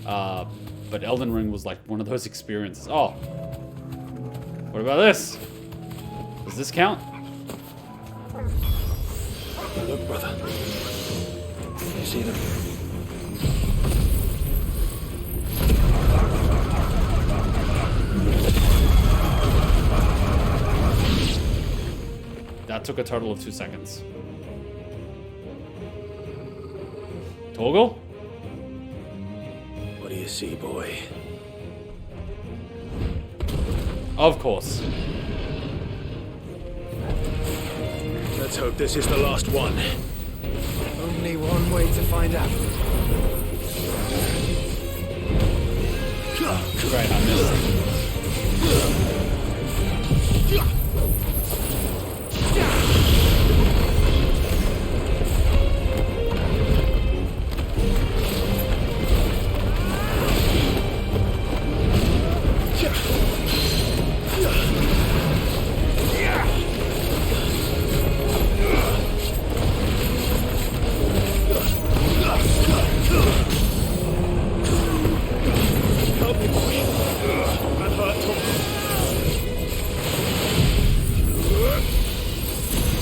But Elden Ring was like one of those experiences. Oh. What about this? Does this count? Look, brother. You see them? That took a total of 2 seconds. Toggle? What do you see, boy? Of course. Let's hope this is the last one. Only one way to find out. Right, I missed. Help me, boy. I'm hurt, Toggle.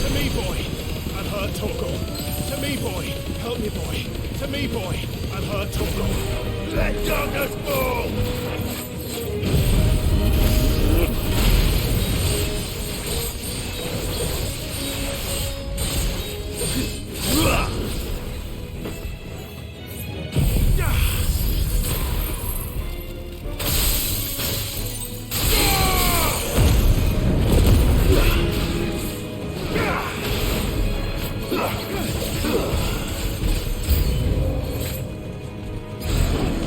To me, boy. I'm hurt, Toggle. To me, boy. Help me, boy. To me, boy. I'm hurt, Toggle. Let darkness fall!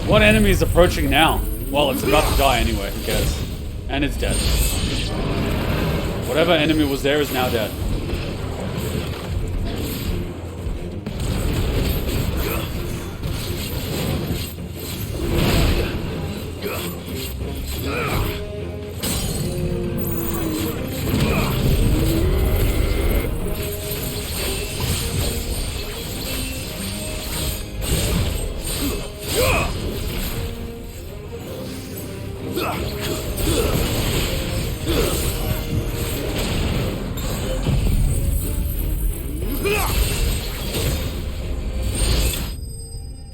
What enemy is approaching now? Well, it's about to die anyway, who cares? And it's dead. Whatever enemy was there is now dead.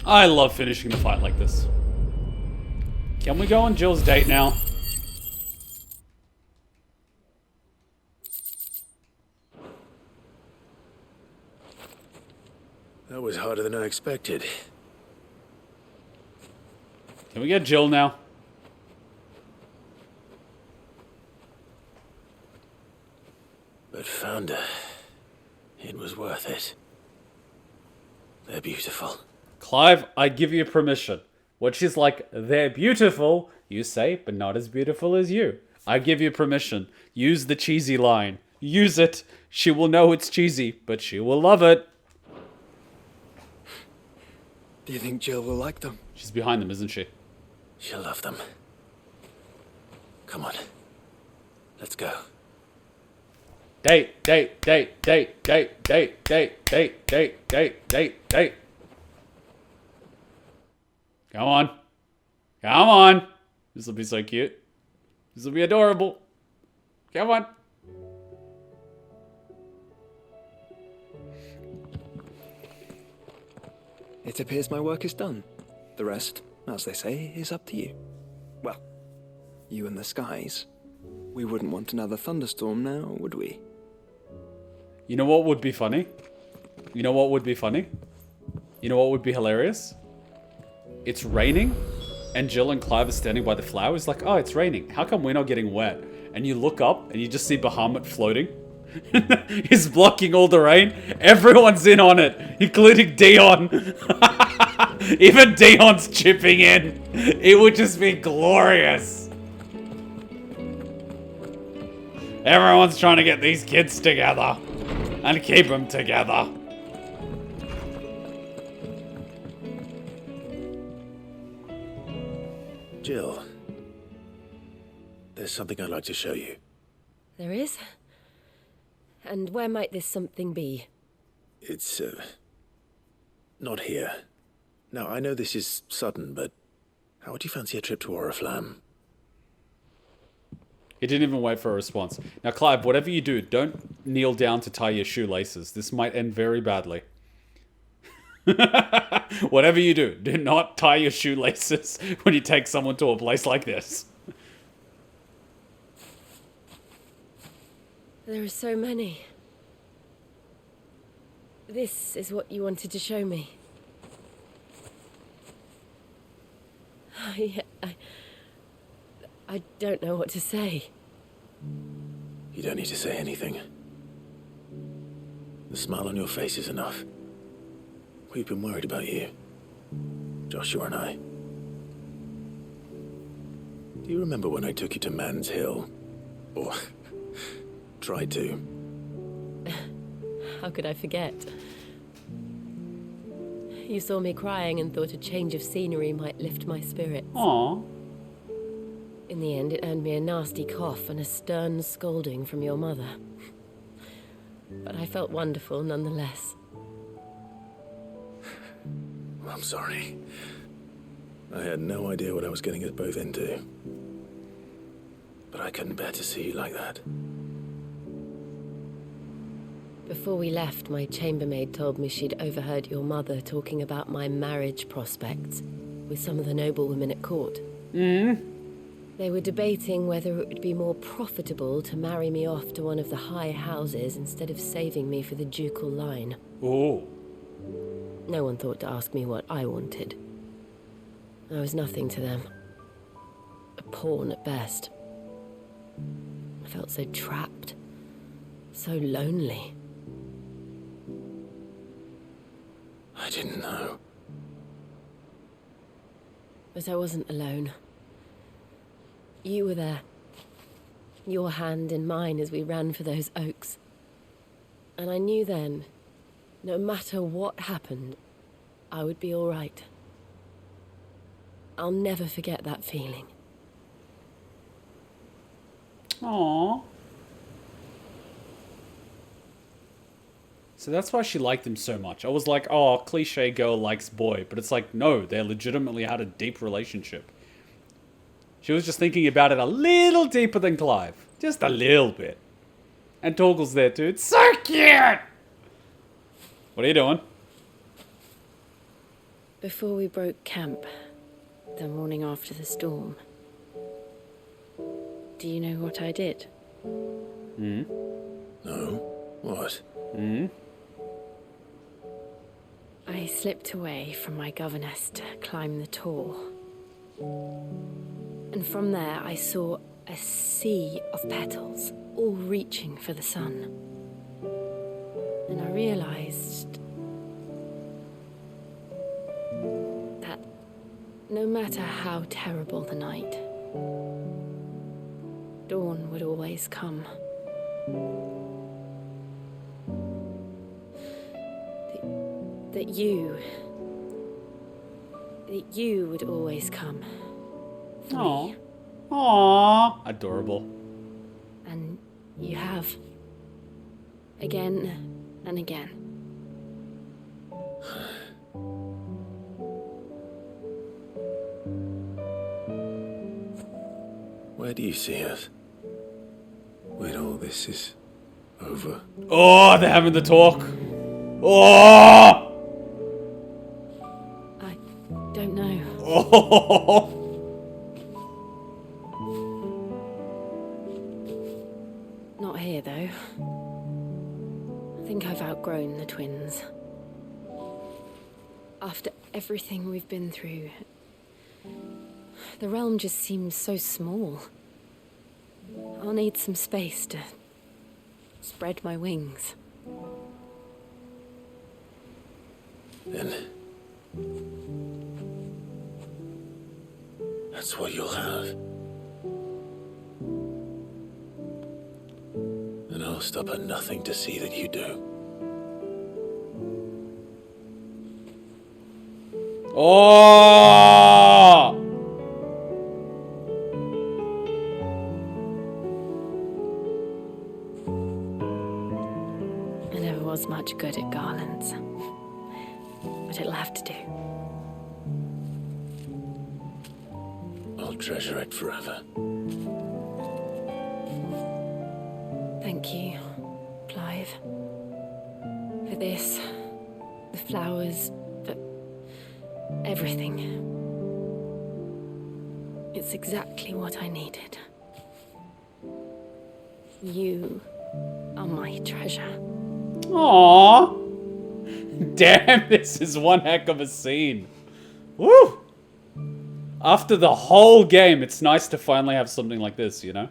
I love finishing the fight like this. Can we go on Jill's date now? That was harder than I expected. Can we get Jill now? But found her. It was worth it. They're beautiful. Clive, I give you permission. When she's like, they're beautiful, you say, but not as beautiful as you. I give you permission. Use the cheesy line. Use it. She will know it's cheesy, but she will love it. Do you think Jill will like them? She's behind them, isn't she? She'll love them. Come on. Let's go. Date, date, date, date, date, date, date, date, date, date, date, date. Come on. Come on. This will be so cute. This will be adorable. Come on. It appears my work is done. The rest, as they say, is up to you. Well, you and the skies. We wouldn't want another thunderstorm now, would we? You know what would be funny? You know what would be funny? You know what would be hilarious? It's raining, and Jill and Clive are standing by the flowers like, oh, it's raining. How come we're not getting wet? And you look up, and you just see Bahamut floating. He's blocking all the rain. Everyone's in on it, including Dion. Even Dion's chipping in. It would just be glorious. Everyone's trying to get these kids together and keep them together. Jill, there's something I'd like to show you. There is? And where might this something be? It's, not here. Now, I know this is sudden, but how would you fancy a trip to Oriflamme? He didn't even wait for a response. Now, Clive, whatever you do, don't kneel down to tie your shoelaces. This might end very badly. Whatever you do not tie your shoelaces when you take someone to a place like this. There are so many. This is what you wanted to show me. I don't know what to say. You don't need to say anything. The smile on your face is enough. We've been worried about you, Joshua and I. Do you remember when I took you to Man's Hill? Or tried to? How could I forget? You saw me crying and thought a change of scenery might lift my spirits. Aww. In the end, it earned me a nasty cough and a stern scolding from your mother. But I felt wonderful nonetheless. I'm sorry. I had no idea what I was getting us both into. But I couldn't bear to see you like that. Before we left, my chambermaid told me she'd overheard your mother talking about my marriage prospects with some of the noblewomen at court. They were debating whether it would be more profitable to marry me off to one of the high houses instead of saving me for the ducal line. Oh. No one thought to ask me what I wanted. I was nothing to them. A pawn at best. I felt so trapped. So lonely. I didn't know. But I wasn't alone. You were there. Your hand in mine as we ran for those oaks. And I knew then, no matter what happened, I would be all right. I'll never forget that feeling. Aww. So that's why she liked him so much. I was like, oh, cliche girl likes boy. But it's like, no, they legitimately had a deep relationship. She was just thinking about it a little deeper than Clive. Just a little bit. And Torgal's there too. It's so cute! What are you doing? Before we broke camp, the morning after the storm, do you know what I did? No. What? I slipped away from my governess to climb the tor. And from there I saw a sea of petals, all reaching for the sun. And I realized that no matter how terrible the night, dawn would always come. That you would always come. Aww. Aww. Adorable. And you have. Again and again. Where do you see us? When all this is over? Oh, they're having the talk. Oh! I don't know. Oh! here, though. I think I've outgrown the twins. After everything we've been through, the realm just seems so small. I'll need some space to spread my wings. Then that's what you'll have. And I'll stop at nothing to see that you do. Oh! I never was much good at garlands, but it'll have to do. I'll treasure it forever. Thank you, Clive. For this, the flowers, for everything. It's exactly what I needed. You are my treasure. Aww. Damn, this is one heck of a scene. Woo! After the whole game, it's nice to finally have something like this, you know?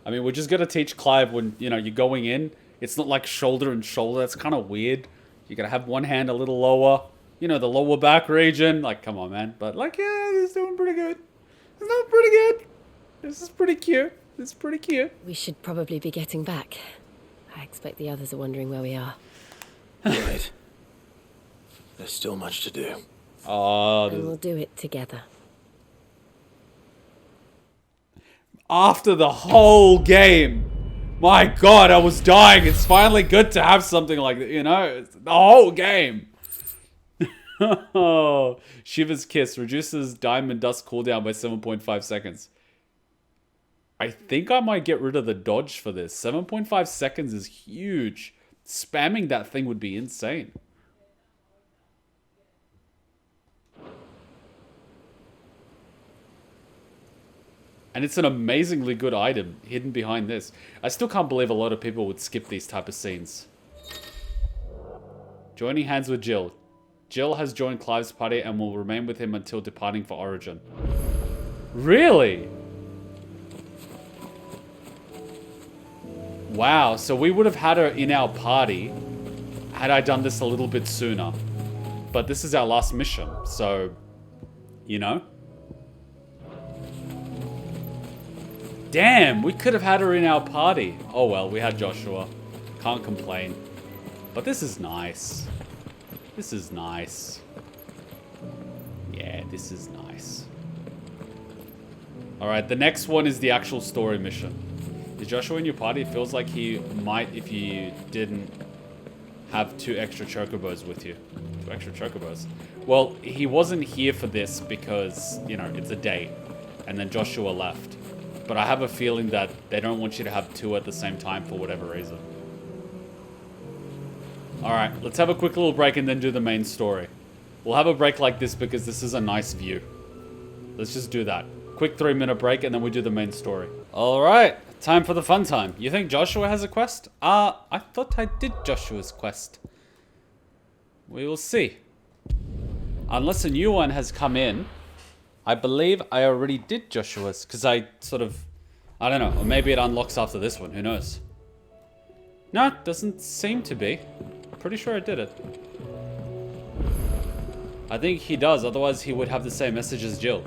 I mean, we're just gonna teach Clive when, you know, you're going in. It's not like shoulder and shoulder. That's kind of weird. You're gonna have one hand a little lower. You know, the lower back region. Like, come on, man. But, like, yeah, he's doing pretty good. He's doing pretty good. This is pretty cute. This is pretty cute. We should probably be getting back. I expect the others are wondering where we are. Right. There's still much to do. Oh, and we'll do it together. After the whole game. My God, I was dying. It's finally good to have something like that, you know? It's the whole game. Oh, Shiva's Kiss reduces Diamond Dust cooldown by 7.5 seconds. I think I might get rid of the dodge for this. 7.5 seconds is huge. Spamming that thing would be insane. And it's an amazingly good item hidden behind this. I still can't believe a lot of people would skip these type of scenes. Joining hands with Jill. Jill has joined Clive's party and will remain with him until departing for Origin. Really? Wow, so we would have had her in our party had I done this a little bit sooner. But this is our last mission, so, you know. Damn, we could have had her in our party. Oh well, we had Joshua. Can't complain. But this is nice. This is nice. Yeah, this is nice. Alright, the next one is the actual story mission. Is Joshua in your party? It feels like he might if you didn't have 2 extra chocobos with you. 2 extra chocobos. Well, he wasn't here for this because, you know, it's a date. And then Joshua left. But I have a feeling that they don't want you to have 2 at the same time for whatever reason. Alright, let's have a quick little break and then do the main story. We'll have a break like this because this is a nice view. Let's just do that. Quick 3-minute break and then we do the main story. Alright, time for the fun time. You think Joshua has a quest? I thought I did Joshua's quest. We will see. Unless a new one has come in. I believe I already did Joshua's because I sort of, I don't know, or maybe it unlocks after this one, who knows? No, it doesn't seem to be. Pretty sure I did it. I think he does, otherwise he would have the same message as Jill.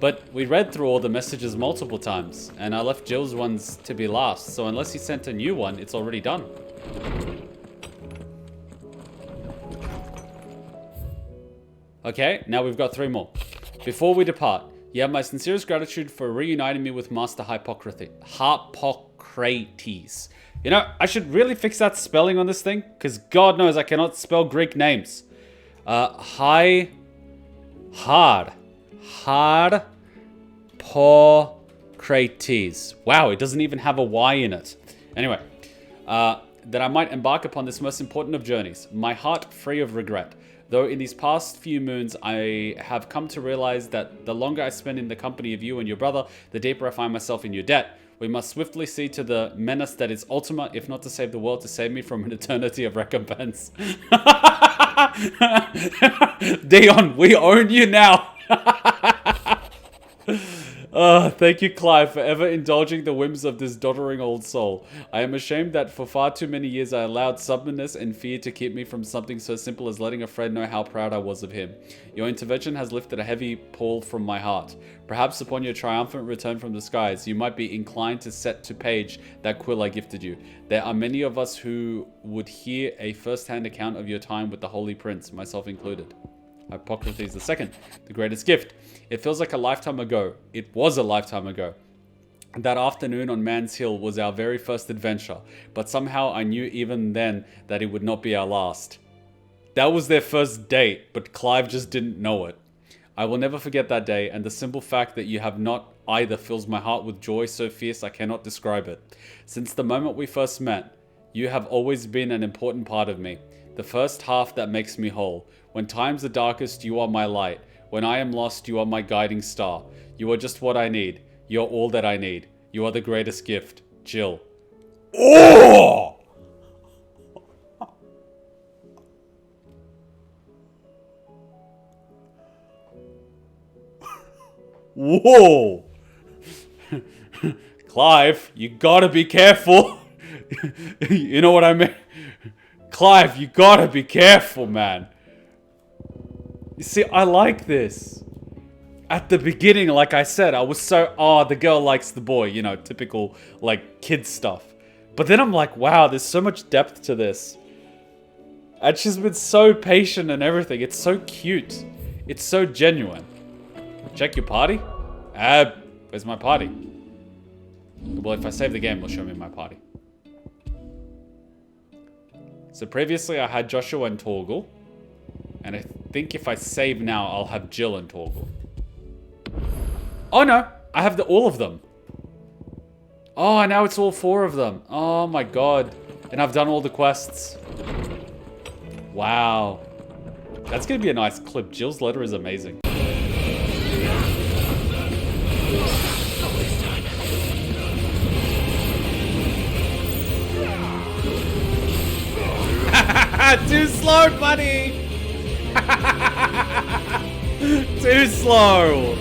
But we read through all the messages multiple times, and I left Jill's ones to be last, so unless he sent a new one, it's already done. Okay, now we've got 3 more. Before we depart, you have my sincerest gratitude for reuniting me with Master Hippocrates. You know, I should really fix that spelling on this thing, because God knows I cannot spell Greek names. Hippocrates. Wow, it doesn't even have a Y in it. Anyway, that I might embark upon this most important of journeys, my heart free of regret. Though in these past few moons, I have come to realize that the longer I spend in the company of you and your brother, the deeper I find myself in your debt. We must swiftly see to the menace that is Ultima, if not to save the world, to save me from an eternity of recompense. Dion, we own you now. Thank you, Clive, for ever indulging the whims of this doddering old soul. I am ashamed that for far too many years I allowed stubbornness and fear to keep me from something so simple as letting a friend know how proud I was of him. Your intervention has lifted a heavy pall from my heart. Perhaps upon your triumphant return from the skies, you might be inclined to set to page that quill I gifted you. There are many of us who would hear a first-hand account of your time with the Holy Prince, myself included. Hippocrates II, the greatest gift. It feels like a lifetime ago. It was a lifetime ago. That afternoon on Man's Hill was our very first adventure, but somehow I knew even then that it would not be our last. That was their first date, but Clive just didn't know it. I will never forget that day, and the simple fact that you have not either fills my heart with joy so fierce I cannot describe it. Since the moment we first met, you have always been an important part of me. The first half that makes me whole. When times are darkest, you are my light. When I am lost, you are my guiding star. You are just what I need. You're all that I need. You are the greatest gift. Jill. Oh! Whoa! Clive, you gotta be careful. You know what I mean? Clive, you gotta be careful, man. You see, I like this. At the beginning, like I said, I was so, oh, the girl likes the boy, you know, typical, like, kid stuff. But then I'm like, wow, there's so much depth to this. And she's been so patient and everything. It's so cute. It's so genuine. Check your party? Where's my party? Well, if I save the game, it'll show me my party. So previously I had Joshua and Torgal. And I think if I save now, I'll have Jill and Torgal. Oh no, I have all of them. Oh, now it's all 4 of them. Oh my god. And I've done all the quests. Wow. That's gonna be a nice clip. Jill's letter is amazing. Too slow, buddy! Too slow!